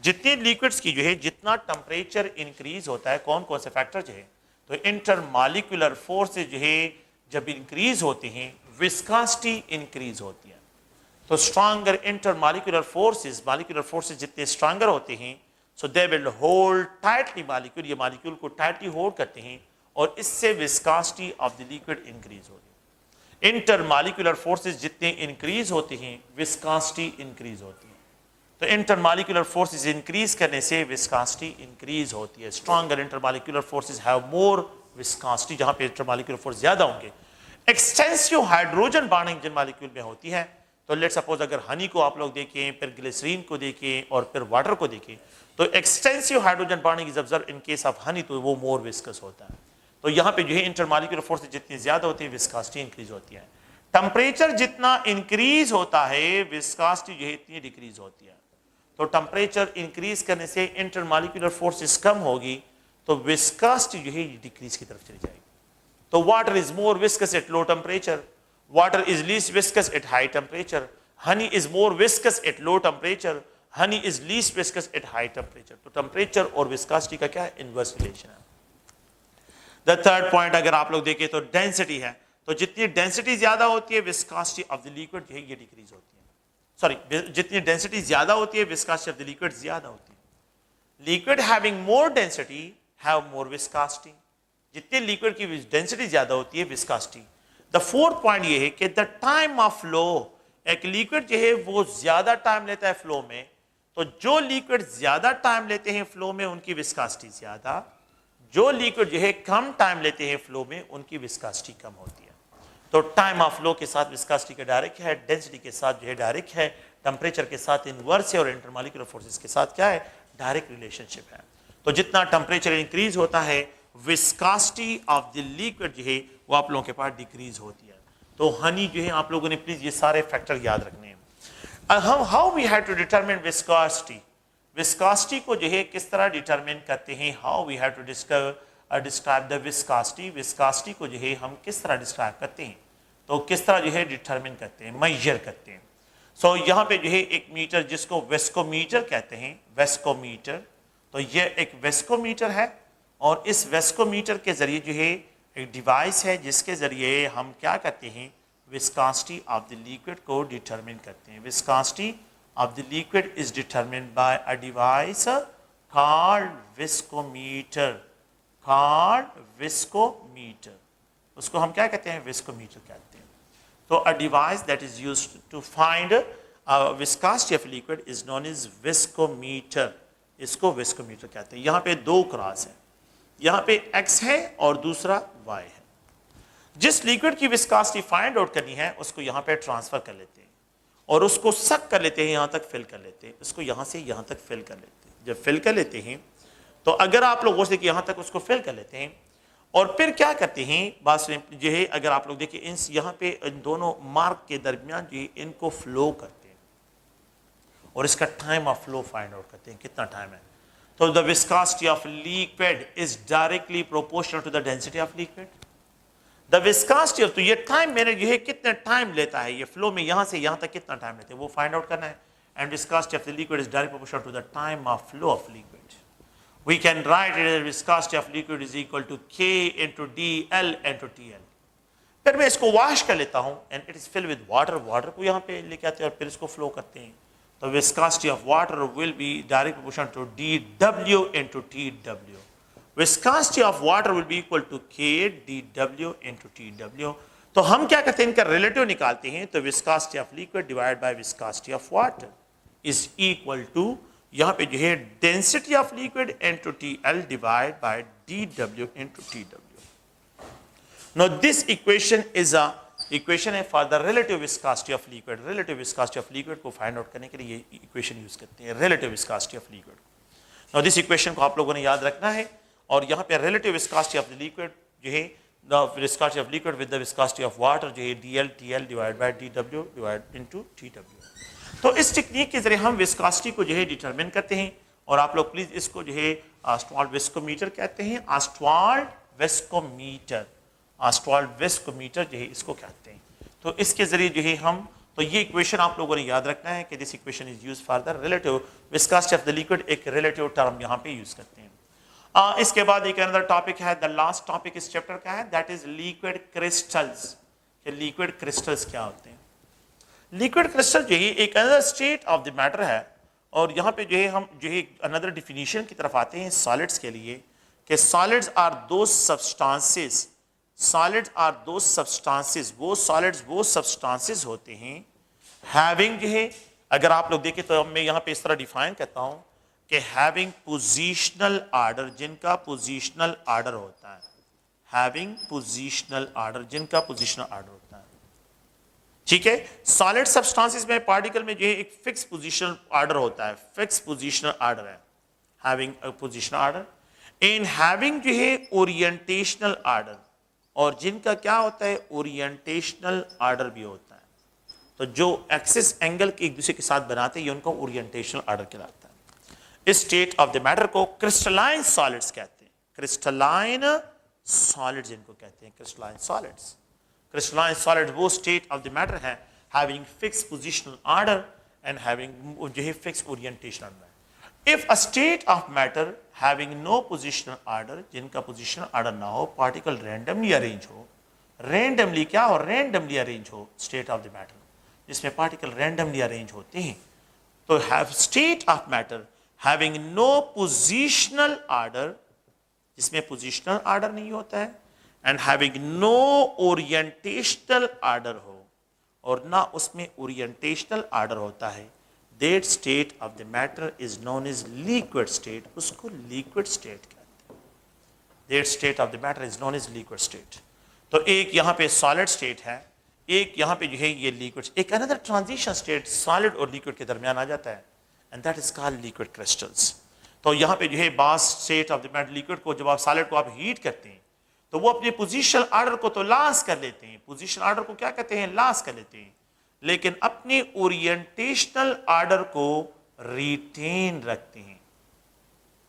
जितने लिक्विड्स की जो है जितना टेम्परेचर इंक्रीज होता है, कौन कौन से फैक्टर जो है, तो इंटरमॉलिक्यूलर फोर्सेज जो है जब इंक्रीज होते हैं विस्कोसिटी इंक्रीज होती है। तो स्ट्रॉन्गर इंटरमॉलिक्यूलर फोर्सेज जितने स्ट्रॉन्गर होते हैं, so they will hold tightly molecule, ये मॉलिक्यूल को टाइटली होल्ड करते हैं और इससे viscosity of the liquid increase होती है। इंटरमॉलिक्यूलर फोर्सेज जितने इंक्रीज होते हैं विस्कोसिटी इंक्रीज होती है। तो इंटरमॉलिक्यूलर फोर्सेज इंक्रीज करने से विस्कोसिटी इंक्रीज होती है। Stronger intermolecular forces have more viscosity, जहां पे इंटरमॉलिक्यूलर फोर्स ज्यादा होंगे। एक्सटेंसिव हाइड्रोजन बॉन्डिंग जिन मॉलिक्यूल में होती है, तो लेट सपोज अगर हनी को आप लोग देखें, फिर ग्लिसरीन को देखें और फिर वाटर को देखें, तो extensive hydrogen bonding is observe in case of honey, तो वो मोर विस्कस होता है। तो यहाँ पे जो है इंटरमॉलिक्यूलर फोर्स जितनी ज्यादा होती है विस्कोसिटी इंक्रीज होती है। टेम्परेचर जितना इंक्रीज होता है विस्कोसिटी जो है इतनी डिक्रीज होती है। तो टेम्परेचर इंक्रीज करने से इंटरमॉलिक्यूलर फोर्सेस कम होगी, तो विस्कोसिटी जो है डिक्रीज की तरफ चली जाएगी। तो water is more viscous at low temperature, water is least viscous at high temperature, honey is more viscous at low temperature, honey is least viscous at high temperature। तो टेम्परेचर और viscosity का क्या है, इनवर्स रिलेशन है। The third point अगर आप लोग देखें तो डेंसिटी है, तो जितनी डेंसिटी ज्यादा होती है विस्कोसिटी ऑफ द लिक्विड जो है ये डिक्रीज होती है। सॉरी, जितनी डेंसिटी ज्यादा होती है विस्कोसिटी ऑफ द लिक्विड ज्यादा होती है। Liquid having more density have more viscosity, जितनी लिक्विड की डेंसिटी ज्यादा होती है विस्कोसिटी। द फोर्थ पॉइंट ये है कि द टाइम ऑफ फ्लो, एक लिक्विड जो है वो ज्यादा टाइम लेता है फ्लो में, तो जो लिक्विड ज्यादा टाइम लेते हैं फ्लो में उनकी विस्कोसिटी ज्यादा, जो लिक्विड जो है कम टाइम लेते हैं फ्लो में उनकी विस्कोसिटी कम होती है। तो टाइम ऑफ फ्लो के साथ विस्कोसिटी का डायरेक्ट है, डेंसिटी के साथ जो है डायरेक्ट है, टेम्परेचर के साथ इनवर्स है और इंटरमॉलिक्यूलर फोर्सेस के साथ क्या है, डायरेक्ट रिलेशनशिप है। तो जितना टेम्परेचर इंक्रीज होता है विस्कोसिटी ऑफ द लिक्विड जो है वो आप लोगों के पास डिक्रीज होती है। तो हनी जो है आप लोगों ने प्लीज ये सारे फैक्टर याद रखने हैं। How we have to determine viscosity, viscosity को जो है किस तरह डिटरमिन करते हैं, how we have to describe the viscosity, viscosity को जो है हम किस तरह डिस्क्राइब करते हैं, तो किस तरह जो है डिटरमिन करते हैं, मेजर करते हैं। सो यहाँ पे जो है एक मीटर जिसको वेस्कोमीटर कहते हैं, वेस्कोमीटर, तो ये एक वेस्कोमीटर है और इस वेस्कोमीटर के जरिए जो है एक डिवाइस है जिसके जरिए हम क्या करते हैं, विस्कोसिटी ऑफ द लिक्विड को डिटरमिन करते हैं। Viscosity of the liquid is determined by a device called viscometer, called viscometer, उसको हम क्या कहते हैं, विस्कोमीटर कहते हैं। तो a device that is used to find viscosity of liquid is known as viscometer, इसको विस्कोमीटर कहते हैं। यहाँ पे दो क्रॉस है, यहाँ पे x है और दूसरा y है। जिस लिक्विड की विस्कोसिटी फाइंड आउट करनी है उसको यहाँ पे ट्रांसफर कर लेते हैं और उसको सक कर लेते हैं, यहाँ तक फिल कर लेते हैं, उसको यहाँ से यहाँ तक फिल कर लेते हैं। जब फिल कर लेते हैं तो अगर आप लोग से कि यहाँ तक उसको फिल कर लेते हैं और फिर क्या करते हैं, बात जो है अगर आप लोग देखिए इन यहाँ पे इन दोनों मार्क के दरमियान जो है इनको फ्लो करते हैं और इसका time of flow find out करते हैं, कितना टाइम है। So the viscosity of liquid is directly proportional to the density of liquid. The viscosity of, तो ये टाइम मैंने जो है कितना टाइम लेता है ये फ्लो में यहाँ से यहाँ तक कितना टाइम लेते हैं वो फाइंड आउट करना है। And viscosity of the liquid is directly proportional to the time of flow of liquid. We can write it as viscosity of liquid is equal to K into dl into TL. फिर मैं इसको wash कर लेता हूँ and it is filled with water, water को यहाँ पे लेके आते हैं और फिर इसको फ्लो करते हैं। The viscosity of water will be direct proportional to dW into TW. Viscosity of water will be equal to K dW into TW. तो हम क्या करते हैं, इनका रिलेटिव निकालते हैं। तो viscosity of liquid divided by viscosity of water is equal to, यहाँ पे जो है density of liquid into TL divided by dW into TW. Now this equation is a equation है for the relative viscosity of liquid. Relative viscosity of liquid को find out करने के लिए ये इक्वेशन यूज करते हैं, relative viscosity of liquid. Now this equation को आप लोगों ने याद रखना है और यहाँ पे relative viscosity of the liquid जो है the viscosity of liquid with the viscosity of water जो है dl TL divide by dW divide into TW। तो इस टेक्निक के जरिए हम विस्कोसिटी को जो है डिटरमिन करते हैं और आप लोग प्लीज इसको जो है ऑस्वाल्ड विस्कोमीटर कहते हैं, ऑस्वाल्ड विस्कोमीटर, ऑस्वाल्ड विस्कोमीटर जो है इसको कहते हैं। तो इसके जरिए जो है हम तो ये इक्वेशन आप लोगों ने याद रखना है कि this equation is use for the relative viscosity of the liquid, एक रिलेटिव टर्म यहाँ पे यूज करते हैं। इसके बाद एक अनदर टॉपिक है, द लास्ट टॉपिक इस चैप्टर का है, that is liquid crystals. Liquid crystals क्या होते हैं? लिक्विड क्रिस्टल जो है एक another state of the matter है, और यहाँ पे जो है हम जो है अनदर डिफिनीशन की तरफ आते हैं सॉलिड्स के लिए, कि सॉलिड्स आर दो सब्सटेंसेस, सॉलिड्स आर दो सब्सटेंसेस, वो सॉलिड्स वो सब्सटेंसेस होते हैं हैविंग जो है, अगर आप लोग देखें तो मैं यहाँ पे इस तरह डिफाइन करता हूँ कि हैविंग पोजिशनल आर्डर, जिनका पोजिशनल आर्डर होता है, हैविंग पोजिशनल आर्डर, जिनका पोजिशनल आर्डर होता है। ठीक है, सॉलिड सब्सटेंसेस में पार्टिकल में जो है एक फिक्स पोजिशनल आर्डर होता है, फिक्स पोजिशनल आर्डर है, having a positional order. In having जो है ओरिएंटेशनल आर्डर, और जिनका क्या होता है ओरिएंटेशनल आर्डर भी होता है। तो जो एक्सिस एंगल एक दूसरे के साथ बनाते हैं ये उनको ओरिएंटेशनल आर्डर कहलाता है। इस स्टेट ऑफ द मैटर को क्रिस्टलाइन सॉलिड्स कहते हैं, क्रिस्टलाइन सॉलिड्स इनको कहते हैं, क्रिस्टलाइन सॉलिड्स। क्रिस्टलाइन सॉलिड वो स्टेट ऑफ द मैटर है having fix positional order and having जो है fix orientational order. If a state of matter having no positional order, जिनका पोजिशनल आर्डर ना हो, पार्टिकल रैंडमली अरेंज हो, randomly क्या हो, रैंडमली अरेंज हो, स्टेट ऑफ द मैटर जिसमें पार्टिकल रैंडमली अरेंज होते हैं, तो have state of matter having no positional order, जिसमें पोजिशनल आर्डर नहीं होता है, and having no orientational order हो, और ना उसमें ओरिएंटेशनल आर्डर होता है, that state of the matter is known as liquid state, उसको लिक्विड स्टेट कहते हैं। That state of the matter is known as liquid state. तो एक यहाँ पे सॉलिड स्टेट है, एक यहाँ पे जो है ये लिक्विड, एक अनदर ट्रांजिशन स्टेट सॉलिड और लिक्विड के दरमियान आ जाता है, and that is called liquid crystals. तो यहाँ पे जो है बास state of the matter liquid को जब आप सॉलिड को आप हीट करते हैं तो वो अपने पोजिशनल आर्डर को तो लॉस कर लेते हैं, पोजिशनल आर्डर को क्या कहते हैं, लॉस कर लेते हैं, लेकिन अपने ओरिएंटेशनल आर्डर को रिटेन रखते हैं।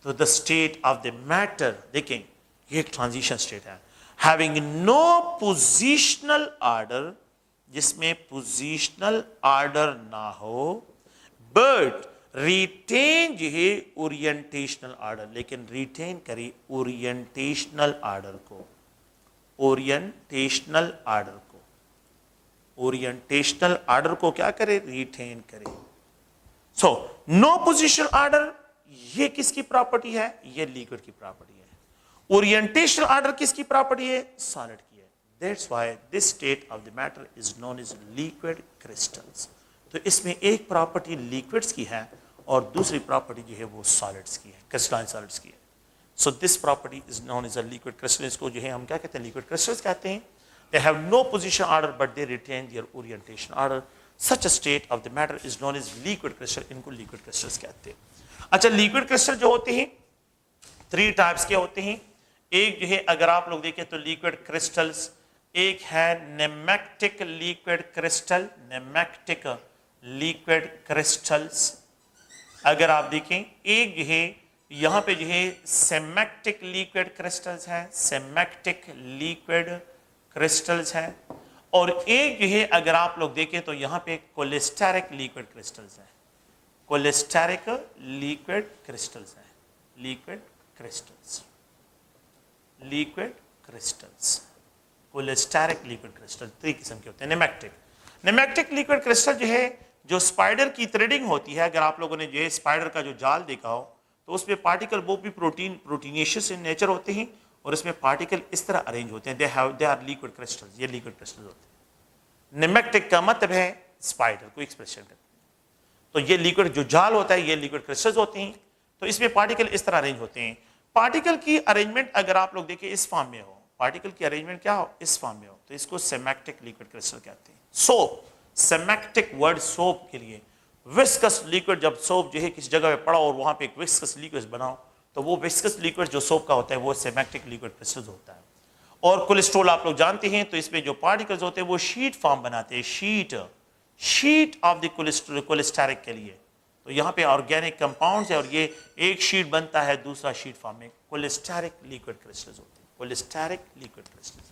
तो the state of the matter देखें ये एक ट्रांजिशन स्टेट है, हैविंग नो पोजिशनल आर्डर, जिसमें पोजिशनल आर्डर ना हो, बट रिटेन जो है ओरिएंटेशनल आर्डर, लेकिन रिटेन करे ओरिएंटेशनल आर्डर को, ओरिएंटेशनल आर्डर को, ओरिएंटेशनल आर्डर को क्या करे, रिटेन करे। सो नो पोजिशनल आर्डर ये किसकी प्रॉपर्टी है, ये लिक्विड की प्रॉपर्टी है। ओरिएंटेशनल आर्डर किसकी प्रॉपर्टी है, सॉलिड की है। That's why this state of the matter is known as liquid crystals. तो इसमें एक प्रॉपर्टी लिक्विड्स की है और दूसरी प्रॉपर्टी जो है वो सॉलिड्स की है, क्रिस्टलाइन सॉलिड्स की है। So this property is known as a liquid crystal. इसको जो है हम क्या कहते हैं, लिक्विड क्रिस्टल्स कहते हैं। They have no position order but they retain their orientation order. Such a state of the matter is known as liquid crystal. इनको लिक्विड क्रिस्टल्स कहते हैं। अच्छा, लिक्विड क्रिस्टल जो होते हैं 3 टाइप्स के होते हैं। एक जो है अगर आप लोग देखें तो लिक्विड क्रिस्टल्स, एक है नेमैक्टिक लिक्विड क्रिस्टल, नेमैक्टिक लिक्विड क्रिस्टल्स। अगर आप देखें एक जो है यहाँ पे जो है सेमैक्टिक लिक्विड क्रिस्टल्स हैं, सेमैक्टिक लिक्विड क्रिस्टल्स हैं, और एक जो है अगर आप लोग देखें तो यहाँ पे कोलेस्टेरिक लिक्विड क्रिस्टल्स हैं, कोलेस्टेरिक लिक्विड क्रिस्टल्स हैं, liquid crystals, liquid crystals, cholesteric liquid crystal 3 किस्म के होते हैं। नेमैक्टिक, नेमैक्टिक लिक्विड क्रिस्टल जो है जो स्पाइडर की थ्रेडिंग होती है, अगर आप लोगों ने जो है स्पाइडर का जो जाल देखा हो तो उसमें पार्टिकल वो भी प्रोटीनियस इन नेचर होते हैं और इसमें पार्टिकल इस तरह अरेंज होते हैं, दे आर लिक्विड क्रिस्टल्स, ये लिक्विड क्रिस्टल्स होते हैं। नेमैक्टिक का मतलब है स्पाइडर को एक्सप्रेशन करते हैं। तो ये लिक्विड जो जाल होता है ये लिक्विड क्रिस्टल्स होते हैं। तो इसमें पार्टिकल इस तरह अरेंज होते हैं। पार्टिकल की अरेंजमेंट अगर आप लोग देखें इस फॉर्म में हो, पार्टिकल की अरेंजमेंट क्या हो, इस फॉर्म में हो, तो इसको सेमैक्टिक लिक्विड क्रिस्टल कहते हैं। सोप, सेमैक्टिक वर्ड सोप के लिए, विस्कस लिक्विड, जब सोप जो है किसी जगह पे पड़ा और वहां पे एक विस्कस लिक्विड बनाओ तो वो विस्कस लिक्विड जो सोप का होता है वो सेमैक्टिक लिक्विड क्रिस्टल होता है। और कोलेस्ट्रॉल आप लोग जानते हैं, तो इसमें जो पार्टिकल्स होते हैं वो शीट फॉर्म बनाते हैं, शीट ऑफ द कोलेस्टेरिक के लिए। तो यहाँ पे ऑर्गेनिक कंपाउंड्स है और ये एक शीट बनता है दूसरा शीट फॉर्म में, कोलेस्टेरिक लिक्विड क्रिस्टल्स होते हैं, कोलेस्टेरिक लिक्विड क्रिस्टल्स।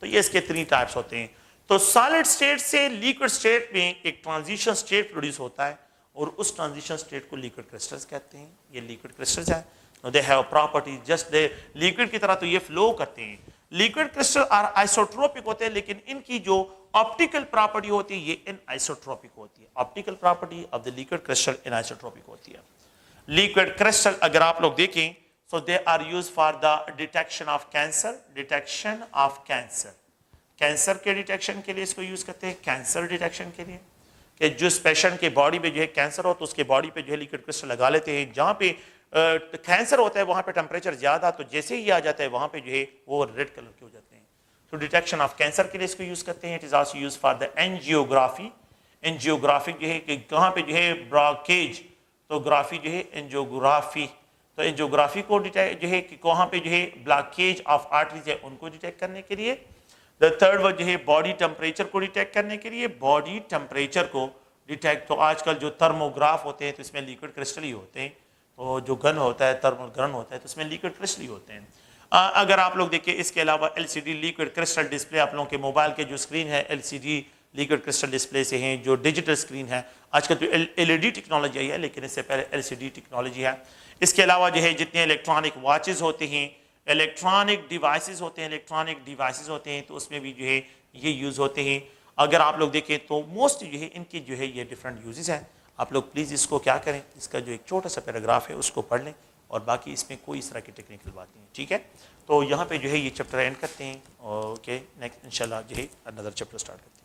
तो ये इसके 3 टाइप्स होते हैं। तो सॉलिड स्टेट से लिक्विड स्टेट में एक ट्रांजिशन स्टेट प्रोड्यूस होता है और उस ट्रांजिशन स्टेट को लिक्विड क्रिस्टल्स कहते हैं। ये लिक्विड क्रिस्टल्स है, they have property just they liquid की तरह तो ये फ्लो करते हैं। लिक्विड क्रिस्टल आर आइसोट्रोपिक होते हैं, लेकिन इनकी जो ऑप्टिकल प्रॉपर्टी होती है ये एनाइसोट्रोपिक होती है। Optical property of the liquid crystal anisotropic होती है। लिक्विड क्रिस्टल अगर आप लोग देखें so they are used for the detection of cancer, detection of cancer। Cancer के डिटेक्शन के लिए इसको यूज करते हैं, कैंसर डिटेक्शन के लिए, कि जिस पेशेंट के बॉडी पे जो है कैंसर हो तो उसके बॉडी पे जो है लिक्विड क्रिस्टल लगा लेते हैं। जहाँ पे कैंसर होता है वहाँ पे टेम्परेचर ज्यादा, तो जैसे ही आ जाता है वहाँ पे जो है वो रेड कलर के हो जाते हैं। तो डिटेक्शन ऑफ कैंसर के लिए इसको यूज करते हैं। It is also use for the angiography. Angiography जो है कि कहाँ पे जो है ब्लॉकेज, तो ग्राफी जो है एंजियोग्राफी, तो एंजियोग्राफी को डिटेक्ट जो है कि वहाँ पे जो है ब्लॉकेज ऑफ आर्टरीज है उनको डिटेक्ट करने के लिए। द थर्ड वन जो है बॉडी टेम्परेचर को डिटेक्ट करने के लिए, बॉडी टेम्परेचर को डिटेक्ट। तो आजकल जो थर्मोग्राफ होते हैं तो इसमें लिक्विड क्रिस्टल ही होते हैं, तो जो गन होता है थर्मल गन होता है तो उसमें लिक्विड क्रिस्टल ही होते हैं। अगर आप लोग देखिए इसके अलावा एलसीडी लिक्विड क्रिस्टल डिस्प्ले, आप लोगों के मोबाइल के जो स्क्रीन है एलसीडी लिक्विड क्रिस्टल डिस्प्ले से हैं, जो डिजिटल स्क्रीन है। आजकल तो एलईडी टेक्नोलॉजी आई है, लेकिन इससे पहले एलसीडी टेक्नोलॉजी है। इसके अलावा जो है जितने इलेक्ट्रॉनिक वॉचेस होते हैं, इलेक्ट्रॉनिक डिवाइसेस होते हैं, तो उसमें भी जो है ये यूज़ होते हैं। अगर आप लोग देखें तो मोस्ट जो है इनकी जो है ये डिफरेंट यूजेस हैं। आप लोग प्लीज़ इसको क्या करें, इसका जो एक छोटा सा पैराग्राफ है उसको पढ़ लें, और बाकी इसमें कोई इस तरह की टेक्निकल बात नहीं है, ठीक है। तो यहाँ पे जो है ये चैप्टर एंड करते हैं, ओके नेक्स्ट इंशाल्लाह जो है अनदर चैप्टर स्टार्ट करते हैं।